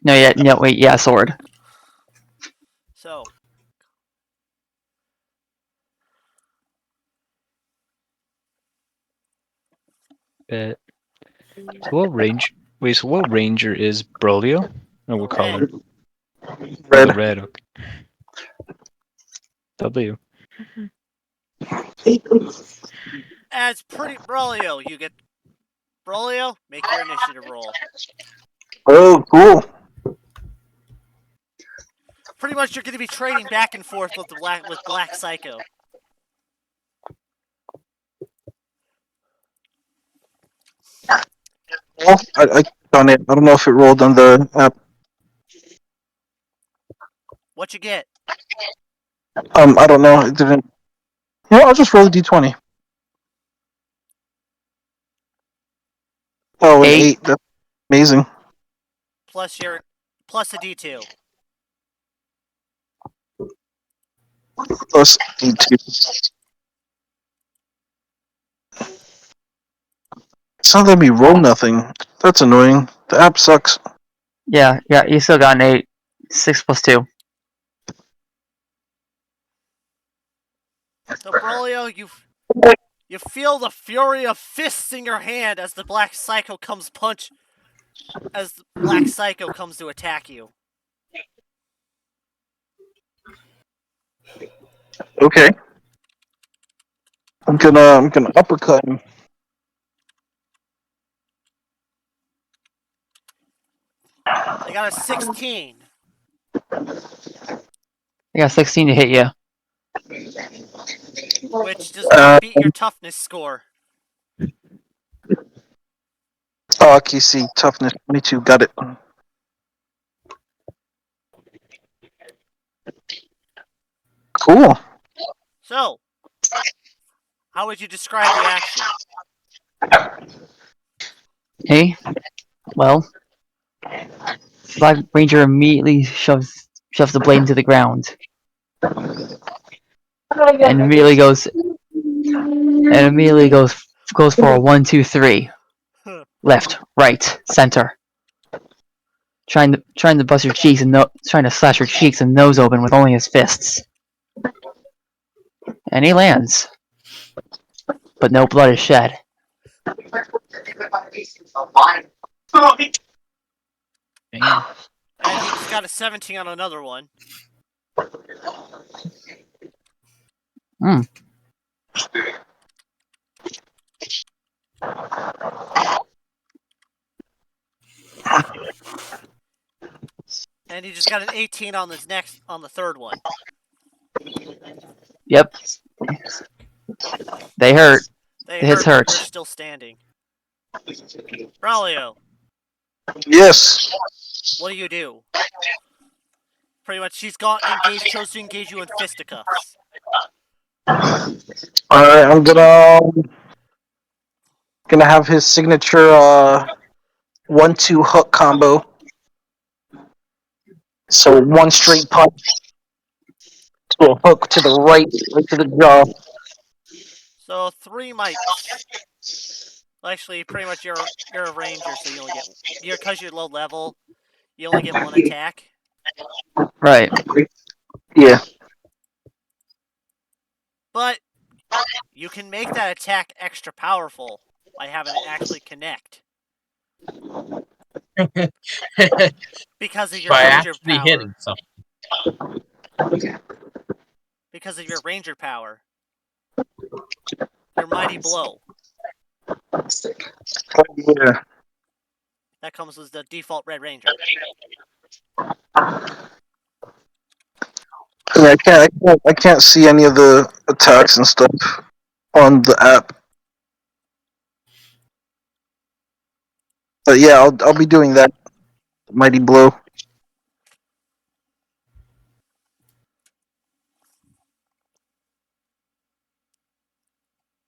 S2: No, sword.
S1: So,
S8: Bet. So what range? Wait, so what ranger is Brolio? Or what color?
S7: Red.
S8: The red. Okay. W.
S1: as pretty Brolio, you get Brolio. Make your initiative roll.
S7: Oh, cool.
S1: Pretty much, you're going to be trading back and forth with Black Psycho.
S7: Well, I clicked on it. I don't know if it rolled on the app.
S1: What you get?
S7: I don't know. It didn't. Yeah, I'll just roll a d20. Oh, an
S2: 8.
S7: 8. That's amazing.
S1: plus a D2.
S7: Plus d2. It's not letting me roll nothing. That's annoying. The app sucks.
S2: Yeah, you still got an 8. 6 plus 2.
S1: So, Brolio, you feel the fury of fists in your hand as the Black Psycho comes to attack you.
S7: Okay. I'm gonna uppercut him.
S1: They got a 16.
S2: I got 16 to hit you.
S1: Which does not beat your toughness score.
S7: Oh, okay, see, toughness 22. Got it. Cool.
S1: So, how would you describe the action?
S2: Hey, well, Black Ranger immediately shoves the blade into the ground and immediately goes for a 1, 2, 3. Left, right, center. Trying to bust your cheeks and trying to slash your cheeks and nose open with only his fists. And he lands, but no blood is shed.
S8: Damn.
S1: And he just got a 17 on another one.
S2: Hmm.
S1: And he just got an 18 on the third one.
S2: Yep. They hurt.
S1: They
S2: The hits hurt.
S1: They're still standing. Braulio,
S7: Yes.
S1: what do? Pretty much, chose to engage you in fisticuffs.
S7: Alright, I'm gonna have his signature 1-2 hook combo. So one straight punch to a hook to the right to the jaw.
S1: So 3 might. Actually, pretty much you're a ranger, so you only get because you're low level. You only get 1 attack.
S2: Right.
S7: Yeah.
S1: But you can make that attack extra powerful by having it actually connect. Because of your
S3: By
S1: ranger
S3: actually
S1: power.
S3: hitting something.
S1: Because of your ranger power. Your mighty blow.
S7: Yeah.
S1: That comes with the default Red Ranger.
S7: I can't see any of the attacks and stuff on the app. But yeah, I'll be doing that. Mighty blow.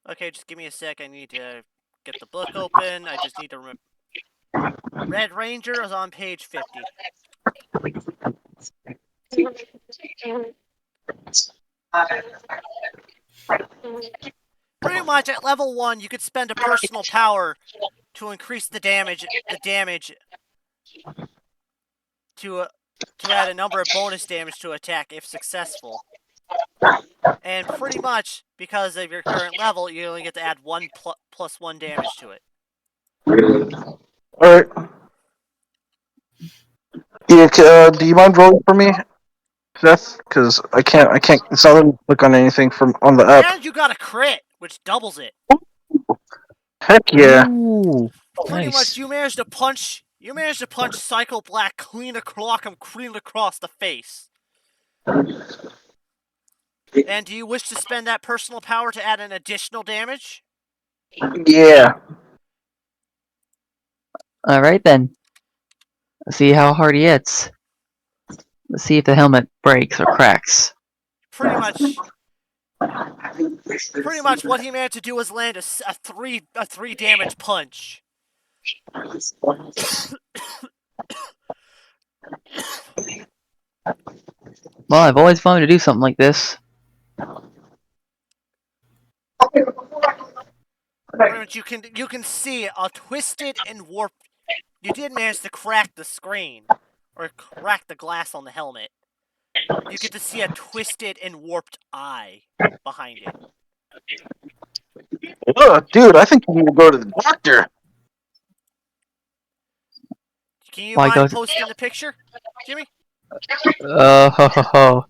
S1: Okay, just give me a sec. I need to get the book open. I just need to remember. Red Ranger is on page 50. Pretty much at level 1, you could spend a personal power to increase the damage to add a number of bonus damage to attack if successful. And pretty much, because of your current level, you only get to add 1 plus 1 damage to it.
S7: Alright. Yeah, do you mind rolling for me, Seth? Because I can't. It's not letting me click on anything from on the app.
S1: And you got a crit, which doubles it.
S7: Heck yeah!
S8: Ooh,
S1: Pretty
S8: nice.
S1: much, you managed to punch Psycho Black clean across the face. And do you wish to spend that personal power to add an additional damage?
S7: Yeah.
S2: Alright then. Let's see how hard he hits. Let's see if the helmet breaks or cracks.
S1: Pretty much, Pretty much what he managed to do was land a three damage punch.
S2: Well, I've always wanted to do something like this.
S1: Pretty much you can see a twisted and warped. You did manage to crack the screen, or crack the glass on the helmet. You get to see a twisted and warped eye behind it.
S7: Ugh, dude, I think you need to go to the doctor.
S1: Can you
S2: Why
S1: mind
S2: go-
S1: posting the picture, Jimmy?
S2: Ho ho ho.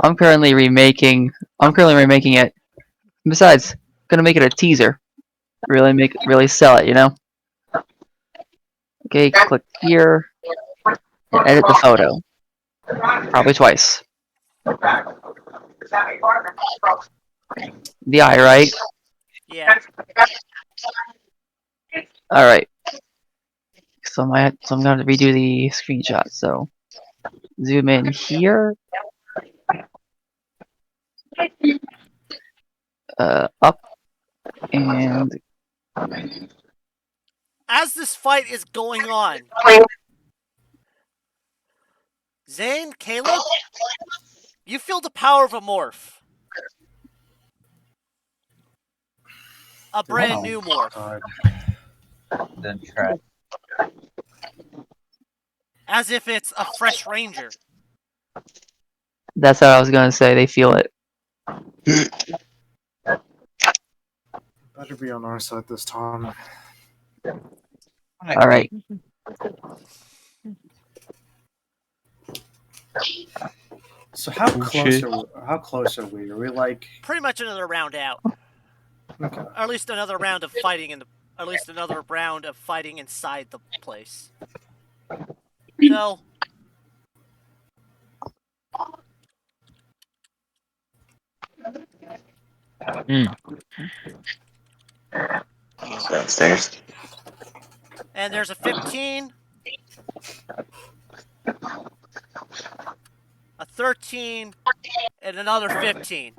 S2: I'm currently remaking it. Besides, gonna make it a teaser. Really sell it, you know? Okay, click here. And edit the photo. Probably twice. The eye, right?
S1: Yeah.
S2: Alright. So I'm gonna redo the screenshot, so zoom in here. Up and
S1: As this fight is going on, Zane, Caleb, you feel the power of a morph. A brand new morph.
S5: God.
S3: Then try.
S1: As if it's a fresh ranger.
S2: that's what I was gonna say, they feel it.
S5: Better be on our side this time.
S2: Alright.
S5: So how close
S8: shit.
S5: are we? Are we like
S1: Pretty much another round out.
S5: okay?
S1: Or at least another round of fighting inside the place. So
S4: Downstairs.
S1: and there's a 15, a 13, and another 15.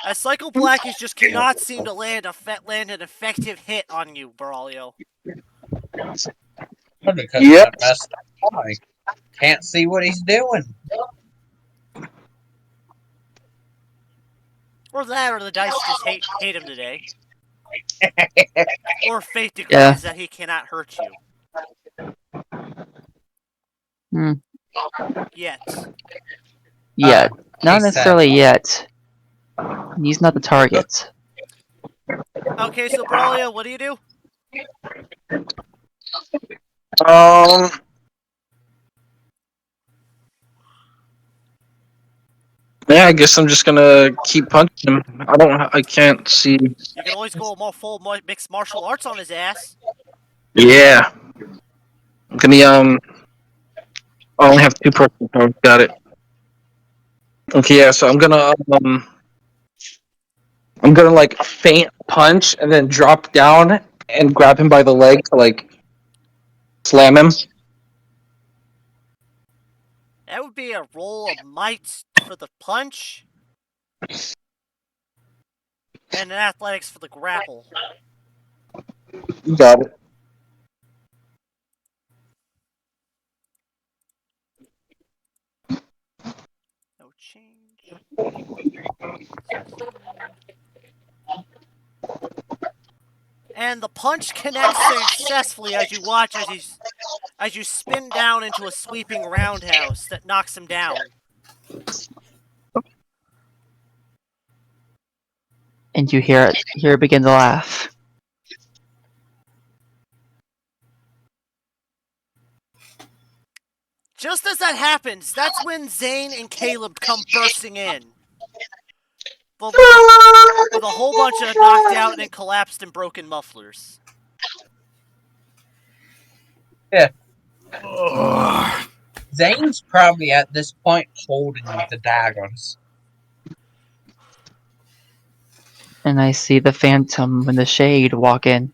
S1: As Cycle Blackies just cannot seem to land an effective hit on you, Braulio.
S3: Because
S7: Yep.
S3: that messed up eye. Can't see what he's doing.
S1: Or that, or the dice just hate him today. Or fate decrees
S2: Yeah.
S1: that he cannot hurt you.
S2: Hmm.
S1: Yet.
S2: Yet. Not
S3: He said-
S2: necessarily yet. He's not the target.
S1: Okay, so Braulio, what do you do?
S7: Yeah, I guess I'm just gonna keep punching him. I can't see.
S1: You can always go full mixed martial arts on his ass.
S7: Yeah. I'm gonna, I only have 2 person cards, got it. Okay, yeah, so I'm gonna like feint punch and then drop down and grab him by the leg to like slam him.
S1: That would be a roll of might for the punch. And an athletics for the grapple.
S7: You got it.
S1: No change. And the punch connects successfully as you watch as you spin down into a sweeping roundhouse that knocks him down.
S2: And you hear it begin to laugh.
S1: Just as that happens, that's when Zane and Caleb come bursting in. With a whole bunch of knocked out and collapsed and broken mufflers.
S3: Zane's probably at this point holding the daggers.
S2: And I see the Phantom and the Shade walk in.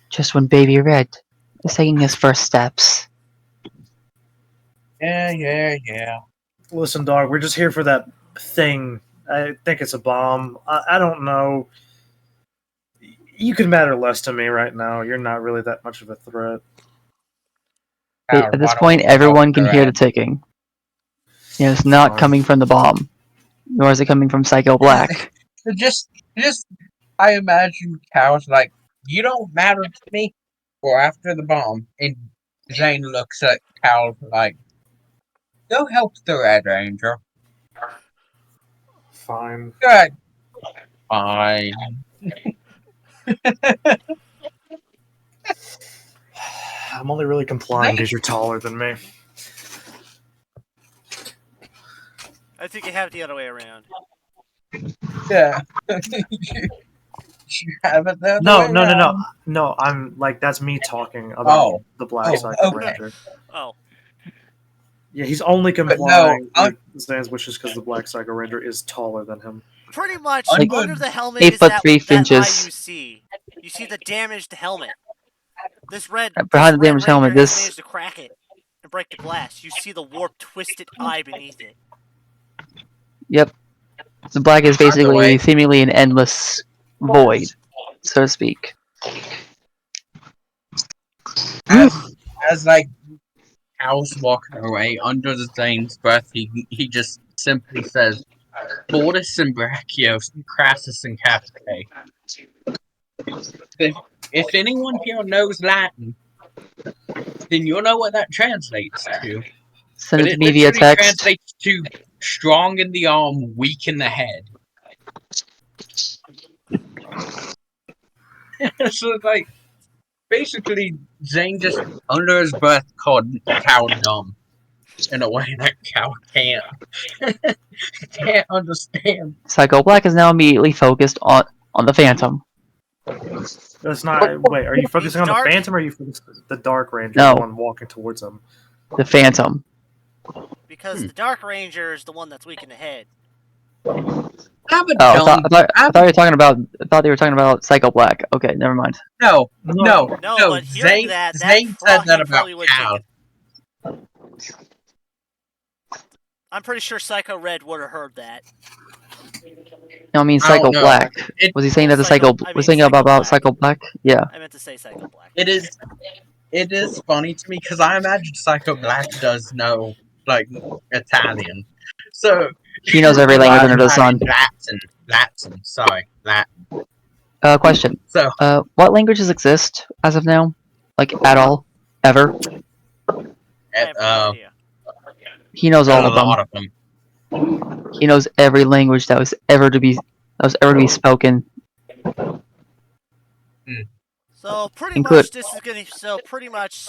S2: Just when Baby Red is taking his first steps.
S3: Yeah.
S5: Listen, dog, we're just here for that thing. I think it's a bomb. I don't know. You could matter less to me right now. You're not really that much of a threat.
S3: Howard,
S2: At this
S3: why don't
S2: point,
S3: we
S2: everyone
S3: talk
S2: can
S3: her
S2: hear the
S3: at-
S2: ticking. And it's not
S5: Fine.
S2: coming from the bomb, nor is it coming from Psycho Black.
S3: Just, I imagine Cal's like, you don't matter to me. Or after the bomb, and Zane looks at Cal like, go help the Red Ranger.
S5: Fine.
S3: Good. Fine.
S5: I'm only really complying because you're taller than me.
S1: I think you have it the other way around.
S3: Yeah. You have it there.
S5: No. I'm like that's me talking about the Black Psycho
S3: okay.
S5: Ranger.
S1: Oh,
S5: Yeah, he's only
S3: no,
S5: complying with Zane's wishes because the Black Psycho Ranger is taller than him.
S1: pretty much
S3: Like,
S1: under the helmet
S2: 8
S1: is
S2: foot
S1: that
S2: 3
S1: eye
S2: inches.
S1: you see. You see the damaged helmet. This red
S2: Behind the
S1: Red
S2: damaged
S1: Ranger
S2: helmet,
S1: has
S2: this-
S1: managed to crack it and break the glass. You see the warped, twisted eye beneath it.
S2: Yep. The black is
S3: By the
S2: basically
S3: way-
S2: seemingly an endless void, so to speak.
S3: As like Cal's walking away under the Zane's breath, he just simply says, Mortis and Brachios, Crassus and Capite. If anyone here knows Latin, then you'll know what that translates to.
S2: Send
S3: But
S2: it to
S3: it
S2: me via
S3: literally
S2: text.
S3: translates to strong in the arm, weak in the head. So it's like, basically, Zane just, under his breath, called Cow dumb. In a way that Cow can't understand.
S2: Psycho Black is now immediately focused on the Phantom.
S5: That's not. Wait, are you focusing on the
S1: Dark?
S5: Phantom or are you focusing on the Dark Ranger,
S2: No.
S5: the one walking towards him?
S2: The Phantom.
S1: Because the Dark Ranger is the one that's weak in the head.
S3: I'm a
S2: Oh,
S3: dumb.
S2: I thought you were talking about. I thought they were talking about Psycho Black. Okay, never mind.
S3: No.
S1: No, but hearing that
S3: Zane said that
S1: he
S3: about
S1: probably would
S3: Cow.
S1: take it. I'm pretty sure Psycho Red would have heard that.
S2: No, I mean
S3: I don't
S2: Psycho
S3: know.
S2: Black.
S3: It-
S2: Was he saying that the
S1: Psycho-
S2: Psycho?
S1: I mean
S2: Was saying
S1: Psycho
S2: about
S1: Black.
S2: Psycho Black? Yeah.
S1: I meant to say Psycho Black.
S3: It is funny to me because I imagine Psycho Black does know like Italian, so
S2: He knows every language under the sun.
S3: Latin. Sorry, Latin.
S2: Question.
S3: So
S2: What languages exist as of now? Like at all? Ever?
S1: I have no idea.
S2: He knows all
S3: a
S2: of them.
S3: lot of them.
S2: He knows every language that was ever to be spoken.
S1: So pretty
S2: Include-
S1: much this is gonna. So pretty much,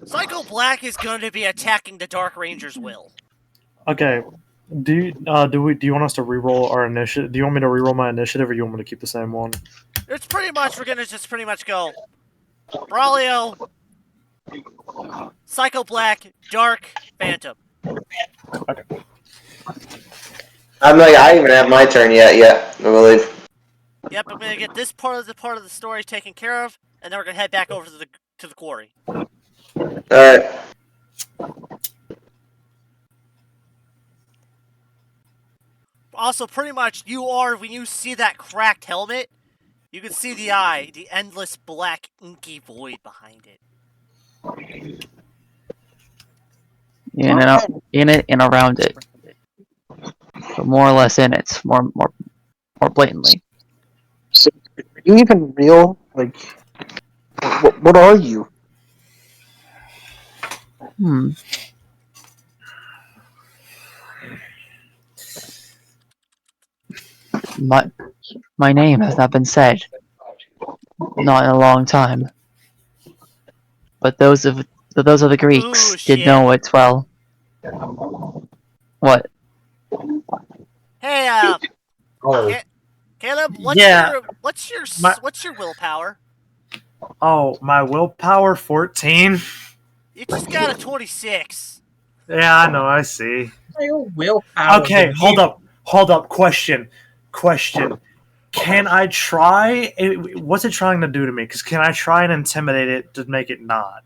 S1: Psycho Black is going to be attacking the Dark Ranger's will.
S5: Okay. Do you want us to reroll our initiative? Do you want me to reroll my initiative, or you want me to keep the same one?
S1: It's pretty much we're gonna just pretty much go Braulio, Psycho Black, Dark, Phantom.
S5: Okay.
S4: I'm like, I didn't even have my turn yet, I believe.
S1: Yep, I'm gonna get this part of the story taken care of, and then we're gonna head back over to the quarry.
S4: Alright.
S1: Also, pretty much, when you see that cracked helmet, you can see the eye, the endless black inky void behind it.
S2: In and out, in it and around it. But more or less in it. More blatantly.
S7: So, are you even real? Like, what are you?
S2: My name has not been said. Not in a long time. But those of the Greeks
S1: Ooh,
S2: did
S1: shit.
S2: know it well. What?
S1: Hey,
S3: oh,
S1: Caleb,
S5: Yeah.
S1: what's your willpower?
S5: Oh, my willpower 14.
S1: You just got a 26.
S5: Yeah, I know. I see.
S3: real willpower.
S5: Okay,
S3: than
S5: hold
S3: you.
S5: up. Question. Can I try? What's it trying to do to me? Because can I try and intimidate it to make it not?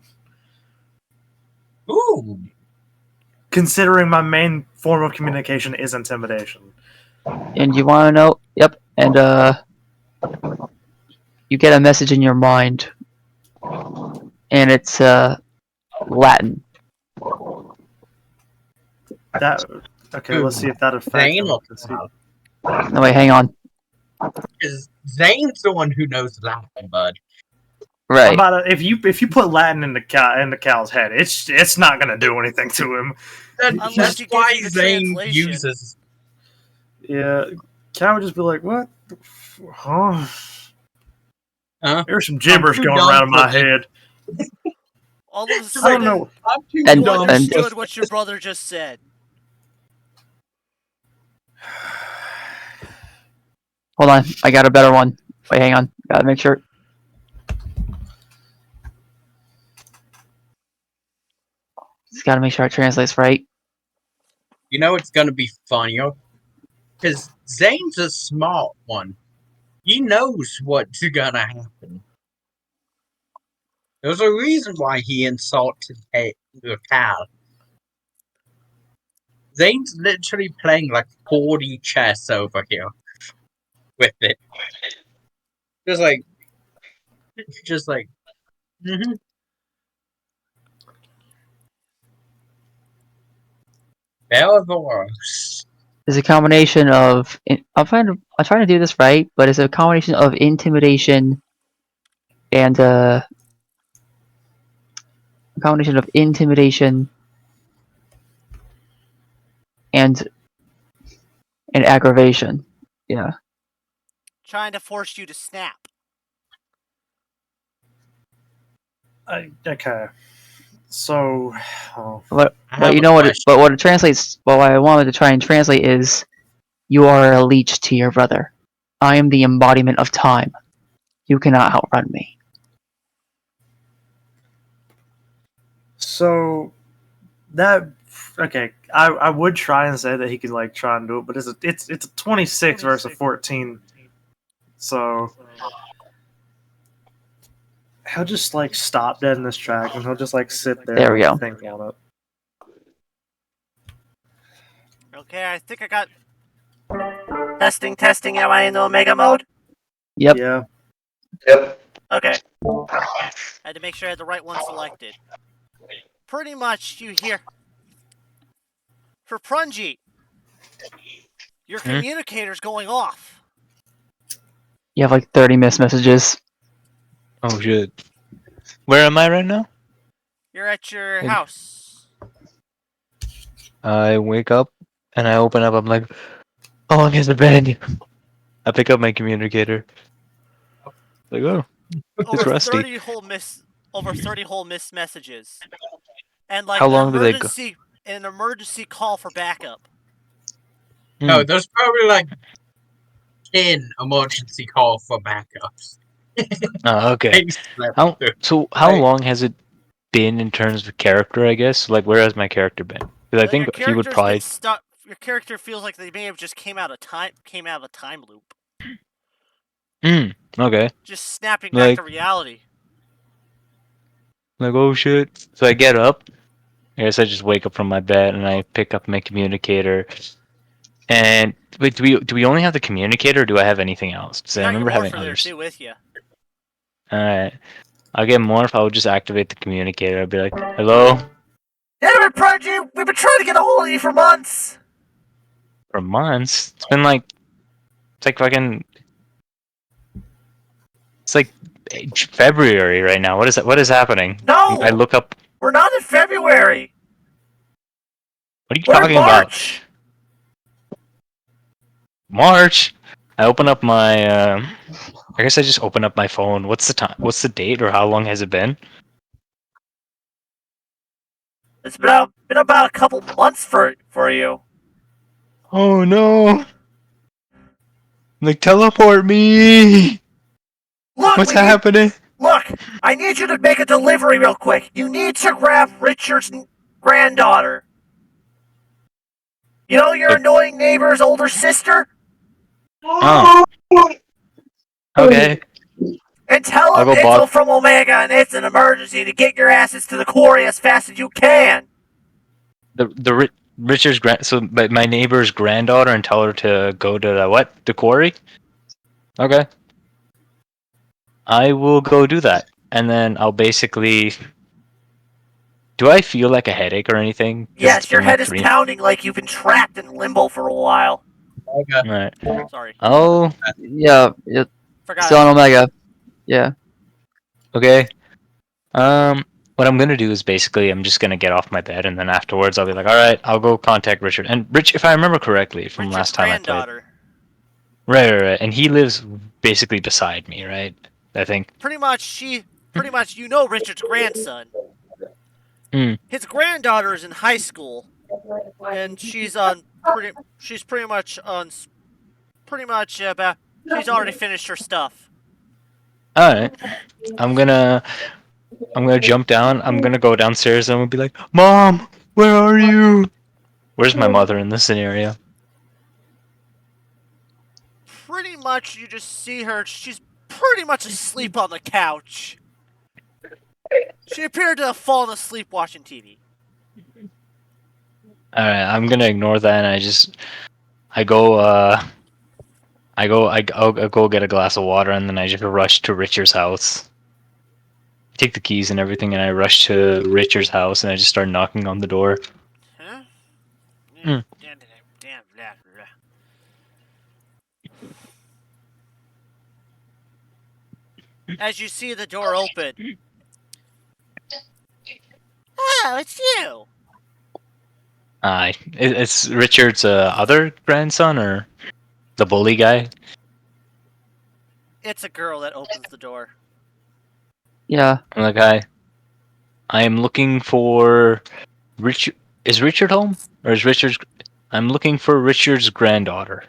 S3: Ooh,
S5: considering my main form of communication is intimidation.
S2: And you want to know? Yep. And you get a message in your mind, and it's Latin.
S5: That okay? Let's see if that affects
S3: Zane
S5: him.
S3: will
S5: Let's see.
S2: No, wait, hang on.
S3: Because Zane's the one who knows Latin, bud.
S2: Right.
S5: If you put Latin in the cow's head, it's not gonna do anything to him.
S1: Unless
S3: That's
S1: he gives
S3: why
S1: you the
S3: Zane
S1: translation.
S3: uses.
S5: Yeah, cow would just be like, "What? Huh?
S3: Huh?
S5: There's some gibberish
S3: too
S5: going
S3: dumb
S5: around in my
S3: for this.
S5: head.
S1: All of a
S5: I don't
S1: sudden,
S5: know.
S3: I'm too
S2: And-
S1: you
S3: dumb.
S2: and-
S1: understood what your brother just said.
S2: Hold on, I got a better one. Wait, hang on. Gotta make sure. Just gotta make sure it translates right.
S3: You know it's gonna be funnier? Because Zane's a smart one. He knows what's gonna happen. There's a reason why he insulted the cow. Zane's literally playing like 40 chess over here with it. Just like, mm-hmm. Belvos.
S2: It's a combination of. I'm trying to do this right, but it's a combination of intimidation and a combination of intimidation and aggravation. Yeah.
S1: Trying to force you to snap.
S5: Okay. So, oh,
S2: But
S3: I have
S2: you
S3: a
S2: know what?
S3: question.
S2: But what it translates. Well, what I wanted to try and translate is, you are a leech to your brother. I am the embodiment of time. You cannot outrun me.
S5: so that okay. I would try and say that he could like try and do it, but it's a 26 versus a 14. So he'll just like stop dead in his track and he'll just like sit there.
S2: There we
S5: and
S2: go.
S5: think on it.
S1: Okay, I think I got. Testing. Am I in the Omega mode?
S2: Yep.
S5: Yeah.
S4: Yep.
S1: Okay. I had to make sure I had the right one selected. Pretty much, you hear. For Prunji, your communicator's going off.
S2: You have like 30 missed messages.
S8: Oh shit. Where am I right now?
S1: You're at your
S8: Hey.
S1: house.
S8: I wake up and I open up. I'm like, how long has it been? I pick up my communicator. Like, oh, it's
S1: Over
S8: rusty.
S1: 30 whole missed messages. And like
S8: How long do they go?
S1: an emergency call for backup.
S3: No, there's probably like 10 emergency call for backups.
S8: Oh, okay. How long has it been in terms of character? I guess. Like, where has my character been? Because I think he would probably.
S1: Your character feels like they may have just came out of a time loop.
S8: Okay.
S1: Just snapping back
S8: Like-
S1: to reality.
S8: Like, oh shit. So I get up. I guess I just wake up from my bed and I pick up my communicator. And wait, do we only have the communicator, or do I have anything else? Because
S1: You
S8: I
S1: got your
S8: remember having
S1: morpher there
S8: others.
S1: too with you.
S8: All right. I'll get Morph. I'll just activate the communicator. I'll be like, "Hello."
S1: Damn it, Prodigy! We've been trying to get a hold of you for months!
S8: For months. It's been like, it's like fucking. It's like February right now. What is happening?
S1: No!
S8: I look up.
S1: We're not in February!
S8: What are you
S1: We're
S8: talking
S1: in
S8: about?
S1: March!
S8: March. I open up my. I guess I just open up my phone. What's the time? What's the date, or how long has it been?
S1: It's been about a couple months for you.
S8: Oh no! Like, teleport me!
S1: Look,
S8: What's happening?
S1: Look, I need you to make a delivery real quick. You need to grab Richard's granddaughter. You know your annoying neighbor's older sister?
S8: Oh. Okay.
S1: And tell
S8: I'll
S1: him
S8: go
S1: it's from Omega and it's an emergency to get your asses to the quarry as fast as you can.
S8: Richard's but my neighbor's granddaughter, and tell her to go to the quarry. Okay, I will go do that, and then I'll basically. Do I feel like a headache or anything? 'Cause it's
S1: Yes, your
S8: been
S1: head
S8: like
S1: is
S8: 3.
S1: pounding like you've been trapped in limbo for a while.
S3: Okay.
S8: Right.
S1: Sorry,
S8: Oh,
S2: Yeah,
S1: forgot.
S2: still on Omega. Yeah.
S8: okay. What I'm gonna do is basically I'm just gonna get off my bed, and then afterwards I'll be like, all right, I'll go contact Richard. And Rich, if I remember correctly from
S1: Richard's
S8: last time I played,
S1: granddaughter.
S8: right, and he lives basically beside me, right? I think.
S1: Pretty much, you know Richard's grandson.
S8: Hmm.
S1: His granddaughter is in high school, and she's pretty much about. She's already finished her stuff.
S8: All right. I'm gonna jump down. I'm gonna go downstairs and I'm gonna be like, Mom, where are you? Where's my mother in this scenario?
S1: Pretty much, you just see her. She's pretty much asleep on the couch. She appeared to have fallen asleep watching TV.
S8: All right. I'm gonna ignore that, and I go I'll go get a glass of water, and then I just rush to Richard's house. Take the keys and everything, and I rush to Richard's house, and I just start knocking on the door.
S1: Huh?
S8: Hmm.
S1: Damn. As you see the door open. Oh, it's you!
S8: It's Richard's other grandson, or the bully guy.
S1: It's a girl that opens the door.
S2: Yeah.
S8: I'm like, hi. I am looking for Richard. Is Richard home, or is Richard's? I'm looking for Richard's granddaughter.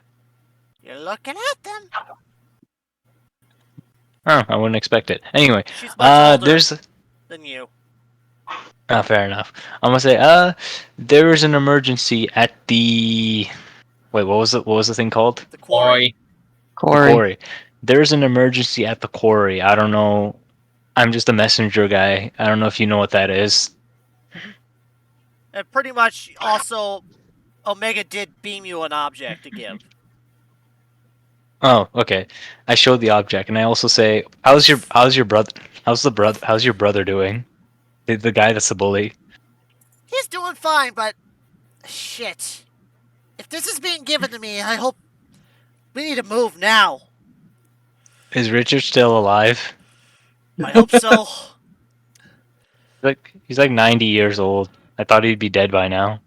S1: You're looking at them.
S8: Oh, I wouldn't expect it. Anyway,
S1: She's much older
S8: there's.
S1: than you.
S8: Fair enough. I'm gonna say, there is an emergency at the. Wait, what was it? What was the thing called?
S1: The quarry.
S3: Boy.
S8: The
S2: Corey.
S8: quarry. There's an emergency at the quarry. I don't know. I'm just a messenger guy. I don't know if you know what that is.
S1: And pretty much also, Omega did beam you an object to give.
S8: Oh, okay. I showed the object, and I also say, how's your brother? How's your brother doing? The guy that's the bully.
S1: He's doing fine, but shit. If this is being given to me, I hope we need to move now.
S8: Is Richard still alive?
S1: I hope so.
S8: He's like 90 years old. I thought he'd be dead by now.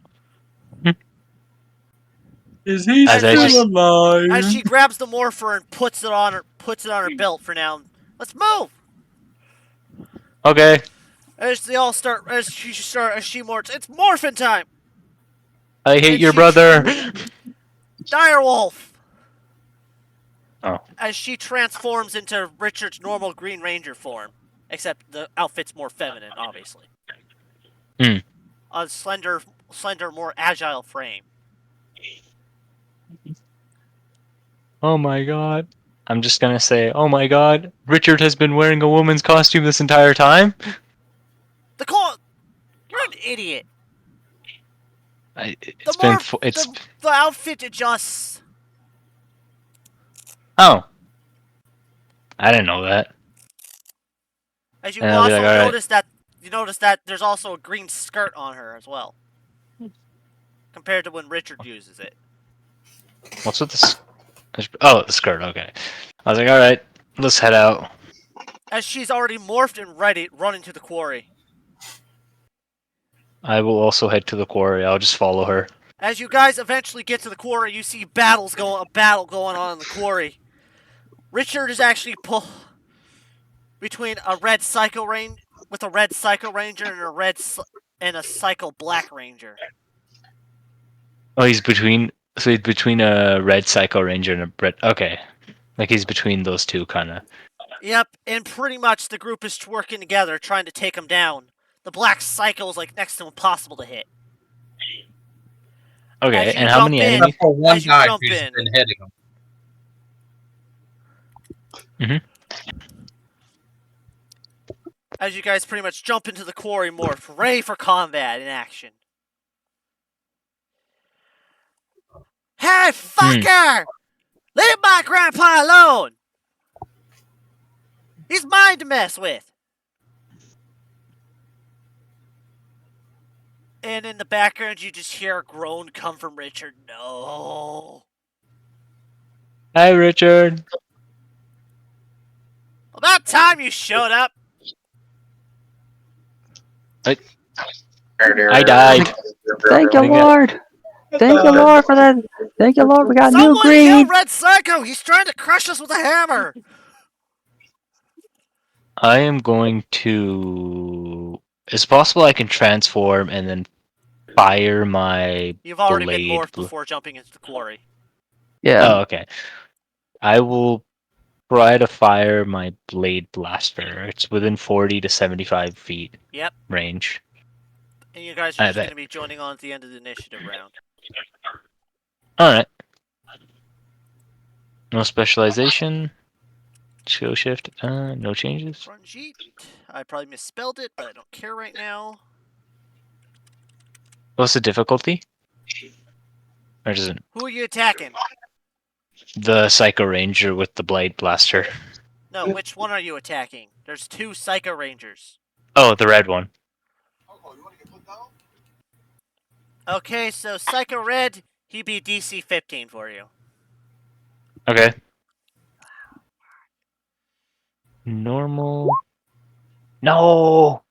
S3: Is he
S8: As I just-
S3: alive?
S1: As she grabs the morpher and puts it on her belt for now. Let's move.
S8: Okay.
S1: As she morphs. It's morphin' time.
S8: I hate
S1: And
S8: your
S1: she-
S8: brother.
S1: Direwolf.
S8: Oh.
S1: As she transforms into Richard's normal Green Ranger form, except the outfit's more feminine, obviously.
S8: Hmm.
S1: A slender, more agile frame.
S8: Oh my god. I'm just gonna say, oh my god, Richard has been wearing a woman's costume this entire time?
S1: You're an idiot.
S8: The
S1: outfit adjusts.
S8: Oh. I didn't know that.
S1: As you
S8: And I'll be
S1: also
S8: like, "Alright."
S1: notice that there's also a green skirt on her as well. Compared to when Richard uses it.
S8: What's with this? Oh, the skirt, okay. I was like, alright, let's head out.
S1: As she's already morphed and ready, running to the quarry.
S8: I will also head to the quarry. I'll just follow her.
S1: As you guys eventually get to the quarry, you see a battle going on in the quarry. Richard is actually between a red Psycho Ranger and a Psycho Black Ranger.
S8: Oh, he's between a red Psycho Ranger and a red. Okay, like he's between those two, kind of.
S1: Yep, and pretty much the group is working together, trying to take him down. The Black Psycho is like next to impossible to hit.
S8: Okay, and how many enemies?
S3: Except for one
S1: As you
S3: guy
S1: jump
S3: who's
S1: in.
S3: been hitting him.
S1: As you guys pretty much jump into the quarry morph, ready for combat in action. Hey, fucker! Leave my grandpa alone! He's mine to mess with! And in the background, you just hear a groan come from Richard. No.
S8: Hi, Richard.
S1: About time you showed up.
S8: I died.
S2: Thank you,
S8: I got-
S2: Lord. Thank you, Lord, for that. Thank you, Lord. We got new
S1: Someone kill
S2: greed.
S1: Red Psycho! He's trying to crush us with a hammer!
S8: I am going to. It's possible I can transform and then fire my
S1: You've already been
S8: blade.
S1: morphed before jumping into the quarry.
S2: Yeah.
S8: Oh, okay. I will try to fire my blade blaster. It's within 40 to 75 feet
S1: Yep.
S8: range.
S1: And you guys are
S8: I
S1: just
S8: bet.
S1: going to be joining on at the end of the initiative round.
S8: Alright. No specialization. Skill shift. No changes.
S1: Runjeet. I probably misspelled it, but I don't care right now.
S8: What's the difficulty? Or does it?
S1: Who are you attacking?
S8: The Psycho Ranger with the blade blaster.
S1: No, which one are you attacking? There's 2 Psycho Rangers.
S8: Oh, the red one.
S1: Okay, so Psycho Red, he be DC 15 for you.
S8: Okay. Normal. No!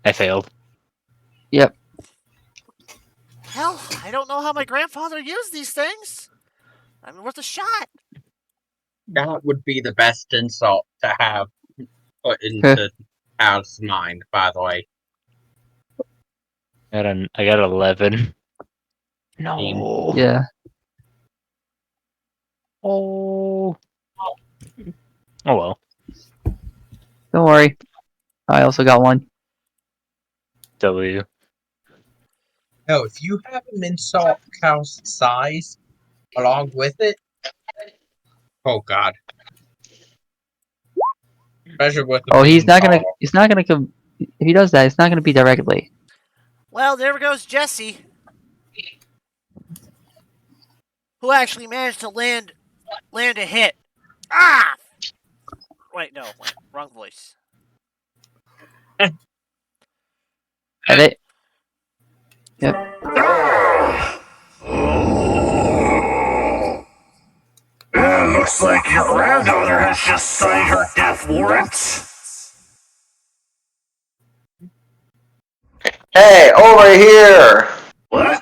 S8: I failed.
S1: Hell, I don't know how my grandfather used these things. I mean, worth a shot.
S3: That would be the best insult to have put into Al's mind, by the way.
S8: I got 11. No.
S2: Yeah.
S8: Oh. Oh well.
S2: Don't worry. I also got one.
S8: W.
S3: No, if you have an insult Cal's size along with it, oh god. Especially with the
S2: Oh, he's not gonna.
S3: tall.
S2: He's not gonna come. If he does that, it's not gonna be directly.
S1: Well, there goes Jesse. Who actually managed to land a hit. Ah! Wait, no. Wait, wrong voice.
S2: Edit.
S6: Yeah, looks like your granddaughter has just signed her death warrant.
S4: Hey, over here!
S6: What?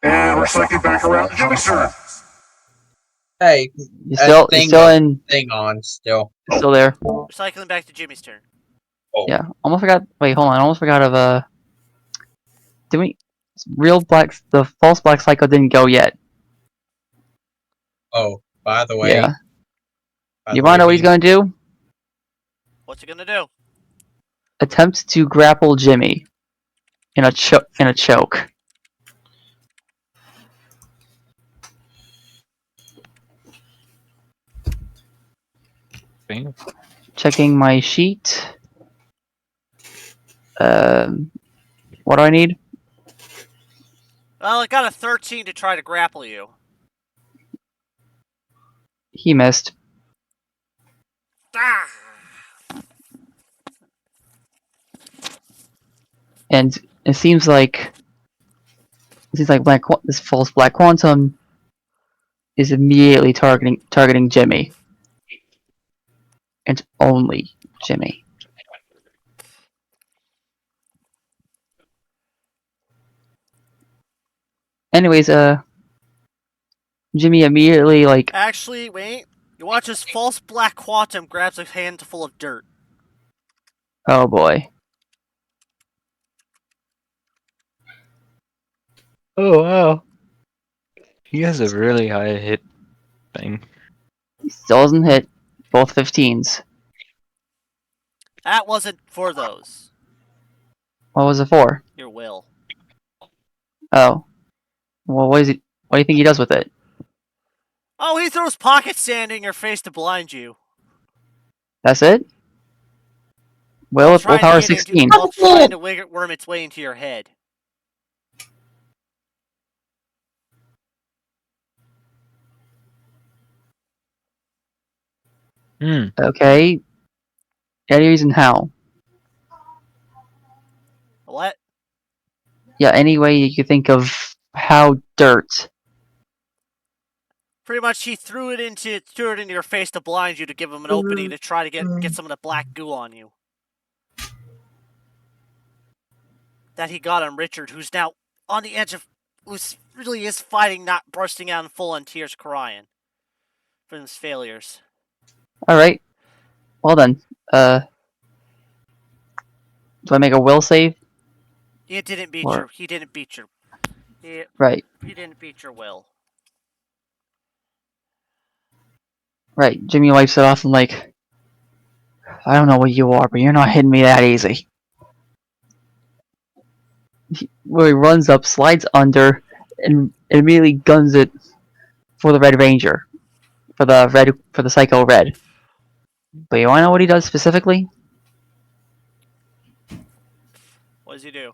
S6: And we're cycling back around to Jimmy's turn.
S3: Hey,
S2: He's still. He's still in.
S3: thing on still.
S2: Still there.
S1: We're cycling back to Jimmy's turn.
S2: Yeah. Almost forgot. Wait, hold on. Almost forgot of Did we? Real black. The false black psycho didn't go yet.
S3: Oh, by the way.
S2: Yeah.
S3: by
S2: You
S3: the
S2: wanna
S3: way,
S2: know what he's gonna do?
S1: What's he gonna do?
S2: Attempt to grapple Jimmy. In a choke.
S8: Thing.
S2: Checking my sheet. What do I need?
S1: Well, I got a 13 to try to grapple you.
S2: He missed.
S1: Ah!
S2: And it seems like this false black quantum is immediately targeting Jimmy, and only Jimmy. Anyways, Jimmy immediately
S1: Actually, wait. You watch as false black quantum grabs a handful of dirt.
S2: oh boy.
S8: Oh wow. He has a really high hit thing.
S2: He still doesn't hit both 15s.
S1: That wasn't for those.
S2: What was it for?
S1: Your will.
S2: Oh. Well, what do you think he does with it?
S1: Oh, he throws pocket sand in your face to blind you.
S2: That's it? Well, with
S1: Trying to
S2: willpower
S1: get into-
S2: 16.
S1: while trying to worm its way into your head.
S2: Okay. Any reason how?
S1: What?
S2: Yeah, any way you could think of how dirt.
S1: Pretty much, he threw it into your face to blind you, to give him an opening to try to get some of the black goo on you. That he got on Richard, who's now on the edge of, who's really is fighting, not bursting out in full-on tears, crying from his failures.
S2: Alright. Well then. Do I make a will save?
S1: He didn't beat
S2: Or-
S1: your. He didn't beat your.
S2: Right.
S1: He didn't beat your will.
S2: Right. Jimmy wipes it off and like, I don't know what you are, but you're not hitting me that easy. Where he runs up, slides under, and immediately guns it for the Red Ranger. For the Psycho Red. But you wanna know what he does specifically?
S1: What does he do?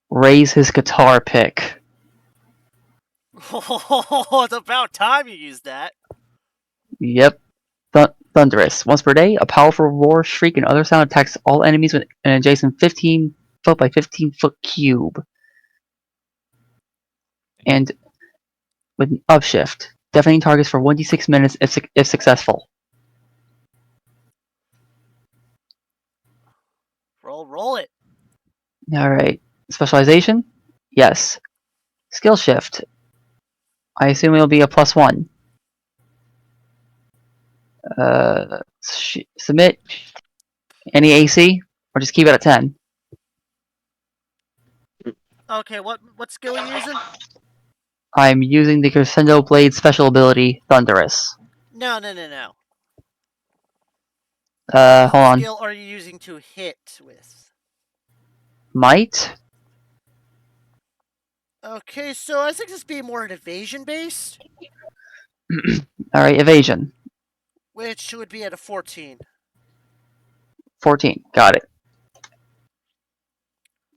S2: Raise his guitar pick.
S1: Oh, it's about time you used that.
S2: Yep. Thunderous. Once per day, a powerful roar, shriek, and other sound attacks all enemies with an adjacent 15-foot by 15-foot cube. And with an upshift, deafening targets for 1d6 minutes if successful.
S1: Roll it.
S2: Alright. Specialization? Yes. Skill shift. I assume it'll be a +1. Submit. Any AC? Or just keep it at 10?
S1: Okay, what skill are you using?
S2: I'm using the Crescendo Blade special ability, Thunderous.
S1: No.
S2: Hold
S1: What
S2: on.
S1: skill are you using to hit with?
S2: Might?
S1: Okay, so I think this be more an evasion based,
S2: Alright, evasion.
S1: which would be at a 14.
S2: 14. Got it.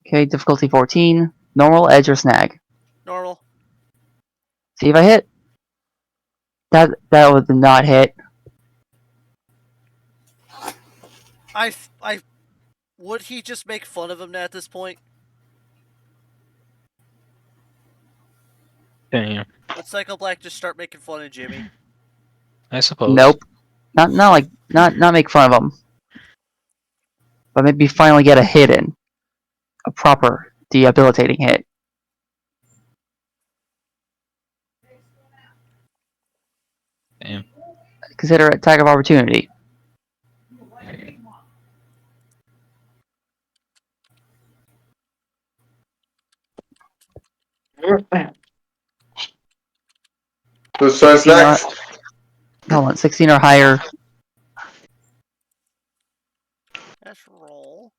S2: Okay, difficulty 14. Normal, edge, or snag.
S1: Normal.
S2: See if I hit. That would not hit.
S1: I would he just make fun of him at this point?
S8: Damn.
S1: Would Psycho Black just start making fun of Jimmy?
S8: I suppose.
S2: Nope. Not make fun of him. But maybe finally get a hit in. A proper, debilitating hit.
S8: Damn.
S2: Consider attack of opportunity.
S4: Who starts
S2: 16 or,
S4: next?
S2: hold on, 16 or higher.
S1: Let's roll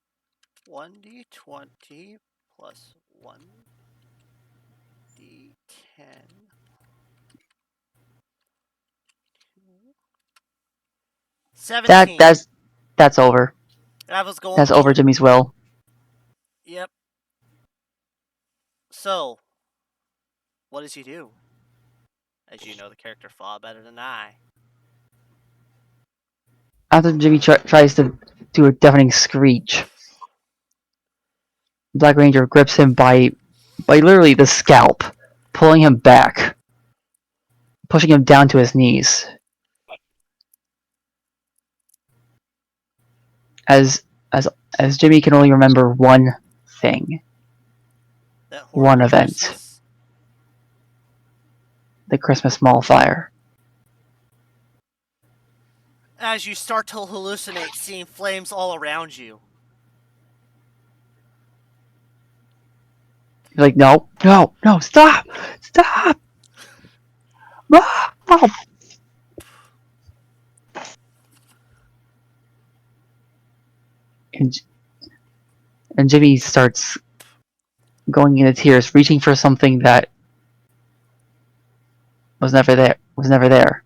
S1: 1d20 plus 1d10. 17.
S2: That's over.
S1: I was going.
S2: That's over Jimmy's will.
S1: Yep. So, what does he do? As you know the character far better than I.
S2: After Jimmy tries to do a deafening screech, Black Ranger grips him by literally the scalp, pulling him back, pushing him down to his knees. As Jimmy can only remember one thing.
S1: That
S2: One
S1: horrible
S2: event.
S1: Christmas.
S2: The Christmas Mall fire.
S1: As you start to hallucinate, seeing flames all around you.
S2: You're like, no, stop! No! And Jimmy starts going into tears, reaching for something that was never there.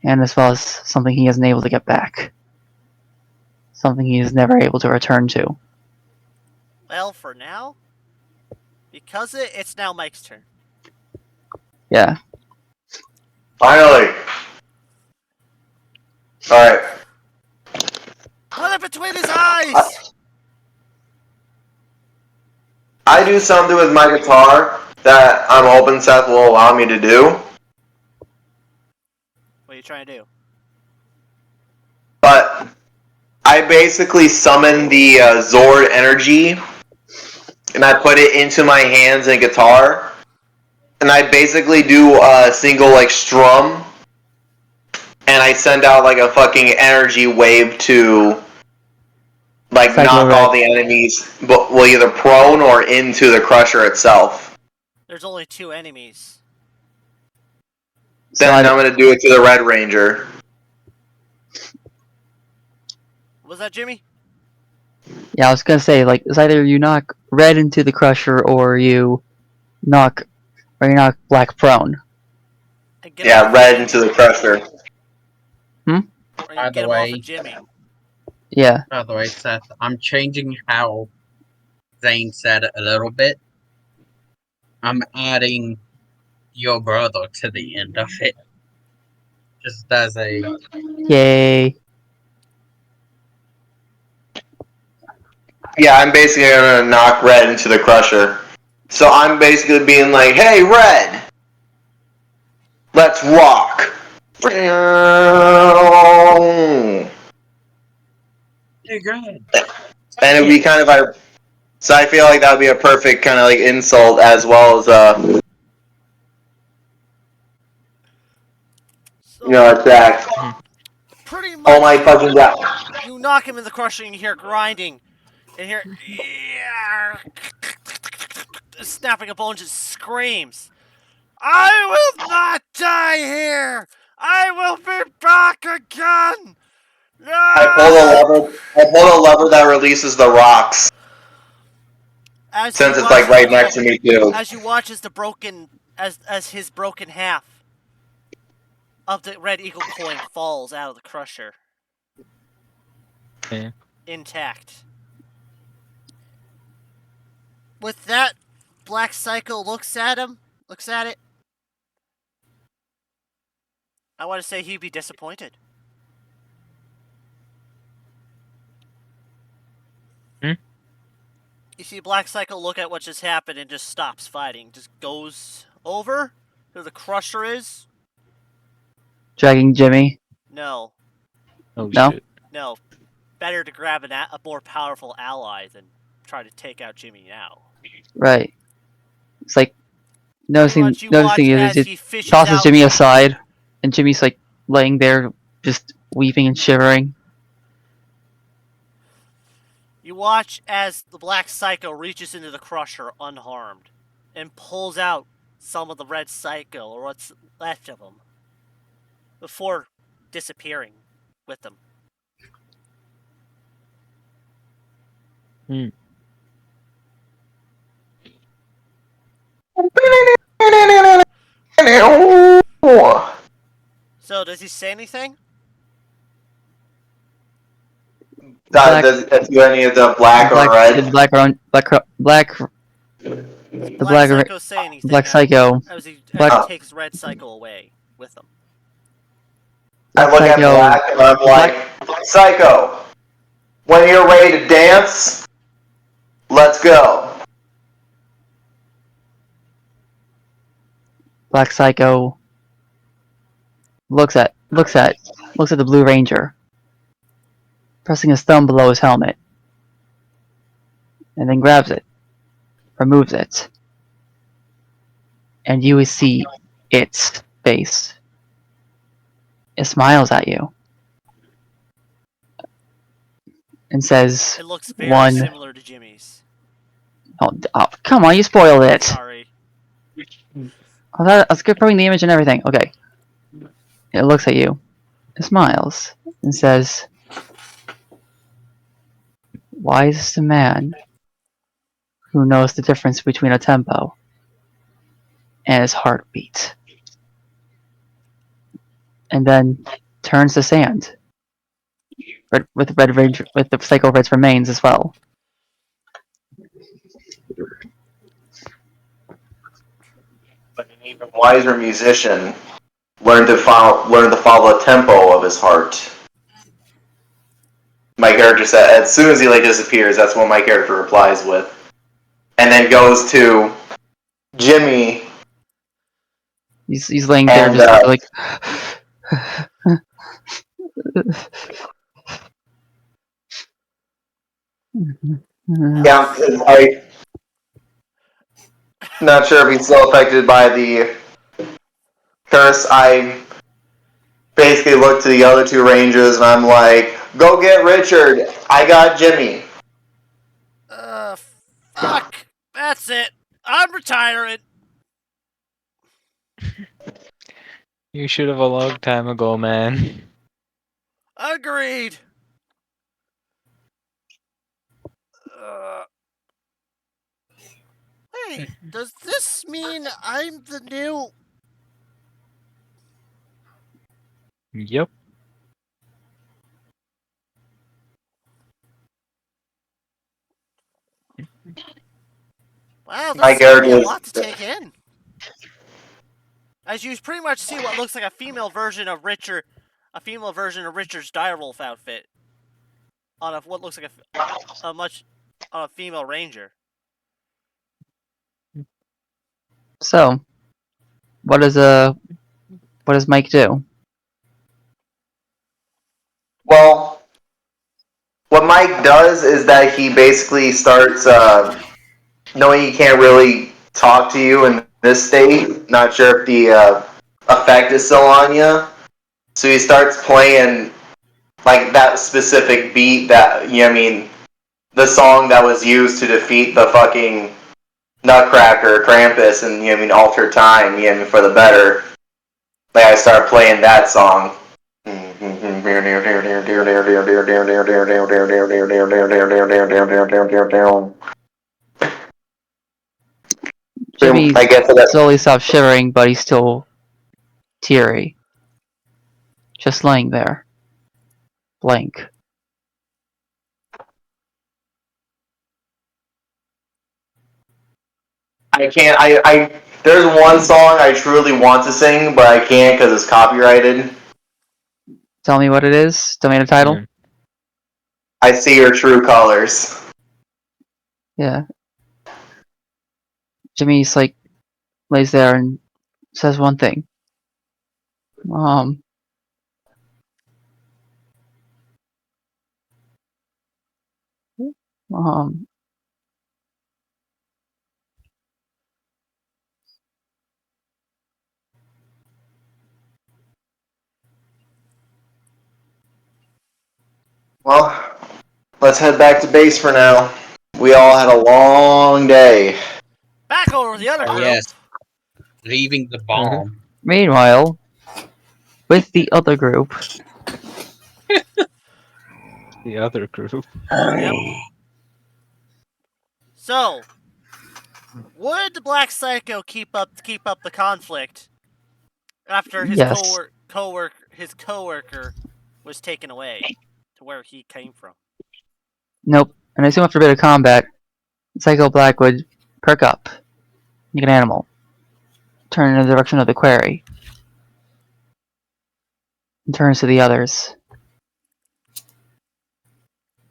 S2: And as well as something he isn't able to get back. Something he is never able to return to.
S1: Well, for now, because it's now Mike's turn.
S2: Yeah.
S4: Finally. Alright.
S1: Put it between his eyes!
S4: I do something with my guitar that I'm hoping Seth will allow me to do.
S1: What are you trying to do?
S4: But I basically summon the Zord energy, and I put it into my hands and guitar, and I basically do a single like strum, and I send out like a fucking energy wave to like knock all the enemies, but well, either prone or into the crusher itself.
S1: There's only 2 enemies.
S4: Then I'm gonna do it to the Red Ranger.
S1: Was that Jimmy?
S2: Yeah, I was gonna say, like, it's either you knock red into the crusher or you knock black prone.
S4: Yeah, red into the crusher.
S1: Or
S3: By
S1: you get
S3: the
S1: him off
S3: way,
S1: of Jimmy.
S2: Yeah.
S3: by the way, Seth, I'm changing how Zane said it a little bit. I'm adding your brother to the end of it. Just as a
S2: Yay.
S4: Yeah, I'm basically gonna knock red into the crusher. So I'm basically being like, hey, red! Let's rock!
S3: Hey, good.
S4: And it would be kind of like, so I feel like that would be a perfect kind of like insult as well as attack.
S1: Pretty much.
S4: Oh my fucking god!
S1: You knock him in the crusher and you hear grinding, and hear snapping a bone, just screams. I will not die here. I will be back again. No!
S4: I pull a lever that releases the rocks. Since it's like right next to me too.
S1: As you watch as his broken half of the red eagle coin falls out of the crusher.
S8: Okay.
S1: Intact. With that, Black Psycho looks at it. I want to say he'd be disappointed. You see Black Psycho look at what just happened and just stops fighting. Just goes over where the crusher is.
S2: Dragging Jimmy.
S1: No.
S8: Oh,
S2: No?
S8: shit.
S1: No. Better to grab a more powerful ally than try to take out Jimmy now.
S2: Right. It's like noticing
S1: watch as
S2: is
S1: he
S2: it
S1: fishes
S2: tosses
S1: out-
S2: Jimmy aside, and Jimmy's like laying there just weeping and shivering.
S1: You watch as the Black Psycho reaches into the crusher unharmed and pulls out some of the red Psycho, or what's left of him, before disappearing with them. So, does he say anything?
S4: Does it do any of the black or red?
S2: The black
S1: Psycho say anything?
S2: Black Psycho.
S1: As he takes red Psycho away with him.
S4: I look at Black and I'm like, Psycho, when you're ready to dance, let's go.
S2: Black Psycho looks at the Blue Ranger, pressing his thumb below his helmet, and then grabs it, removes it, and you see its face. It smiles at you and says,
S1: It looks very similar to Jimmy's.
S2: Oh, come on, you spoiled it.
S1: Sorry.
S2: Oh, that's good, putting the image and everything. Okay. It looks at you, it smiles, and says, "Why is this a man who knows the difference between a tempo and his heartbeat?" And then turns to sand. With the Psycho Red's remains as well.
S4: But an even wiser musician learned to follow the tempo of his heart. my character said, as soon as he like disappears, that's what my character replies with, and then goes to Jimmy.
S2: He's laying there
S4: And,
S2: just like.
S4: Yeah, I'm not sure if he's still affected by the curse. I basically look to the other two rangers and I'm like, go get Richard. I got Jimmy.
S1: Fuck. That's it. I'm retiring.
S8: You should have a long time ago, man.
S1: Agreed. Uh, hey, does this mean I'm the new...
S8: Yep.
S1: Wow,
S4: My
S1: this seems to be a
S4: character
S1: lot to take in. As you pretty much see what looks like a female version of Richard's direwolf outfit on what looks like a female ranger.
S2: So, what does Mike do?
S4: Well, what Mike does is that he basically starts knowing he can't really talk to you in this state. Not sure if the effect is still on you. So he starts playing like that specific beat that the song that was used to defeat the fucking Nutcracker, Krampus, and Alter Time, for the better. Like I start playing that song.
S2: Jimmy
S4: I guess that's
S2: slowly stops shivering, but he's still teary. Just laying there. Blank.
S4: I can't. There's one song I truly want to sing, but I can't because it's copyrighted.
S2: Tell me what it is. Tell me the title.
S8: Mm.
S4: I see your true colors.
S2: Yeah. Jimmy's like lays there and says one thing. Mom. Mom.
S4: Well, let's head back to base for now. We all had a long day.
S1: Back over to the other
S3: Oh,
S1: group.
S3: yes. Leaving the bomb.
S2: Meanwhile, with the other group.
S8: The other group.
S1: Yep. So, would the Black Psycho keep up the conflict after his
S2: Yes.
S1: coworker was taken away to where he came from?
S2: Nope. And I assume after a bit of combat, Psycho Black would perk up, like an animal, turn in the direction of the quarry, and turns to the others,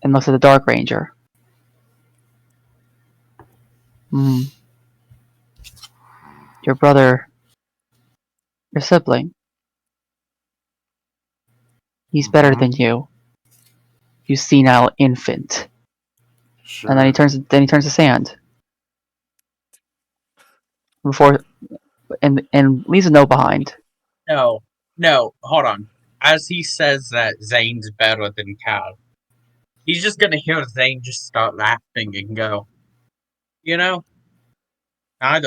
S2: and looks at the Dark Ranger. Your brother, your sibling, he's better than you. You senile infant.
S5: Sure.
S2: And then he turns to Sand. And leaves a note behind.
S3: No, hold on. As he says that Zane's better than Cal, he's just gonna hear Zane just start laughing and go, neither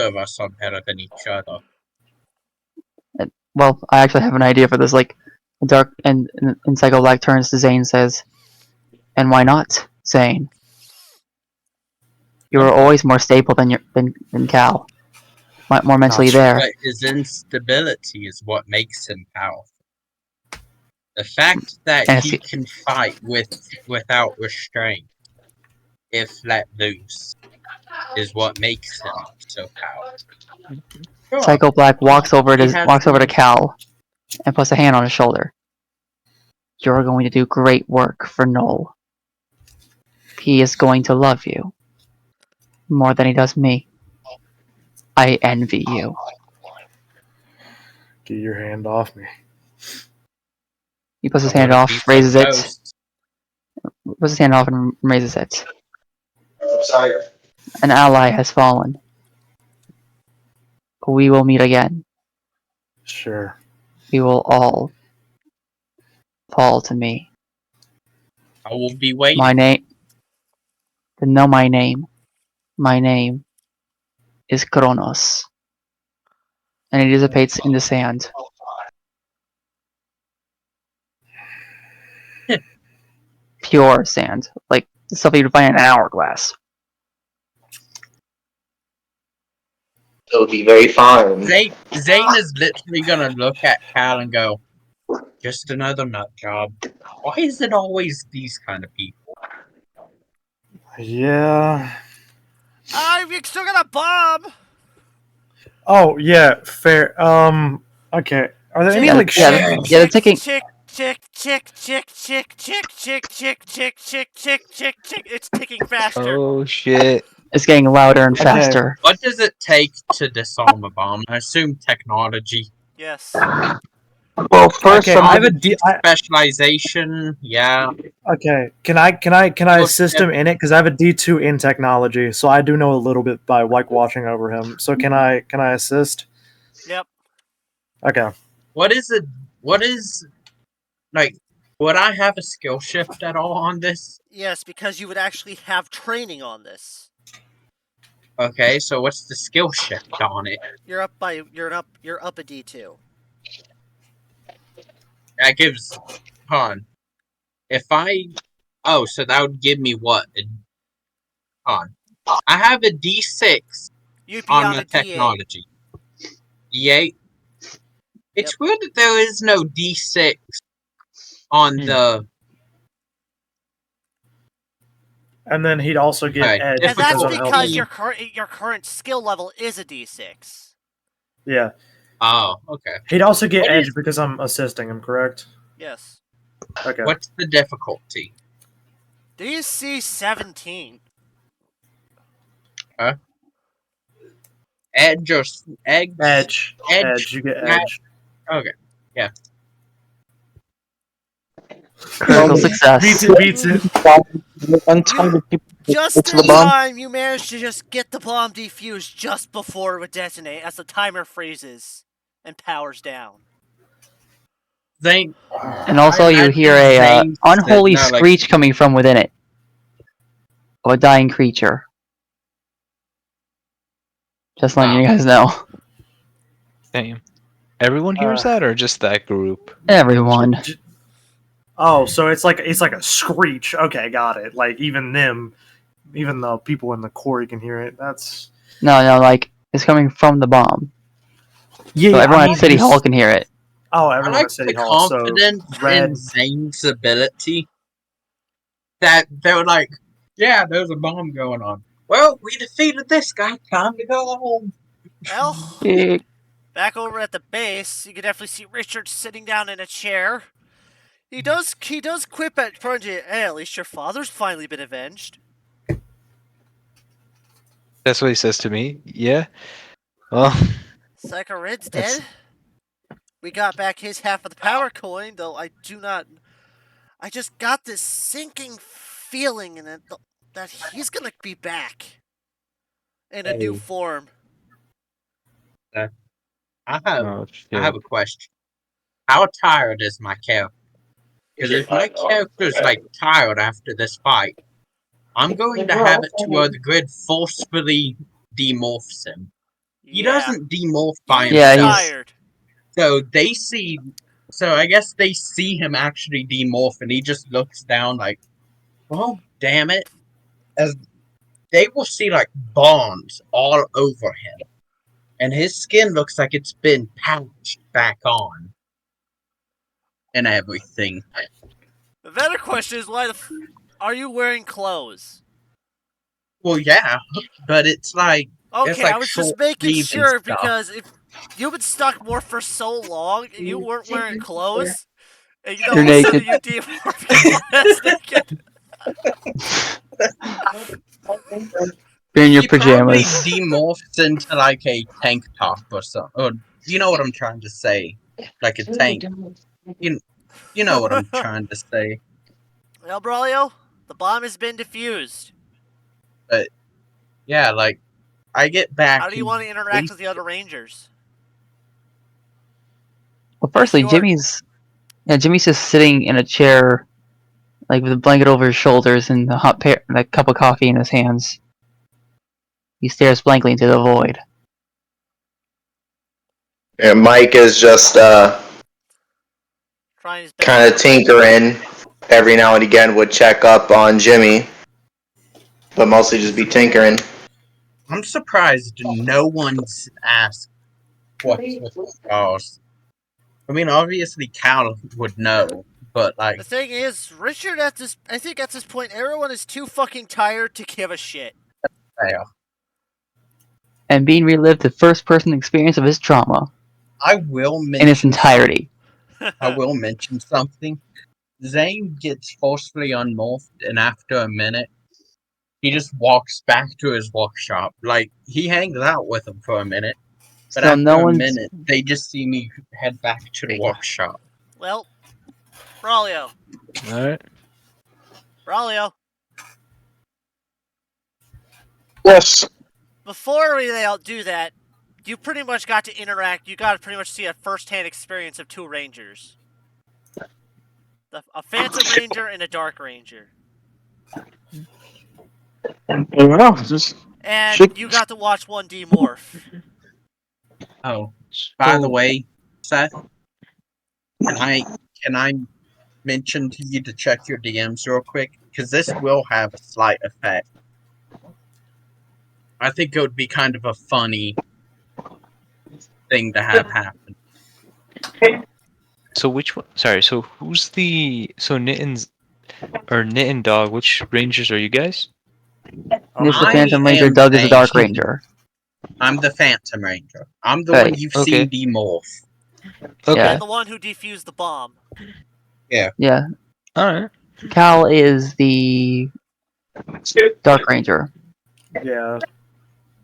S3: of us are better than each other.
S2: Well, I actually have an idea for this. Like, Dark and Psycho Black turns to Zane and says, "And why not, Zane? You were always more stable than Cal. More mentally there."
S3: But his instability is what makes him powerful. The fact that he can fight without restraint, if let loose, is what makes him so powerful. Sure.
S2: Psycho Black walks over to Cal and puts a hand on his shoulder. You're going to do great work for Noel. he is going to love you more than he does me. I envy you.
S5: Get your hand off me.
S2: He puts his
S3: I
S2: hand
S3: wouldn't
S2: off,
S3: be so
S2: raises it,
S3: close.
S2: puts his hand off and raises it.
S4: I'm sorry.
S2: An ally has fallen. We will meet again.
S5: Sure.
S2: We will all fall to me.
S3: I will be waiting.
S2: My name. Then know my name. My name is Kronos. And he dissipates in the sand. Pure sand. Like the stuff you'd find in an hourglass.
S4: It'll be very fine.
S3: Zane is literally gonna look at Cal and go, "Just another nut job. Why is it always these kind of people?"
S5: Yeah.
S1: You still got a bomb.
S5: Oh yeah, fair. Okay. Are there any
S2: Yeah,
S5: like
S2: yeah,
S5: ships?
S2: yeah, they're taking.
S1: Chick. It's ticking faster.
S8: Oh shit.
S2: It's getting louder and
S5: Okay.
S2: faster.
S3: What does it take to disarm a bomb? I assume technology,
S1: Yes.
S7: Well, first,
S5: Okay, I have a
S3: specialization. Yeah.
S5: Okay, can I assist him in it? Because I have a D2 in technology, so I do know a little bit by like watching over him. So can I assist?
S1: Yep.
S5: Okay.
S3: What is it? What is like? Would I have a skill shift at all on this?
S1: Yes, because you would actually have training on this.
S3: Okay, so what's the skill shift on it?
S1: You're up a D2.
S3: That gives, hold on. If I, oh, so that would give me what? Hold on. I have a D6
S1: You'd be
S3: on
S1: on
S3: the
S1: a D8.
S3: technology. D8. It's weird that there is no D6 on the.
S5: And then he'd also get
S3: Alright,
S5: edge
S1: And that's
S5: I'm
S1: because
S5: helping.
S1: your current skill level is a D6.
S5: Yeah.
S3: Oh, okay.
S5: He'd also get
S3: What
S5: edge
S3: is-
S5: because I'm assisting him, correct?
S1: Yes.
S5: Okay.
S3: What's the difficulty?
S1: DC 17.
S3: Edge or egg?
S5: Edge.
S3: Edge.
S5: Edge. You get
S3: Yeah.
S5: edge.
S3: Okay.
S2: Critical success.
S5: Beats it.
S7: Untimed people
S1: Just
S7: get to the
S1: in
S7: bomb.
S1: time, you managed to just get the bomb defused just before it would detonate as the timer freezes and powers down.
S3: Zane.
S2: And also you hear a
S3: Zane
S2: unholy
S3: said, no, like-
S2: screech coming from within it. Of a dying creature. Just letting you guys know.
S8: Damn. Everyone hears that, or just that group?
S2: Everyone.
S5: Oh, so it's like a screech. Okay, got it. Like even the people in the quarry can hear it. That's
S2: No, like it's coming from the bomb.
S5: yeah.
S2: So everyone
S5: I
S2: at City
S5: mean,
S2: Hall can hear it.
S5: Oh,
S3: I
S5: everyone
S3: like
S5: at City
S3: the
S5: Hall. So
S3: confidence
S5: red.
S3: in Zane's ability that they were like, yeah, there's a bomb going on. Well, we defeated this guy. Time to go home.
S1: Well,
S2: Eh,
S1: back over at the base, you can definitely see Richard sitting down in a chair. He does quip at front of you. Hey, at least your father's finally been avenged.
S8: That's what he says to me. Yeah. Well,
S1: Sakarid's
S8: That's-
S1: dead. We got back his half of the power coin, though I just got this sinking feeling in it that he's gonna be back in a new form.
S3: I have
S8: oh
S3: I have
S8: shit.
S3: a question. How tired is my character? Because if my character's like tired after this fight, I'm going to have it to where the grid forcefully demorphs him. He doesn't demorph by
S2: Yeah,
S3: himself.
S2: he's-
S1: tired.
S3: So they see. So I guess they see him actually demorph, and he just looks down like, "Oh, damn it!" As they will see like bonds all over him, and his skin looks like it's been patched back on, and everything.
S1: The better question is are you wearing clothes?
S3: Well, yeah, but it's like
S1: Okay,
S3: it's like
S1: I was
S3: short
S1: just making
S3: sleeves and
S1: sure
S3: stuff.
S1: because if you've been stuck more for so long and you weren't wearing clothes, and
S2: You're
S1: all of a sudden
S2: naked.
S1: you demorph your ass naked.
S2: You're in your
S3: He probably
S2: pajamas.
S3: demorphs into like a tank top or something. Or you know what I'm trying to say? Like a tank. You know what I'm trying to say.
S1: Well, Braulio, the bomb has been defused.
S3: But yeah, like I get back.
S1: How do you want to interact with the other Rangers?
S2: Well, firstly,
S1: If you're-
S2: Jimmy's just sitting in a chair, like with a blanket over his shoulders and a cup of coffee in his hands. He stares blankly into the void.
S4: And Mike is just
S1: trying his best.
S4: kind of tinkering. Every now and again would check up on Jimmy, but mostly just be tinkering.
S3: I'm surprised no one's asked what's with the scars. I mean, obviously Cal would know, but like
S1: The thing is, Richard I think at this point, everyone is too fucking tired to give a shit.
S3: yeah.
S2: And being relived the first-person experience of his trauma
S3: I will mention
S2: in its entirety.
S3: I will mention something. Zane gets forcefully unmorphed, and after a minute, he just walks back to his workshop. Like, he hangs out with him for a minute, but
S2: So
S3: after
S2: no
S3: a
S2: one's
S3: minute, they just see me head back to the workshop.
S1: Well, Braulio.
S8: Alright.
S1: Braulio.
S7: Yes.
S1: Before we do that, you pretty much got to interact. You got to pretty much see a first-hand experience of two Rangers. A Phantom Ranger and a Dark Ranger.
S7: Well, just
S1: And
S7: Shit.
S1: you got to watch one demorph.
S3: Oh, by the way, Seth, can I mention to you to check your DMs real quick? Because this will have a slight effect. I think it would be kind of a funny thing to have happen.
S8: So which one? Sorry. So who's the Knit and Dog? Which Rangers are you guys?
S2: Nick's the
S3: I
S2: Phantom Ranger,
S3: am
S2: Doug is the
S3: Zane.
S2: Dark Ranger.
S3: I'm the Phantom Ranger. I'm the
S2: Right,
S3: one you've
S8: okay.
S3: seen demorph.
S8: Okay.
S2: Yeah.
S1: And the one who defused the bomb.
S2: Yeah.
S8: All right.
S2: Cal is the Dark Ranger.
S5: Yeah.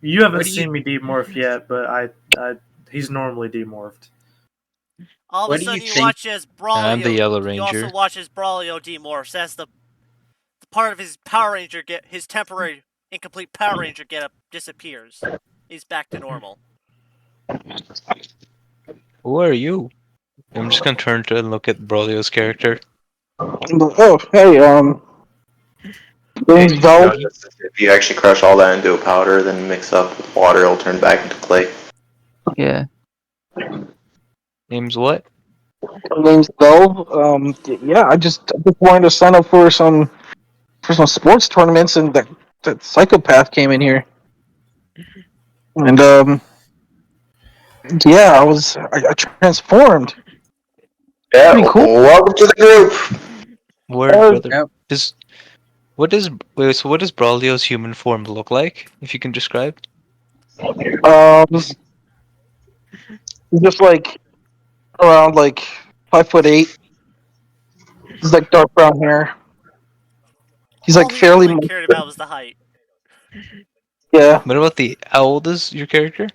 S5: You haven't
S3: What do you-
S5: seen me demorph yet, but he's normally demorphed.
S1: All of
S3: What
S1: a
S3: do you
S1: sudden, you
S3: think?
S1: watch as Braulio.
S8: I'm the Yellow
S1: You also
S8: Ranger.
S1: watch as Braulio demorphs. That's the part of his Power Ranger his temporary incomplete Power Ranger getup disappears. He's back to normal.
S8: Who are you? I'm just gonna turn to and look at Broglio's character.
S7: Oh, hey, name's Vel.
S4: If you actually crush all that into a powder, then mix up with water, it'll turn back into clay.
S2: Yeah.
S8: Name's what?
S7: Name's Vel. Yeah, I just wanted to sign up for some sports tournaments, and that psychopath came in here, and yeah, I transformed.
S4: Yeah,
S7: Pretty cool.
S4: welcome to the group.
S8: Word,
S7: Oh,
S8: brother.
S3: yep.
S8: What does Braulio's human form look like? If you can describe.
S7: Just like around like 5'8". He's like dark brown hair. He's
S1: All
S7: like
S1: he
S7: fairly
S1: really cared about was the height.
S7: yeah.
S8: What about how old is your character?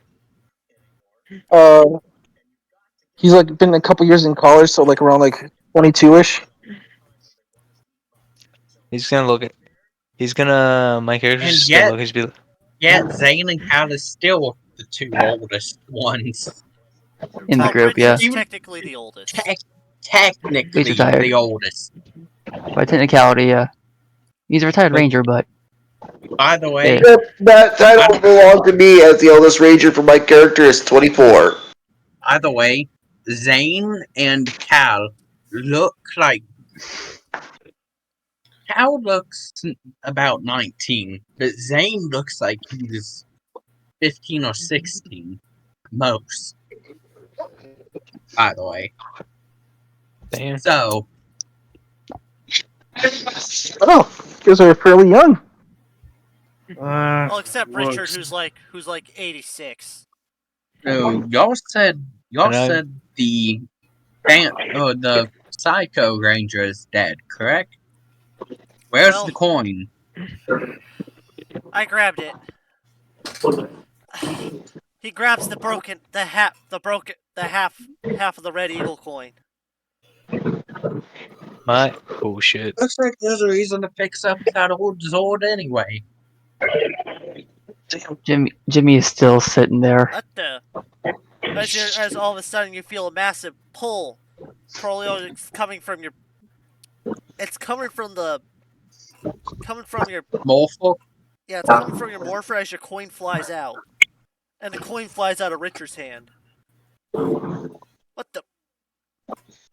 S7: He's like been a couple years in college, so like around like 22ish.
S8: My character's
S3: And
S8: just
S3: yet-
S8: gonna look. He's be like,
S3: Yet Zane and Cal is still the two oldest ones.
S2: In the group, yeah.
S1: Richard's technically the oldest.
S3: Technically
S2: He's retired.
S3: the oldest.
S2: By technicality, yeah. He's a retired ranger, but
S3: By the way,
S2: Yeah.
S4: That title belonged to me as the oldest ranger for my character is 24.
S3: Zane and Cal look like Cal looks about 19, but Zane looks like he's 15 or 16 most. By the way,
S8: damn.
S3: so
S7: Oh, you guys are fairly young.
S1: Well, except Richard,
S5: looks-
S1: who's like 86.
S3: y'all said
S8: And I-
S3: the Psycho Ranger is dead, correct? Where's
S1: Well-
S3: the coin?
S1: I grabbed it. He grabs half of the red eagle coin.
S8: Oh shit.
S3: Looks like there's a reason to fix up that old Zord anyway.
S2: Jimmy is still sitting there.
S1: What the? As all of a sudden you feel a massive pull. Prolio, it's coming from your. It's coming from your.
S3: Morphle?
S1: Yeah, it's coming from your morpher as your coin flies out, and the coin flies out of Richard's hand. What the?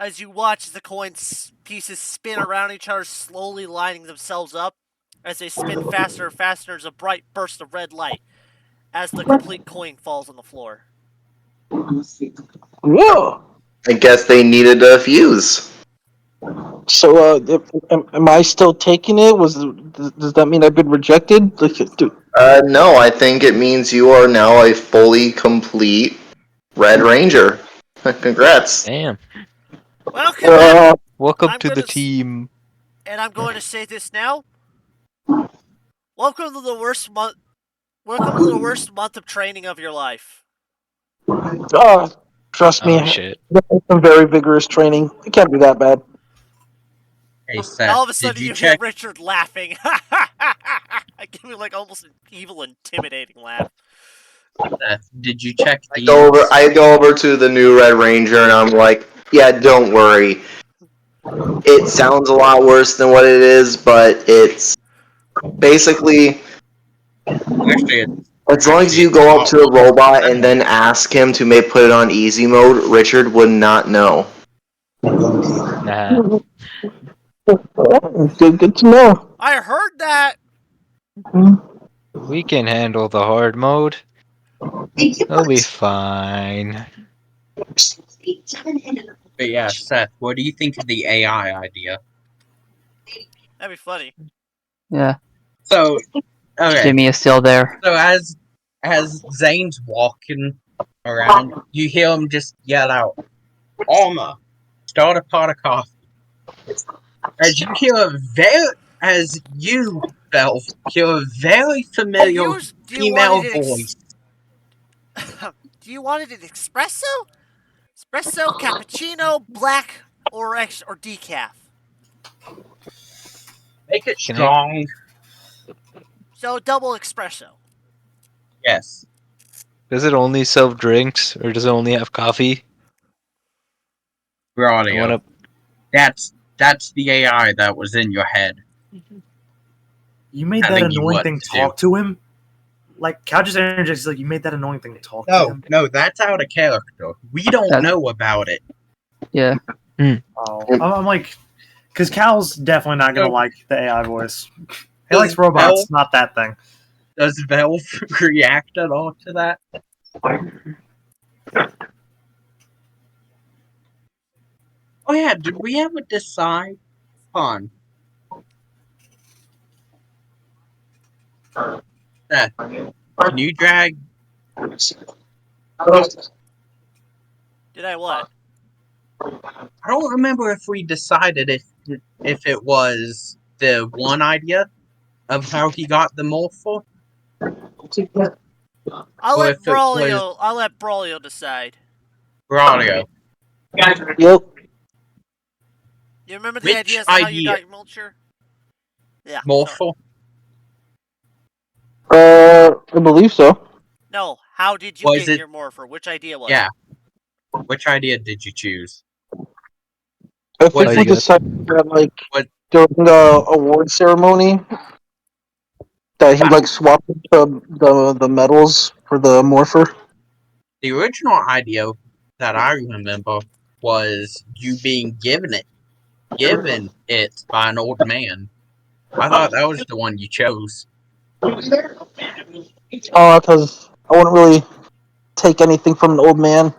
S1: As you watch the coin pieces spin around each other, slowly lining themselves up. As they spin faster and faster, there's a bright burst of red light as the complete coin falls on the floor.
S7: Whoa.
S4: I guess they needed a fuse.
S7: So, am I still taking it? Does that mean I've been rejected? Like, dude.
S4: No, I think it means you are now a fully complete Red Ranger. Congrats.
S8: Damn.
S1: Welcome back,
S8: Welcome
S1: I'm
S8: to the
S1: gonna
S8: team.
S1: and I'm going to say this now. Welcome to the worst month. Welcome to the worst month of training of your life.
S7: Trust me.
S8: Oh shit.
S7: Some very vigorous training. It can't be that bad.
S3: Hey, Seth,
S1: All of a
S3: did
S1: sudden,
S3: you
S1: you hear
S3: check?
S1: Richard laughing. Giving like almost an evil, intimidating laugh.
S3: Seth, did you check
S4: I
S3: the?
S4: go over to the new Red Ranger and I'm like, yeah, don't worry. It sounds a lot worse than what it is, but it's basically,
S3: Actually,
S4: as long as you go up to the robot and then ask him to put it on easy mode, Richard would not know.
S8: Nah.
S7: Good to know.
S1: I heard that.
S8: We can handle the hard mode. It'll be fine.
S3: But yeah, Seth, what do you think of the AI idea?
S1: That'd be funny.
S2: Yeah,
S3: So, okay.
S2: Jimmy is still there.
S3: So as Zane's walking around, you hear him just yell out, "Alma, start a pot of coffee." As you hear as you, Belf, hear a very familiar
S1: Do you
S3: female
S1: want it
S3: voice.
S1: Do you want it in espresso? Espresso, cappuccino, black, or decaf?
S3: Make it
S8: Can I-
S3: strong.
S1: So double espresso.
S3: Yes.
S8: Does it only serve drinks or does it only have coffee? I
S3: Audio.
S8: wanna
S3: That's the AI that was in your head.
S5: You made that
S3: Telling you
S5: annoying
S3: what
S5: thing
S3: to
S5: talk to him? Like, Cal just interjects, like, you made that annoying thing talk to him?
S3: No, that's out of character. We don't know about it.
S2: Yeah.
S5: Oh. I'm like, because Cal's definitely not going to
S3: So-
S5: like the AI voice. He
S3: Does
S5: likes robots,
S3: Val-
S5: not that thing.
S3: Does Valve react at all to that? Oh yeah, did we ever decide on Seth, can you drag?
S1: Did I what?
S3: I don't remember if we decided if it was the one idea of how he got the morphle.
S1: I'll
S3: Or
S1: let
S3: if it was-
S1: Braulio decide.
S3: Audio.
S7: Yep.
S1: You remember the
S3: Which
S1: idea as to how you
S3: idea?
S1: got your mulcher? Yeah.
S3: Morphle?
S7: I believe so.
S1: No, how did you
S3: Was
S1: get
S3: it-
S1: your morpher? Which idea was
S3: Yeah.
S1: it?
S3: Which idea did you choose?
S7: I
S3: Was
S7: think we
S8: it-
S7: decided that, like,
S3: What-
S7: during the award ceremony, that he, like, swapped the medals for the morpher.
S3: The original idea that I remember was you being given it by an old man. I thought that was the one you chose.
S7: Oh, because I wouldn't really take anything from an old man.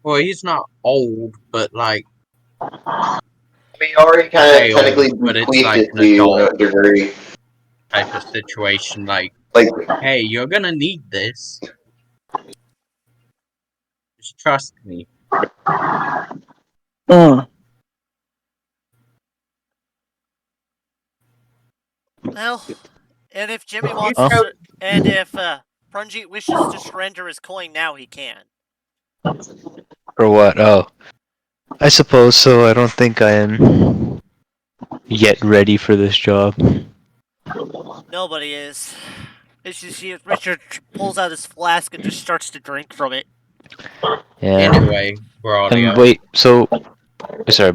S3: Well, he's not old, but like,
S4: We already kind
S3: Say
S4: of technically
S3: old, but it's
S4: bequeathed
S3: like
S4: it
S3: an
S4: to you in a
S3: adult.
S4: degree.
S3: type of situation. Like,
S4: Like,
S3: hey, you're gonna need this. Just trust me.
S1: Well, and if Jimmy wants
S8: Huh?
S1: to, and if Prunjit wishes to surrender his coin now, he can.
S8: For what? Oh, I suppose so. I don't think I am yet ready for this job.
S1: Nobody is. As you see, Richard pulls out his flask and just starts to drink from it.
S8: Yeah.
S3: Anyway, Braulio.
S8: And wait, so sorry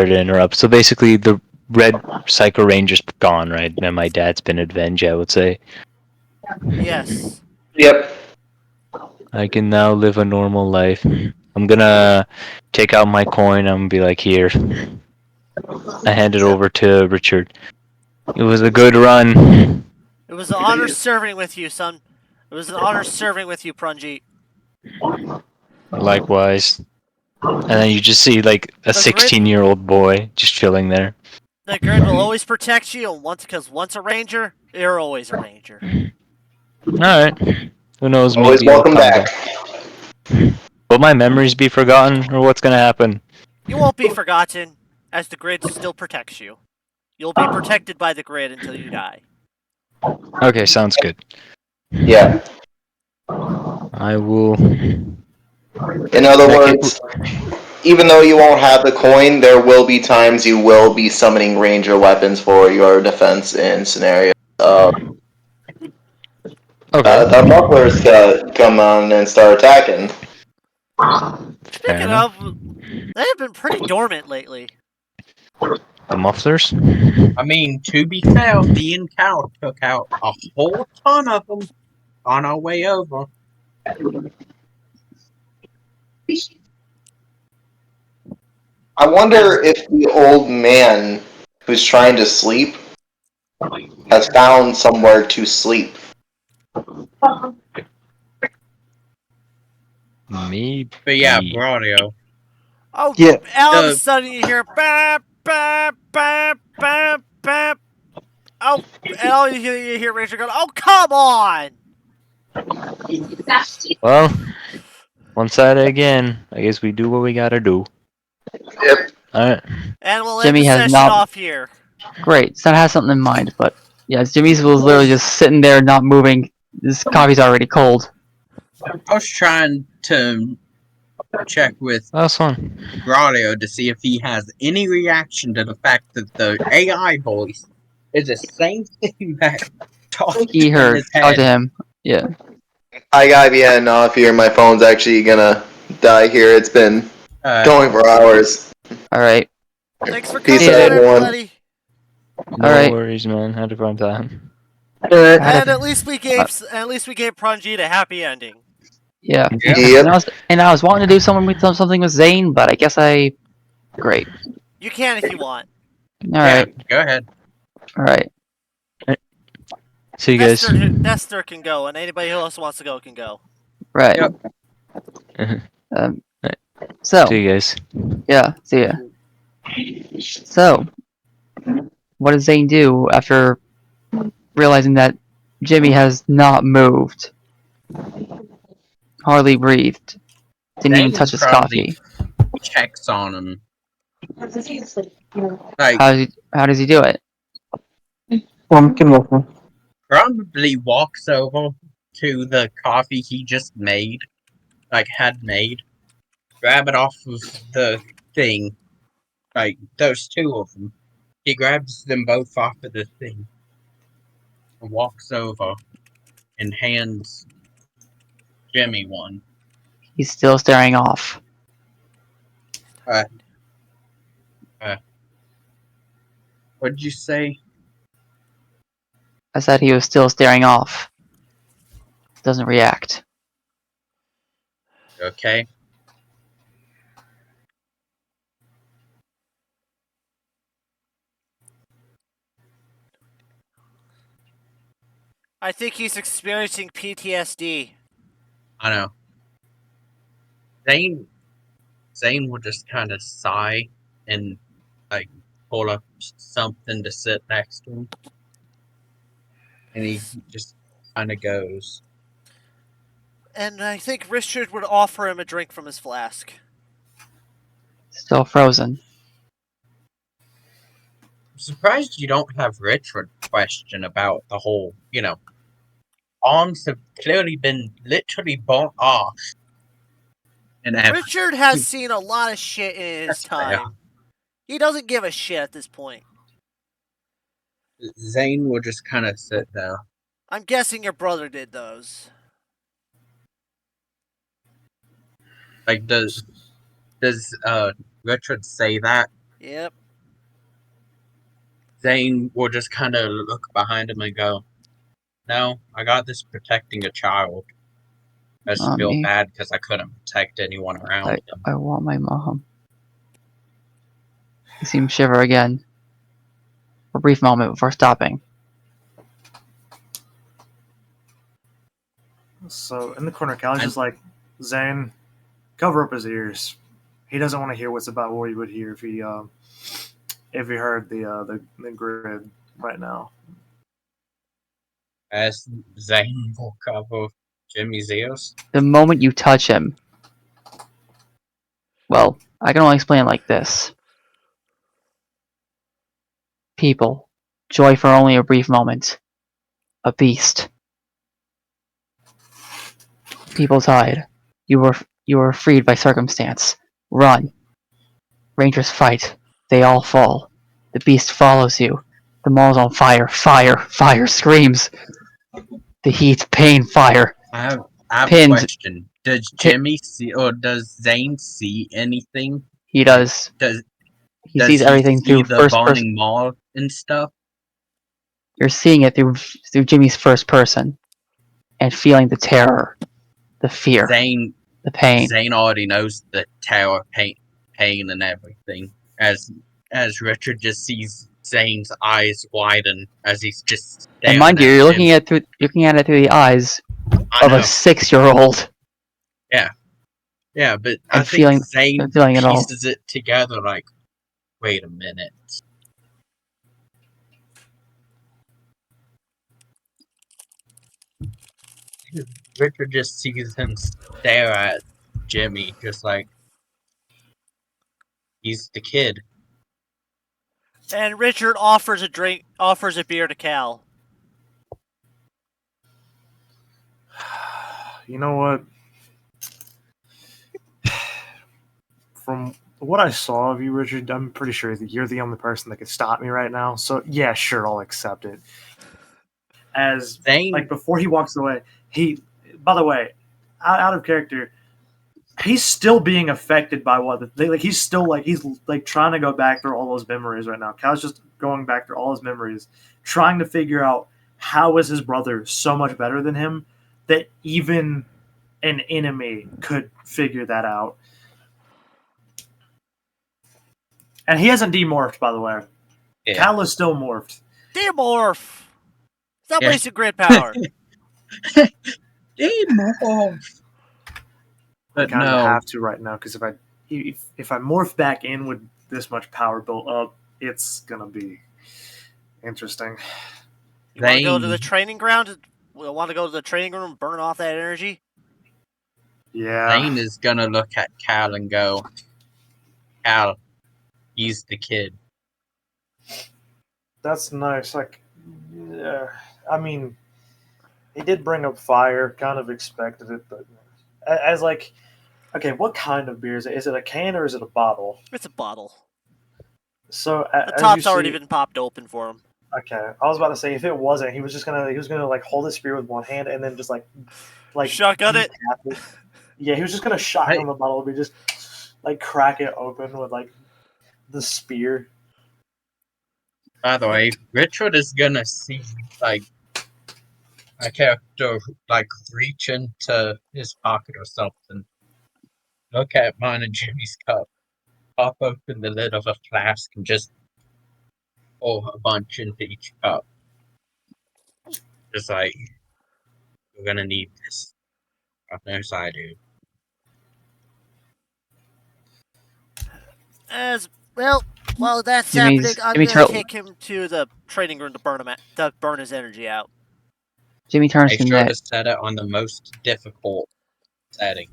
S8: to interrupt. So basically, the red Psycho Ranger's gone, right? And my dad's been avenged, I would say.
S1: Yes.
S4: Yep.
S8: I can now live a normal life. I'm gonna take out my coin. I'm gonna be like, here. I hand it over to Richard. It was a good run.
S1: It was an honor serving with you, son. It was an honor serving with you, Prunjit.
S8: Likewise. And then you just see like a
S1: The grid-
S8: 16-year-old boy just chilling there.
S1: The grid will always protect you, and once a ranger, you're always a ranger.
S8: Alright. Who knows?
S4: Always
S8: Maybe I'll
S4: welcome
S8: come
S4: back.
S8: Will my memories be forgotten, or what's gonna happen?
S1: You won't be forgotten, as the grid still protects you. You'll be protected by the grid until you die.
S8: Okay, sounds good.
S4: Yeah.
S8: I will.
S4: In other
S8: Okay.
S4: words, even though you won't have the coin, there will be times you will be summoning ranger weapons for your defense in scenarios.
S8: Okay.
S4: The mufflers come on and start attacking.
S1: Speaking
S8: enough.
S1: of, they have been pretty dormant lately.
S8: The mufflers?
S3: I mean, to be fair, me and Cal took out a whole ton of them on our way over.
S4: I wonder if the old man who's trying to sleep has found somewhere to sleep.
S8: Maybe.
S3: But yeah, Braulio.
S1: Oh,
S7: Yeah.
S1: all of a sudden you hear bap, bap, bap, bap, bap. Oh, and all you hear Richard go, oh, come on!
S8: Well, one side again. I guess we do what we gotta do.
S4: Yep.
S8: Alright.
S1: And we'll
S2: Jimmy
S1: end the
S2: has
S1: session
S2: not-
S1: off here.
S2: Great. So I has something in mind, but yeah, Jimmy's was literally just sitting there, not moving. This coffee's already cold.
S3: I was trying to check with
S8: Last one.
S3: Braulio to see if he has any reaction to the fact that the AI voice is the same thing that talking
S2: He
S3: in
S2: heard.
S3: his
S2: Talk
S3: head.
S2: to him. Yeah.
S4: I gotta be heading off here. My phone's actually gonna die here. It's been going for hours.
S2: All right.
S1: Thanks for
S4: Peace
S1: coming
S2: out,
S1: in,
S4: everyone.
S1: everybody.
S8: No
S2: Alright.
S8: worries, man. Had a fun time.
S2: Had
S1: And
S2: a-
S1: at least we gave Prunjit a happy ending.
S2: Yeah.
S4: Yep.
S2: And I was wanting to do something with Zane, but I guess Great.
S1: You can if you want.
S2: All right.
S3: Yeah, go ahead.
S2: All right.
S8: See you guys.
S1: Nestor can go, and anybody who else wants to go can go.
S2: Right.
S3: Yep.
S2: So
S8: See you guys.
S2: yeah. See ya. So, what does Zane do after realizing that Jimmy has not moved, hardly breathed, didn't even
S3: Zane
S2: touch his
S3: probably-
S2: coffee?
S3: Checks on him. Like,
S2: How does he do it?
S7: Pumpkin waffle.
S3: probably walks over to the coffee he just made, had made, grab it off of the thing, those two of them. He grabs them both off of the thing, and walks over, and hands Jimmy one.
S2: He's still staring off.
S3: What'd you say?
S2: I said he was still staring off. Doesn't react.
S3: Okay.
S1: I think he's experiencing PTSD.
S3: I know. Zane will just kind of sigh and pull up something to sit next to him, and he just kind of goes.
S1: And I think Richard would offer him a drink from his flask.
S2: Still frozen.
S3: I'm surprised you don't have Richard question about the whole, arms have clearly been literally bought off. And
S1: Richard has seen a lot of shit in his
S3: That's fair.
S1: time. He doesn't give a shit at this point.
S3: Zane will just kind of sit there.
S1: I'm guessing your brother did those.
S3: Like, does Richard say that?
S1: Yep.
S3: Zane will just kind of look behind him and go, "No, I got this protecting a child. I just
S2: Not
S3: feel
S2: me.
S3: bad because I couldn't protect anyone around him."
S2: I want my mom. He seemed to shiver again. For a brief moment before stopping.
S5: So in the corner, Cal's just like, Zane, cover up his ears. He doesn't want to hear what's about what he would hear if he heard the grid right now.
S3: As Zane will cover Jimmy's ears.
S2: The moment you touch him, well, I can only explain it like this. People, joy for only a brief moment. A beast. People tied. You were freed by circumstance. Run. Rangers fight. They all fall. The beast follows you. The mall's on fire. Fire. Fire screams. The heat, pain, fire.
S3: I have
S2: Pinned.
S3: a question. Does Jimmy see, or does Zane see anything?
S2: He does. He
S3: Does
S2: sees everything
S3: see
S2: through
S3: the
S2: first person.
S3: burning mall and stuff?
S2: You're seeing it through Jimmy's first person, and feeling the terror, the fear,
S3: Zane
S2: the pain.
S3: Zane already knows the terror, pain, and everything. As Richard just sees Zane's eyes widen as he's just
S2: And
S3: staring
S2: mind you,
S3: at
S2: you're
S3: Jimmy.
S2: looking at it through the eyes
S3: I
S2: of
S3: know.
S2: a 6-year-old.
S3: Yeah, but I
S2: And
S3: think Zane
S2: feeling it all.
S3: pieces it together like, wait a minute. Richard just sees him stare at Jimmy, just like, he's the kid.
S1: And Richard offers a beer to Cal.
S5: You know what? From what I saw of you, Richard, I'm pretty sure that you're the only person that could stop me right now. So yeah, sure, I'll accept it. As
S3: Zane,
S5: like before he walks away, by the way, out of character, he's still being affected by he's still he's trying to go back through all those memories right now. Cal's just going back through all his memories, trying to figure out how is his brother so much better than him that even an enemy could figure that out. And he hasn't demorphed, by the way.
S3: yeah.
S5: Cal is still morphed.
S1: Demorph! Stop
S3: Yeah.
S1: wasting grid power.
S3: Demorph!
S5: I
S3: But
S5: kind of
S3: no,
S5: have to right now because if I morph back in with this much power built up, it's gonna be interesting.
S1: You want to go to
S3: Zane-
S1: the training ground? We'll want to go to the training room and burn off that energy?
S5: Yeah,
S3: Zane is gonna look at Cal and go, Cal, he's the kid.
S5: that's nice. Like, yeah, I mean, he did bring up fire. Kind of expected it, but as okay, what kind of beer is it? Is it a can or is it a bottle?
S1: It's a bottle.
S5: So
S1: The top's already been popped open for him.
S5: Okay, I was about to say if it wasn't, he was gonna like hold his spear with one hand and then just like
S1: Shotgun it.
S5: decap it. Yeah, he was just gonna shotgun the bottle and just like crack it open with like the spear.
S3: By the way, Richard is gonna see like a character like reach into his pocket or something, look at mine and Jimmy's cup, pop open the lid of a flask, and just pour a bunch into each cup. Just like, we're gonna need this. God knows I do.
S1: As well, while that's
S2: Jimmy's-
S1: happening, I'm
S2: Jimmy
S1: gonna
S2: Turtle-
S1: take him to the training room to burn his energy out.
S2: Jimmy turns
S3: Make
S2: to
S3: sure
S2: Ned.
S3: to set it on the most difficult setting.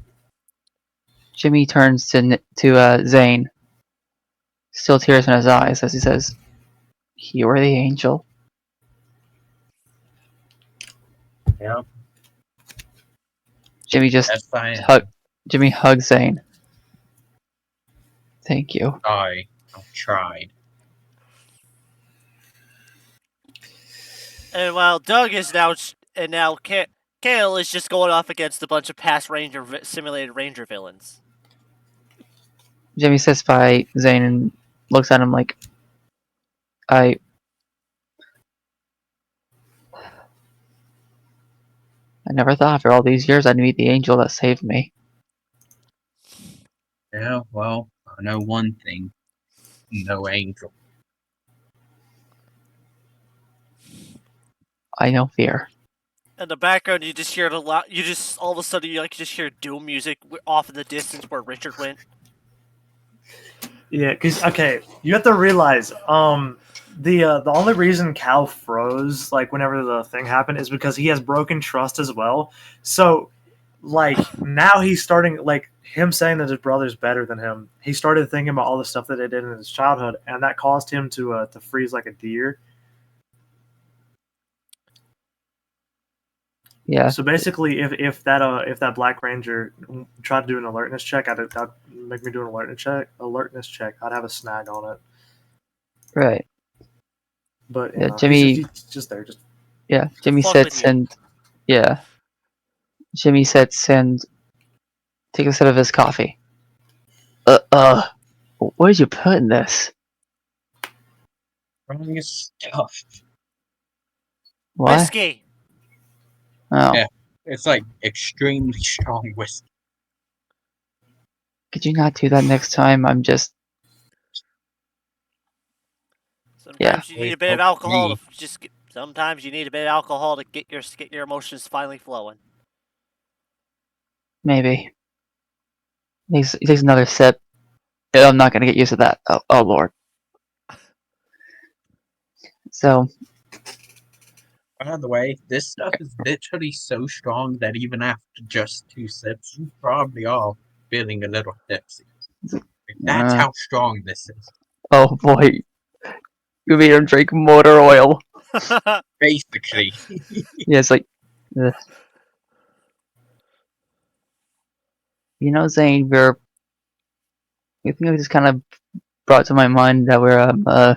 S2: Jimmy turns to Zane. Still tears in his eyes as he says, "You are the angel."
S3: Yeah,
S2: Jimmy just
S3: that's fine.
S2: Jimmy hugs Zane. Thank you.
S3: I tried.
S1: And while Doug is now, Kale is just going off against a bunch of past simulated Ranger villains.
S2: Jimmy sits by Zane and looks at him like, I never thought after all these years I'd meet the angel that saved me.
S3: Yeah, well, I know one thing. No angel.
S2: I know fear.
S1: In the background, you just hear a lot. You just all of a sudden you just hear doom music off in the distance where Richard went.
S5: Yeah, because okay, you have to realize, the only reason Cal froze like whenever the thing happened is because he has broken trust as well. So, like now he's starting like him saying that his brother's better than him. He started thinking about all the stuff that they did in his childhood, and that caused him to freeze like a deer.
S2: Yeah.
S5: So basically, if that Black Ranger tried to do an alertness check, I'd make me do an alertness check. I'd have a snag on it.
S2: Right.
S5: But
S2: Yeah, Jimmy.
S5: he's just there. Just
S2: Yeah, Jimmy
S1: fuck with
S2: sits
S1: you.
S2: and Jimmy sits and takes a sip of his coffee. What did you put in this?
S3: Wrong stuff.
S2: What?
S1: Whiskey.
S2: Oh,
S3: Yeah. It's like extremely strong whiskey.
S2: could you not do that next time? I'm just.
S1: Sometimes you need a bit of
S3: Help
S1: alcohol
S3: me.
S1: to Sometimes you need a bit of alcohol to get your emotions finally flowing.
S2: Maybe. He takes another sip. I'm not gonna get used to that. Oh Lord. So,
S3: By the way, this stuff is literally so strong that even after just 2 sips, you probably are feeling a little tipsy. That's how strong this is.
S2: oh boy, you made him drink motor oil.
S3: Basically.
S2: Yeah, it's like, ugh. You know, Zane, I think I just kind of brought to my mind that we're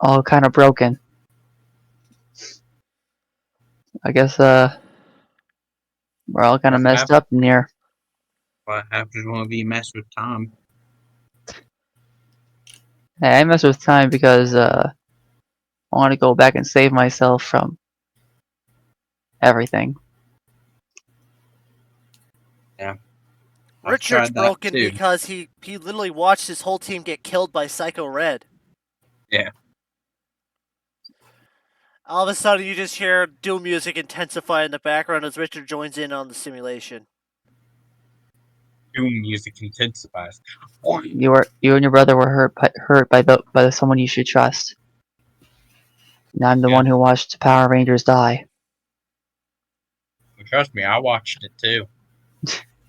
S2: all kind of broken. I guess we're all kind of
S3: What
S2: messed up in here.
S3: What happens when we mess with Tom?
S2: Hey, I mess with time because I want to go back and save myself from everything.
S3: Yeah. I've
S1: Richard's
S3: tried that
S1: broken
S3: too.
S1: because he literally watched his whole team get killed by Psycho Red.
S3: Yeah.
S1: All of a sudden, you just hear doom music intensify in the background as Richard joins in on the simulation.
S3: Doom music intensifies.
S2: You and your brother were hurt by someone you should trust. Now I'm the
S3: Yeah.
S2: one who watched Power Rangers die.
S3: Trust me, I watched it too.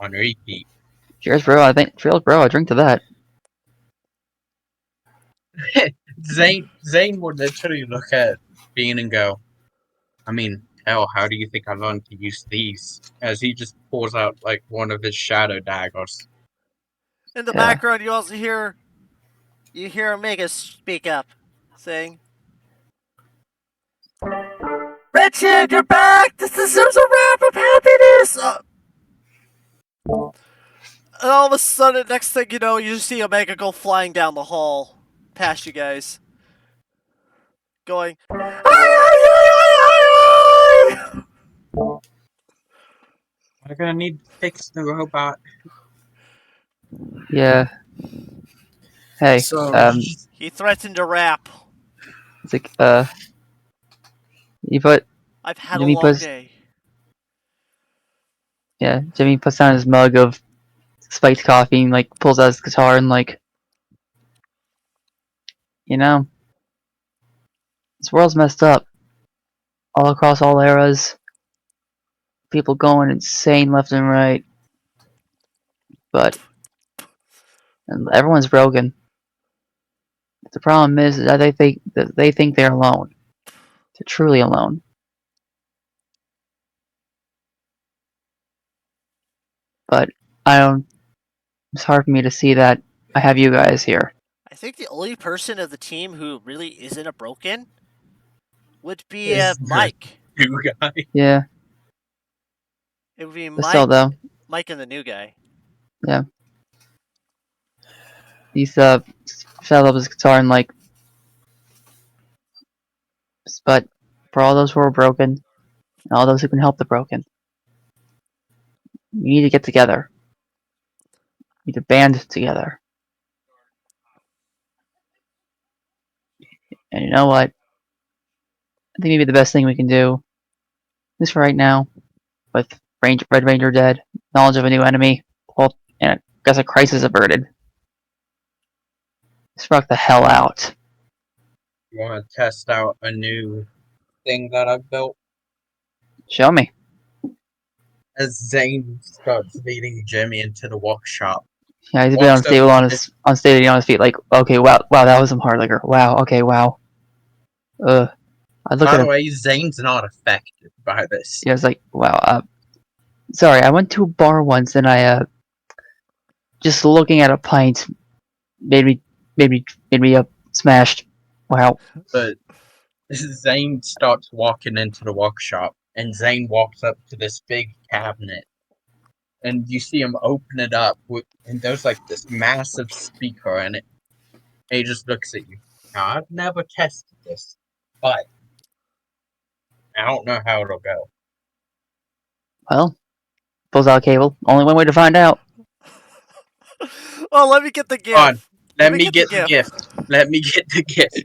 S3: On repeat.
S2: Cheers, bro. Cheers, bro. I drink to that.
S3: Zane would literally look at Bean and go, I mean, hell, how do you think I learned to use these? As he just pulls out like one of his shadow daggers.
S1: In the
S2: Yeah.
S1: background, you also hear Omega speak up, saying, "Richard, you're back. This deserves a wrap of happiness." And all of a sudden, next thing you know, you see Omega go flying down the hall past you guys, going, "Ay, ay, ay, ay, ay, ay."
S3: We're gonna need to fix the robot.
S2: Yeah. Hey.
S5: So-
S1: He threatened to rap.
S2: It's like you put
S1: I've had
S2: Jimmy
S1: a long
S2: puts
S1: day.
S2: yeah Jimmy puts down his mug of spiked coffee and like pulls out his guitar and like, you know, this world's messed up. All across all eras, people going insane left and right. But and everyone's broken. The problem is that they think they're alone. They're truly alone. but I don't. It's hard for me to see that I have you guys here.
S1: I think the only person of the team who really isn't a broken would be
S3: Is the
S1: Mike.
S3: new guy.
S2: Yeah,
S1: It would be
S2: but still though,
S1: Mike and the new guy.
S2: he's fell up his guitar and like. But for all those who are broken, and all those who can help the broken, we need to get together. We need to band together. And you know what? I think maybe the best thing we can do, at least for right now, with Red Ranger dead, knowledge of a new enemy, well, and I guess a crisis averted. Let's rock the hell out.
S3: You want to test out a new thing that I've built?
S2: Show me.
S3: As Zane starts leading Jimmy into the workshop.
S2: Yeah, he's been unstable on his feet. Like, okay, wow, that was some hard liquor. Wow, okay, wow. I look
S3: By
S2: at
S3: the
S2: him.
S3: way, Zane's not affected by this.
S2: Yeah, it's like, wow. Sorry, I went to a bar once and I just looking at a pint made me smashed. Wow.
S3: But Zane starts walking into the workshop, and Zane walks up to this big cabinet, and you see him open it up, and there's like this massive speaker in it. And he just looks at you. Now, I've never tested this, but I don't know how it'll go.
S2: Well, pulls out a cable. Only one way to find out.
S1: Well, let me get the gift.
S3: On, let me get the gift. Let me get the gift.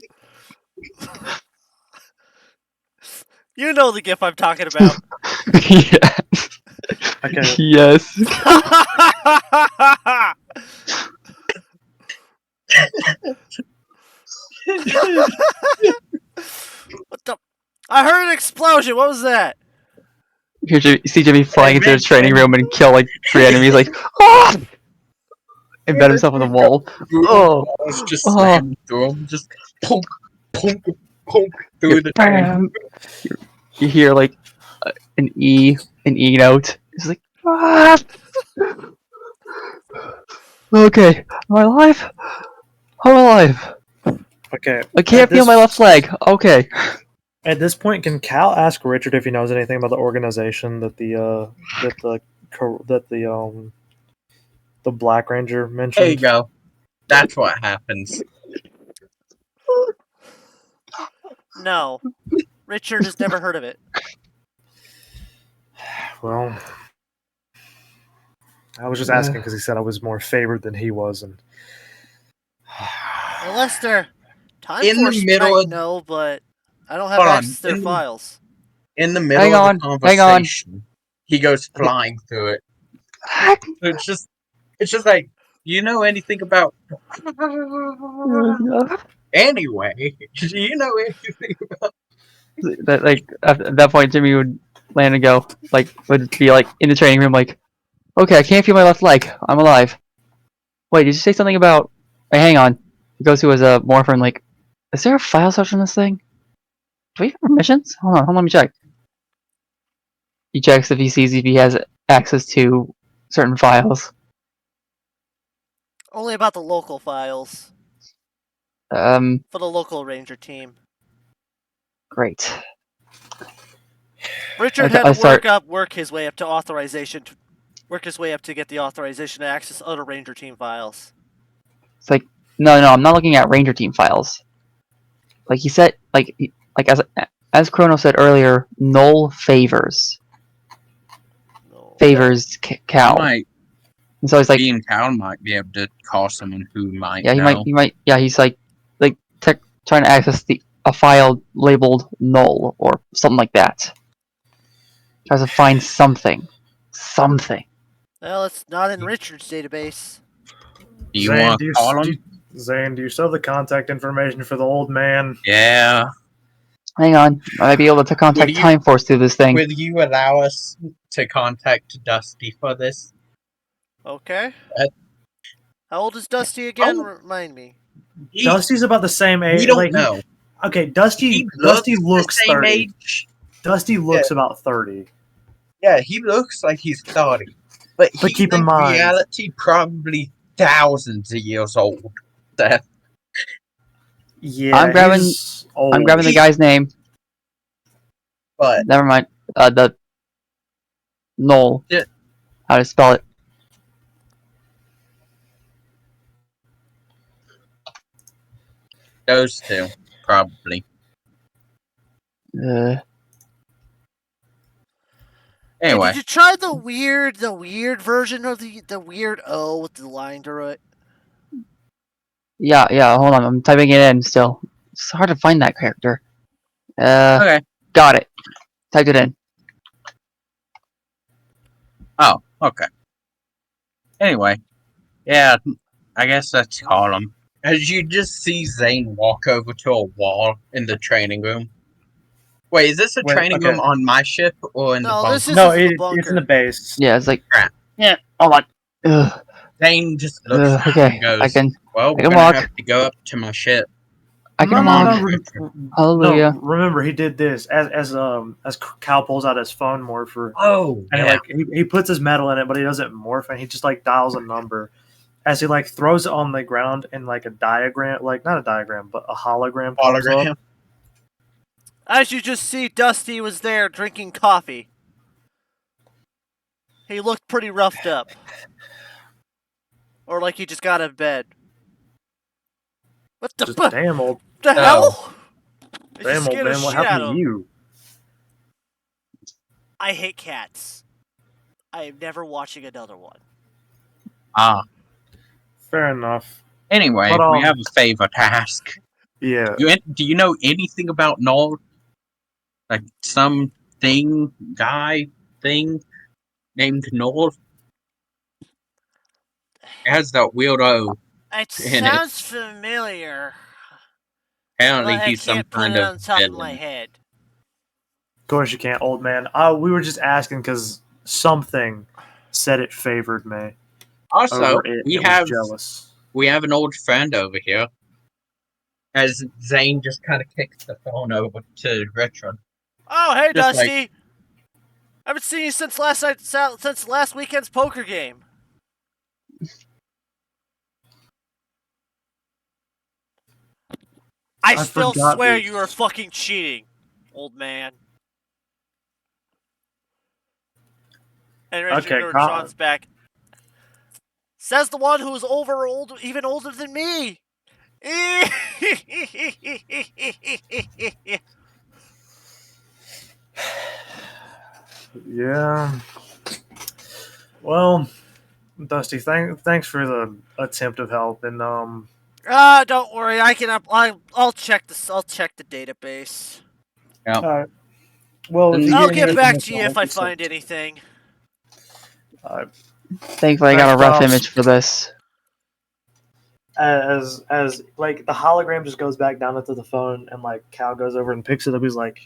S1: You know the gift I'm talking about.
S2: Yeah.
S5: Okay.
S2: Yes.
S1: What the? I heard an explosion. What was that?
S2: You see Jimmy flying into the training room and kill like 3 enemies. Like, ah! Embed himself in the wall. Oh,
S3: It's just slammed through him. Just punk, punk, punk through the training.
S2: You hear like an E note. It's like, ah! Okay, am I alive? I'm alive.
S5: Okay.
S2: I can't feel my left leg. Okay.
S5: At this point, can Cal ask Richard if he knows anything about the organization that the Black Ranger mentioned?
S3: There you go. That's what happens.
S1: No. Richard has never heard of it.
S5: Well, I was just asking because he said I was more favored than he was, and
S1: Well, Lester, Time
S3: In the
S1: Force
S3: middle
S1: might
S3: of-
S1: know, but I don't have
S3: Hold on,
S1: access to their files.
S3: In the middle of the conversation, he goes flying through it. It's just like, you know anything about? Anyway, do you know anything about?
S2: That like at that point, Jimmy would land and go would be like in the training room, like, okay, I can't feel my left leg. I'm alive. Wait, did you say something about? Hey, hang on. He goes to his morphin. Like, is there a file search on this thing? Do we have permissions? Hold on, let me check. He checks if he has access to certain files.
S1: Only about the local files
S2: Um,
S1: for the local Ranger team.
S2: great.
S1: Richard had to work his way up to authorization. Work his way up to get the authorization to access other Ranger team files.
S2: It's like, no, I'm not looking at Ranger team files. Like he said, as Chrono said earlier, Null favors Cal.
S3: Might,
S2: and so he's like,
S3: being Cal might be able to call someone who might.
S2: yeah,
S3: know.
S2: he might. Yeah, he's like trying to access a file labeled Null or something like that. Tries to find something.
S1: Well, it's not in Richard's database.
S3: Do you want to call him?
S5: Zane, do you still have the contact information for the old man?
S3: Yeah.
S2: Hang on, I might be able to contact Time Force through this thing.
S3: Will you allow us to contact Dusty for this?
S1: Okay. How old is Dusty again? Remind me.
S5: Dusty's about the same age.
S3: We don't know.
S5: Okay, Dusty looks 30.
S3: Age.
S5: Dusty looks about 30.
S3: Yeah, he looks like he's 30. But
S5: keep in mind,
S3: reality probably thousands of years old. So,
S5: yeah,
S2: I'm grabbing-
S5: he's old.
S2: I'm grabbing the guy's name.
S3: but
S2: Never mind. The Noel.
S3: Yeah.
S2: How to spell it?
S3: those two probably.
S1: Hey,
S3: Anyway,
S1: did you try the weird version of the weird O with the line through it?
S2: Yeah. Hold on. I'm typing it in still. It's hard to find that character.
S3: okay.
S2: Got it. Typed it in.
S3: Oh, okay. Anyway, yeah, I guess that's Harlem. As you just see Zane walk over to a wall in the training room. Wait, is this a
S5: Wait,
S3: training
S5: okay.
S3: room on my ship or in the
S1: No,
S3: bunker?
S1: this is
S5: No,
S1: the
S5: it's in
S1: bunker.
S5: the base.
S2: Yeah. It's like.
S3: Crap.
S2: Yeah. Hold on. Ugh.
S3: Zane just looks at
S2: Okay.
S3: and goes,
S2: I can.
S3: well,
S2: I
S3: we're
S2: can
S3: gonna
S2: walk.
S3: have to go up to my ship.
S2: I can
S5: no,
S2: walk. Hallelujah.
S5: No, remember he did this as Cal pulls out his phone morpher,
S3: Oh,
S5: and he puts his metal in it, but he doesn't morph, and he just like dials a number as he like throws it on the ground in like a diagram, like not a diagram, but a hologram. Pops up.
S3: hologram.
S1: As you just see, Dusty was there drinking coffee. He looked pretty roughed up. Or like he just got out of bed. What the
S5: Just damn old
S1: hell? It just
S5: man,
S1: scared the
S5: what
S1: shit
S5: happened
S1: out
S5: to
S1: of him.
S5: you?
S1: I hate cats. I am never watching another one.
S3: Ah.
S5: Fair enough.
S3: Anyway,
S5: But,
S3: we have a favor to ask.
S5: Yeah.
S3: Do you know anything about Noel? Like some guy thing named Noel? It has that weirdo.
S1: It
S3: In it.
S1: sounds familiar.
S3: Apparently,
S1: But I
S3: he's some
S1: can't put
S3: kind
S1: it
S3: of
S1: on top of my
S3: villain.
S1: head.
S5: Of course you can't, old man. We were just asking because something said it favored me.
S3: Also,
S5: over it.
S3: we
S5: It was jealous.
S3: we have an old friend over here. As Zane just kind of kicks the phone over to Richard.
S1: Oh, hey,
S3: Just
S1: Dusty.
S3: like-
S1: I haven't seen you since last weekend's poker game. I still
S5: forgot
S1: swear
S5: this.
S1: you are fucking cheating, old man. And Richard
S5: Okay,
S1: Sean's back. Says the one who's even older than me.
S5: Yeah. Well, Dusty, thanks for the attempt of help, and
S1: don't worry. I'll check this. I'll check the database.
S5: Alright. Well, if you
S1: I'll
S5: get
S1: get
S5: anything
S1: back
S5: else,
S1: to you
S5: I'll
S1: if I
S5: let know.
S1: find anything.
S2: Thankfully, I got a rough
S5: Thanks,
S2: image for this.
S5: As like the hologram just goes back down into the phone, and like Cal goes over and picks it up. He's like,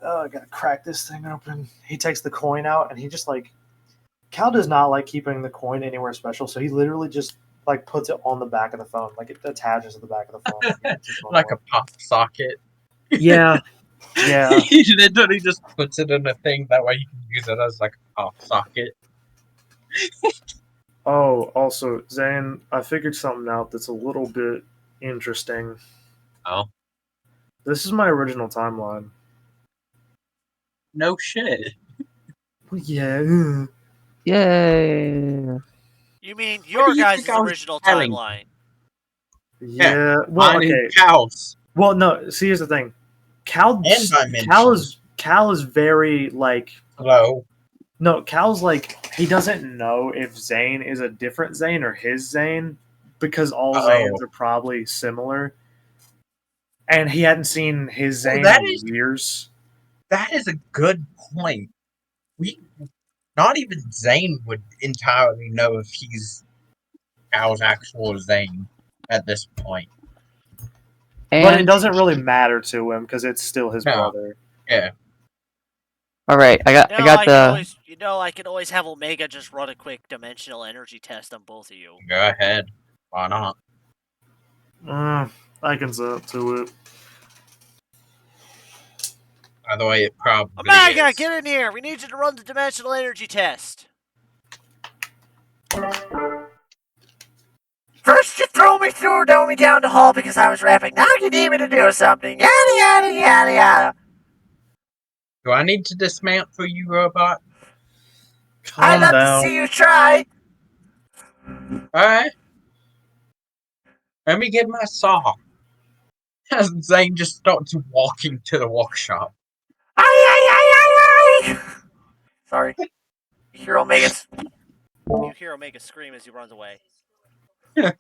S5: "Oh, I gotta crack this thing open." He takes the coin out, and he just like Cal does not like keeping the coin anywhere special, so he literally just like puts it on the back of the phone, like it attaches to the back of the phone,
S3: Like a pop socket.
S5: yeah.
S3: He literally just puts it in a thing, that way you can use it as like a pop socket.
S5: Oh, also, Zane, I figured something out that's a little bit interesting.
S3: Oh.
S5: This is my original timeline.
S3: No shit.
S5: Yeah.
S2: Yay!
S1: You mean
S3: What
S1: your
S3: do you
S1: guys'
S3: think I was
S1: original
S3: telling?
S1: timeline?
S5: Yeah. Well,
S3: Mine
S5: okay.
S3: and Cal's.
S5: Well, no. See, here's the thing. Cal is very like
S3: Hello.
S5: no. Cal's like he doesn't know if Zane is a different Zane or his Zane because all Zanes are probably similar, and he hadn't seen his Zane in years.
S3: That is a good point. Not even Zane would entirely know if he's Cal's actual Zane at this point.
S5: But it
S2: And
S5: doesn't really matter to him because it's still his brother.
S3: Yeah.
S2: all right, I got
S1: I can always have Omega just run a quick dimensional energy test on both of you.
S3: Go ahead. Why not?
S5: I can set up to it.
S3: By the way, it probably
S1: Omega,
S3: is.
S1: get in here! We need you to run the dimensional energy test. First you throw me down the hall because I was rapping. Now you need me to do something. Yada yada yada yada.
S3: Do I need to dismount for you, robot?
S1: I'd
S5: Calm
S1: love
S5: down.
S1: to see you try.
S3: Alright. Let me get my saw. As Zane just starts walking to the workshop.
S1: Ay ay ay ay ay. Sorry. You hear Omega scream as he runs away.
S5: God,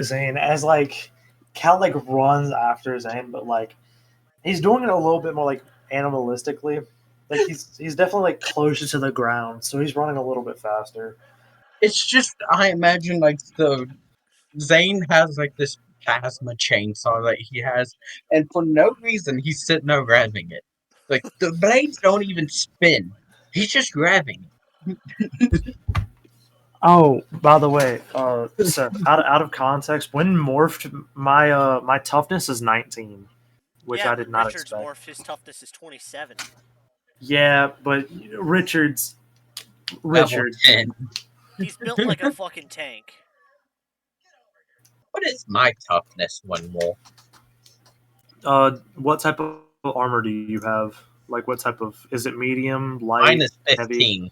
S5: Zane, as like Cal like runs after Zane, but like he's doing it a little bit more like animalistically. Like he's definitely like closer to the ground, so he's running a little bit faster.
S3: It's just, I imagine, like, Zane has, like, this plasma chainsaw that he has, and for no reason, he's sitting there grabbing it. Like, the blades don't even spin. He's just grabbing it.
S5: Oh, by the way, so out of context, when morphed, my toughness is 19, which
S1: Yeah,
S5: I did not
S1: Richard's
S5: expect.
S1: morph, his toughness is 27.
S5: Yeah, but Richard's
S3: Level
S5: Richard.
S3: 10.
S1: He's built like a fucking tank.
S3: What is my toughness one more?
S5: What type of armor do you have? Like, what type of? Is it medium, light,
S3: Mine is
S5: heavy?
S3: 15.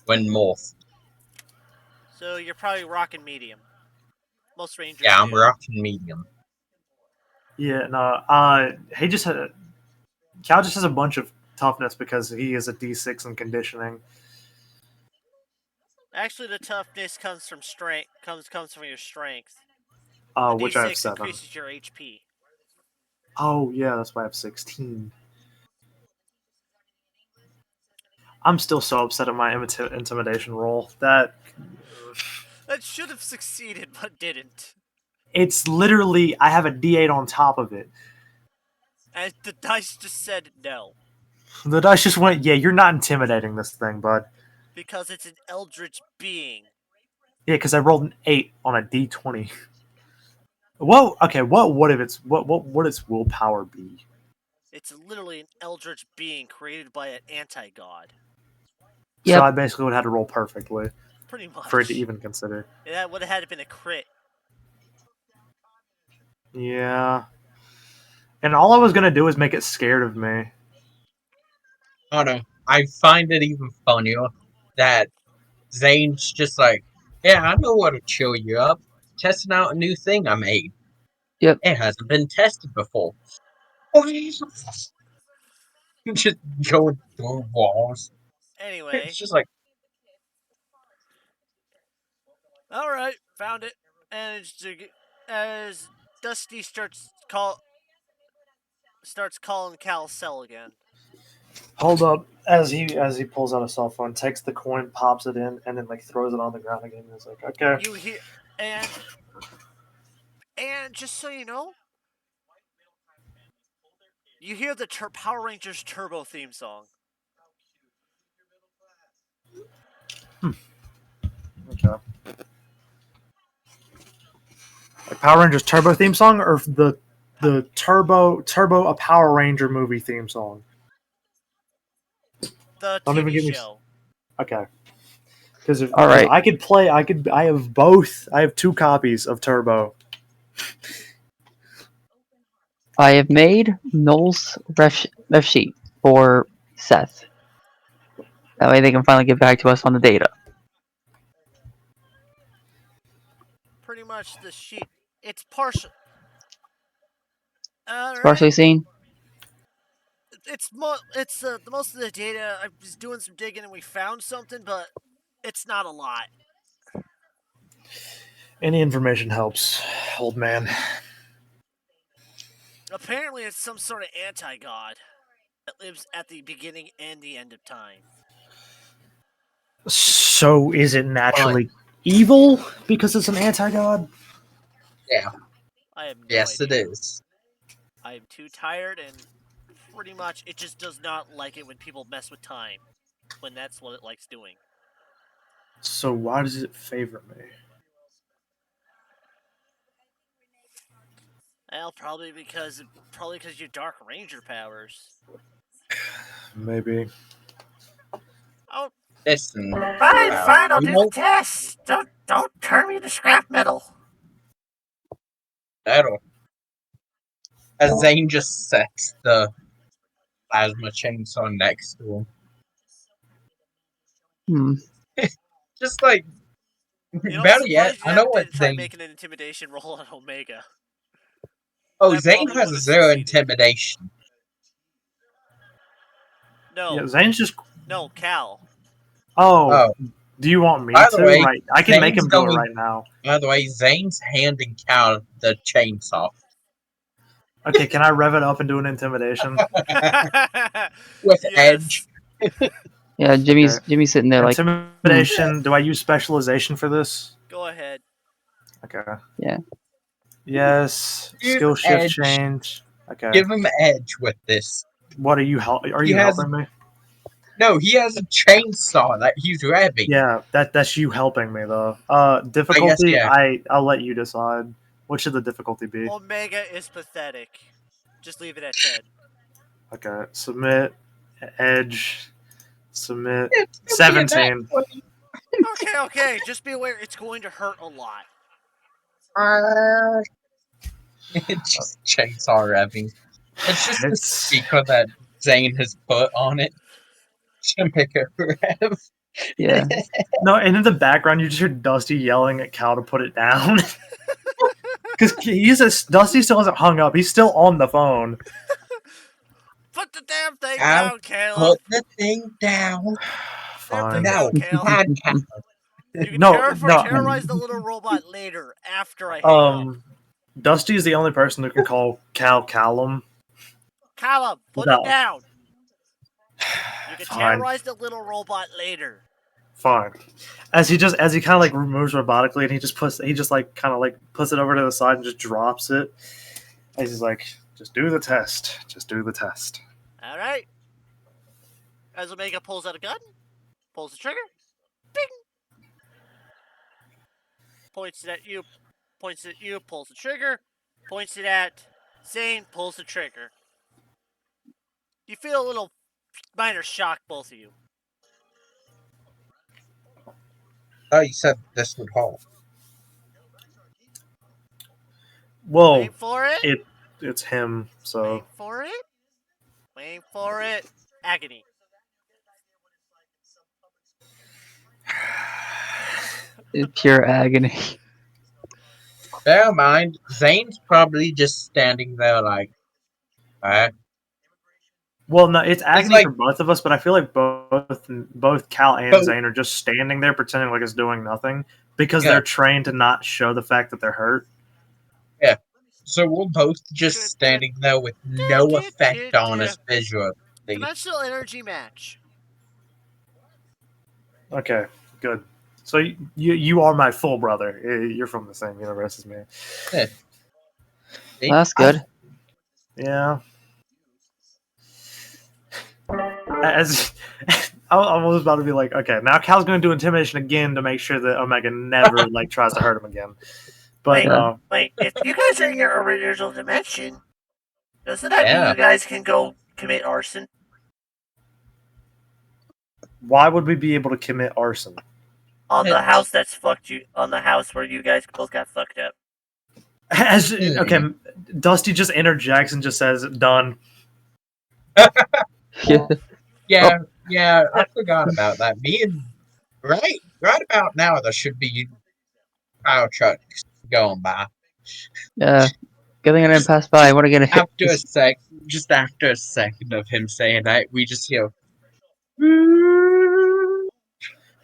S3: When morphed.
S1: So you're probably rocking medium. Most rangers
S3: Yeah, I'm
S1: do.
S3: rocking medium.
S5: Yeah, no. He just had Cal just has a bunch of toughness because he is a D6 in conditioning.
S1: Actually, the toughness comes from strength. Comes from your strength. The
S5: Which I have
S1: D6
S5: 7.
S1: increases your HP.
S5: Oh yeah, that's why I have 16. I'm still so upset at my intimidation roll. That
S1: That should have succeeded, but didn't.
S5: it's literally I have a D8 on top of it.
S1: And the dice just said no.
S5: The dice just went, yeah, you're not intimidating this thing, bud.
S1: Because it's an eldritch being.
S5: Yeah, because I rolled an 8 on a D20. Well, okay, what would its willpower be?
S1: It's literally an eldritch being created by an anti-god.
S5: So
S2: Yep.
S5: I basically would have had to roll perfectly
S1: Pretty much.
S5: for it to even consider.
S1: It would have had to been a crit.
S5: Yeah. And all I was gonna do is make it scared of me.
S3: Oh no. I find it even funnier that Zane's just like, yeah, I know what to chill you up. Testing out a new thing I made.
S2: Yep.
S3: It hasn't been tested before. Just going through walls.
S1: Anyway.
S3: It's just like,
S1: Alright, found it. And as Dusty starts calling Cal's cell again.
S5: Hold up, as he pulls out a cell phone, takes the coin, pops it in, and then like throws it on the ground again. It's like, okay.
S1: You hear and just so you know, you hear the Power Rangers Turbo theme song.
S5: Okay. Like Power Rangers Turbo theme song, or the Turbo a Power Ranger movie theme song.
S1: The
S5: Don't even
S1: TV
S5: get me.
S1: show.
S5: Okay. Because
S2: All right.
S5: I could play, I have both. I have 2 copies of Turbo.
S2: I have made Noel's ref sheet for Seth. That way they can finally get back to us on the data.
S1: Pretty much the sheet. It's partial.
S2: It's partially seen.
S1: It's the most of the data. I was doing some digging and we found something, but it's not a lot.
S5: Any information helps, old man.
S1: Apparently, it's some sort of anti-god that lives at the beginning and the end of time.
S5: So is it naturally evil because it's an anti-god?
S3: yeah,
S1: I have no
S3: yes
S1: idea.
S3: it is.
S1: I am too tired, and pretty much it just does not like it when people mess with time, when that's what it likes doing.
S5: So why does it favor me?
S1: Well, probably because your Dark Ranger powers.
S5: Maybe.
S1: Oh,
S3: Listen,
S1: fine, I'll
S3: you
S1: do the
S3: know,
S1: test. Don't turn me to scrap metal.
S3: that'll. As Zane just sets the plasma chainsaw next to him.
S2: Hmm.
S3: Just like,
S1: You know, I'm
S3: better yet,
S1: surprised you
S3: I know
S1: haven't
S3: what
S1: did try
S3: Zane.
S1: making an intimidation roll on Omega.
S3: Oh,
S1: That
S3: Zane
S1: probably
S3: has
S1: would have
S3: zero
S1: succeeded.
S3: intimidation.
S1: No,
S5: Yeah, Zane's just.
S1: no, Cal.
S5: Oh,
S3: Oh,
S5: do you want me
S3: by the
S5: to?
S3: way,
S5: Right, I can make
S3: Zane's
S5: him do it
S3: going.
S5: right now.
S3: By the way, Zane's handing Cal the chainsaw
S5: Okay, can I rev it up and do an intimidation?
S3: with
S1: Yes.
S3: edge.
S2: Yeah, Jimmy's
S5: Okay.
S2: sitting there like,
S5: Intimidation. Do I use specialization for this?
S1: Go ahead.
S5: Okay.
S2: Yeah.
S5: Yes.
S3: Use
S5: Skill shift
S3: edge.
S5: change. Okay.
S3: Give him edge with this.
S5: What are you help? Are
S3: He
S5: you
S3: has-
S5: helping me?
S3: No, he has a chainsaw that he's revving.
S5: Yeah, that's you helping me though. Difficulty.
S3: yeah.
S5: I'll let you decide. What should the difficulty be?
S1: Omega is pathetic. Just leave it at 10.
S5: Okay. Submit. Edge. Submit.
S3: It's gonna be a
S5: 17.
S3: nat
S1: Okay. Just be aware it's going to hurt a lot.
S3: 20. It's just chainsaw revving. It's just the
S5: It's
S3: speaker that Zane has put on it to make it rev.
S2: yeah.
S5: no, and in the background you just hear Dusty yelling at Cal to put it down. Because Dusty still hasn't hung up. He's still on the phone.
S1: Put the damn thing
S3: Cal,
S1: down, Caleb.
S3: Put the thing down.
S1: Damn
S5: Fine.
S1: thing
S3: No,
S1: down, Caleb.
S3: bad Cal.
S1: You can
S5: No.
S1: terrorize the little robot later after I hang up.
S5: Dusty is the only person who can call Cal Callum.
S1: Caleb, put
S5: No.
S1: it down. You can
S5: Fine.
S1: terrorize the little robot later.
S5: Fine. As he kind of like removes robotically, and he just puts it over to the side and just drops it. And he's like, "Just do the test. Just do the test."
S1: All right. As Omega pulls out a gun, pulls the trigger, bing. Points it at you, pulls the trigger, points it at Zane, pulls the trigger. You feel a little minor shock, both of you.
S3: Oh, you said this would hold.
S5: Whoa!
S1: Wait for it.
S5: It's him. So
S1: Wait for it. Wait for it. Agony.
S2: Pure agony.
S3: Bear in mind, Zane's probably just standing there like,
S5: well, no, it's agony
S3: like-
S5: for both of us. But I feel like both Cal and
S3: But-
S5: Zane are just standing there pretending like it's doing nothing because
S3: Yeah.
S5: they're trained to not show the fact that they're hurt.
S3: so we're both just standing there with no effect on us visually.
S1: Dimensional energy match.
S5: Okay, good. So you are my full brother. You're from the same universe as me.
S2: That's good.
S5: Yeah. As I was about to be like, okay, now Cal's going to do intimidation again to make sure that Omega never like tries to hurt him again. But
S1: Wait, if you guys are in your original dimension, doesn't that
S3: Yeah.
S1: mean you guys can go commit arson?
S5: why would we be able to commit arson?
S1: On the house that's fucked you, on the house where you guys both got fucked up.
S5: Okay, Dusty just interjects and just says, "Done."
S2: Yeah.
S3: Yeah, I forgot about that. Right about now, there should be fire trucks going by.
S2: Yeah. Good thing I didn't pass by. I want to get a hit.
S3: Just after a second of him saying that, we just hear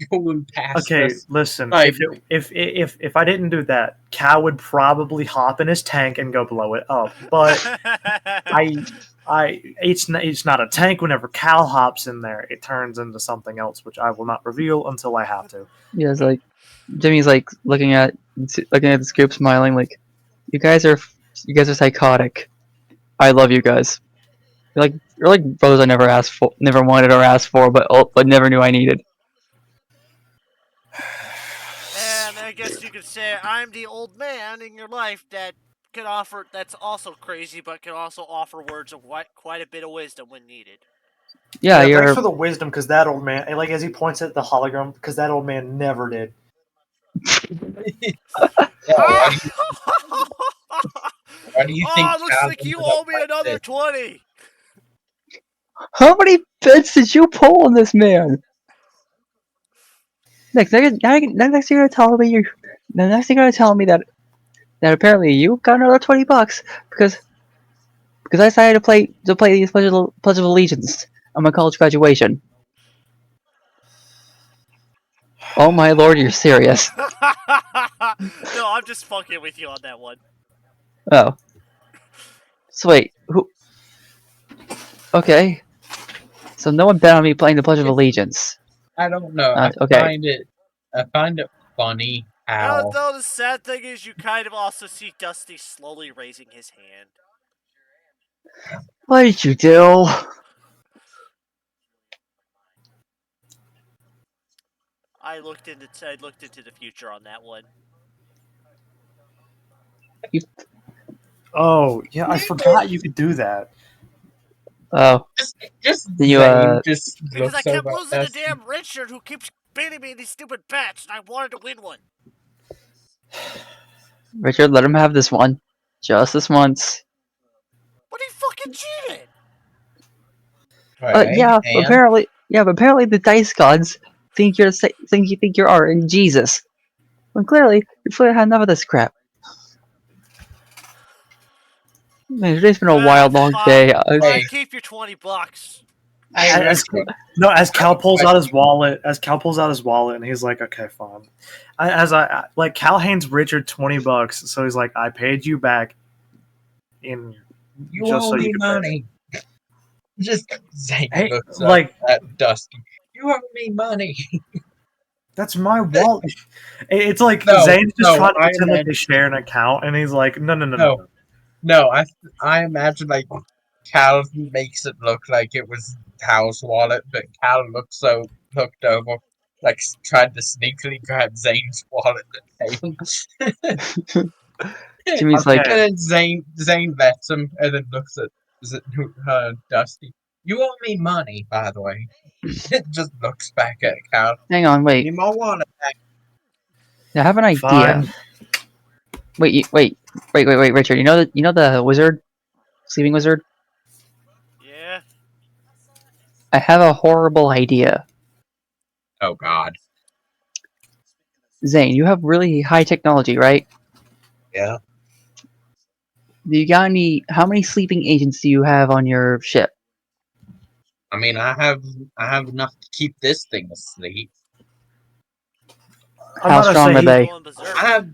S3: going past
S5: Okay,
S3: us.
S5: listen.
S3: Like-
S5: If I didn't do that, Cal would probably hop in his tank and go blow it up. But it's not a tank. Whenever Cal hops in there, it turns into something else, which I will not reveal until I have to.
S2: Yeah, it's like Jimmy's like looking at the scoop, smiling like, you guys are psychotic. I love you guys. You're like brothers I never wanted or asked for, but never knew I needed.
S1: And I guess you could say I'm the old man in your life that can offer, that's also crazy, but can also offer words of quite a bit of wisdom when needed.
S2: Yeah,
S5: Thanks
S2: you're.
S5: for the wisdom, because that old man, and like as he points at the hologram, because that old man never did.
S3: Yeah, why do you think
S1: Oh, looks
S3: Cal
S1: like you
S3: ended up
S1: owe me
S3: like
S1: another
S3: this?
S1: 20.
S2: How many bets did you pull on this man? Next, next you're gonna tell me you. The next you're gonna tell me that apparently you got another $20 because I decided to play these Pledge of Allegiance on my college graduation. Oh my lord, you're serious.
S1: No, I'm just fucking with you on that one.
S2: Oh. So wait, who? Okay. So no one bet on me playing the Pledge of Allegiance.
S3: I don't know.
S2: Okay.
S3: I find it funny how
S1: Though the sad thing is, you kind of also see Dusty slowly raising his hand.
S2: What did you do?
S1: I looked into the future on that one.
S5: Oh yeah, I forgot you could do that.
S2: Oh.
S3: just
S2: Then you
S3: Zane just
S1: Because I
S3: looks
S1: kept
S3: over
S1: losing to
S3: us.
S1: damn Richard, who keeps beating me in these stupid bets, and I wanted to win one.
S2: Richard, let him have this one, just this once.
S1: But he fucking cheated.
S3: Right,
S2: Yeah,
S3: and
S2: but apparently the dice gods think you're art and Jesus. When clearly you fully had enough of this crap. Man, today's been a wild, long day.
S3: Hey.
S1: Keep your $20.
S3: hey,
S5: As
S3: Richard,
S5: Cal pulls out his wallet, and he's like, "Okay, fine." Cal hands Richard $20, so he's like, "I paid you back in
S3: you
S5: just
S3: owe
S5: so
S3: me
S5: you could
S3: money." Just Zane
S5: Hey,
S3: looks
S5: like-
S3: up at Dusty. You owe me money.
S5: That's my wallet. It's like
S3: No,
S5: Zane's just
S3: no,
S5: trying to
S3: I
S5: pretend like they
S3: imagine-
S5: share an account, and he's like, "No."
S3: No, I imagine like Cal makes it look like it was Cal's wallet, but Cal looked over, like tried to sneakily grab Zane's wallet and pay him.
S2: Jimmy's
S5: Okay.
S2: like,
S3: And then Zane lets him and then looks at Dusty. You owe me money, by the way. It just looks back at Cal.
S2: hang on, wait.
S3: Need my wallet back.
S2: I have an idea.
S5: Fine.
S2: Wait, Richard. You know the wizard, sleeping wizard.
S1: Yeah.
S2: I have a horrible idea.
S3: Oh God.
S2: Zane, you have really high technology, right?
S3: Yeah.
S2: Do you got any? How many sleeping agents do you have on your ship?
S3: I mean, I have enough to keep this thing asleep.
S5: I'm
S2: How
S5: about to
S2: strong
S5: say
S2: are
S5: he-
S2: they?
S1: Going berserk.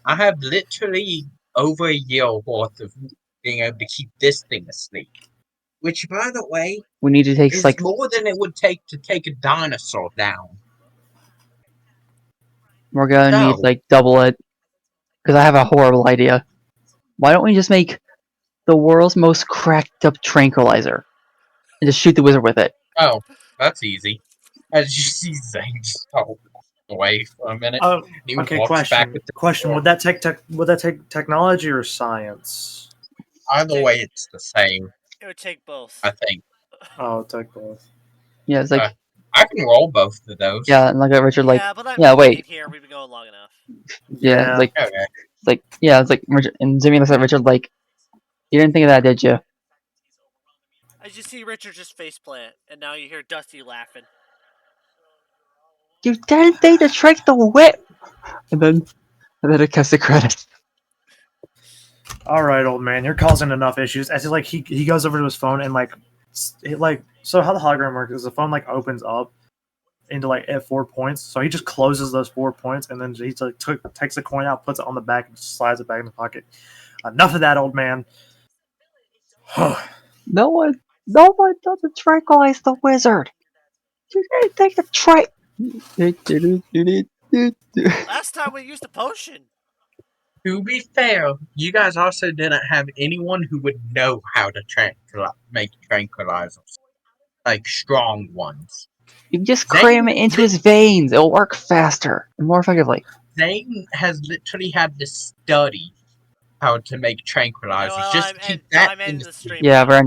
S3: I have literally over a year worth of being able to keep this thing asleep. Which, by the way,
S2: We need to take
S3: is
S2: like
S3: more than it would take to take a dinosaur down.
S2: we're gonna
S3: No.
S2: need like double it. Because I have a horrible idea. Why don't we just make the world's most cracked up tranquilizer and just shoot the wizard with it?
S3: Oh, that's easy. As you see Zane just hold away for a minute. He
S5: Okay,
S3: walks back
S5: question.
S3: with the
S5: Question: Would that take technology or science?
S3: Either way, it's the same,
S1: It would take both.
S3: I think.
S5: Oh, take both.
S2: Yeah, it's like
S3: I can roll both of those.
S2: yeah, and like Richard, like
S1: Yeah, but I'm
S2: yeah,
S1: leaving
S2: wait.
S1: it here. We've been going long enough.
S2: Yeah, it's like
S3: Okay.
S2: it's like Richard, and Jimmy looks at Richard like, you didn't think of that, did you?
S1: As you see Richard just faceplant, and now you hear Dusty laughing.
S2: You didn't think to trick the whip. And then it cuts the credits.
S5: All right, old man, you're causing enough issues. As he goes over to his phone and so how the hologram works is the phone like opens up into like at 4 points. So he just closes those 4 points and then he takes the coin out, puts it on the back, and slides it back in the pocket. Enough of that, old man.
S2: No one doesn't tranquilize the wizard. You didn't think to trick.
S1: Last time we used a potion.
S3: To be fair, you guys also didn't have anyone who would know how to make tranquilizers. Like strong ones.
S2: You can just cram it into his veins. It'll work faster and more effectively.
S3: Zane has literally had to study how to make tranquilizers.
S1: Well,
S3: just
S1: I'm
S3: keep
S1: ending
S3: that in
S1: the stream.
S2: Yeah, we're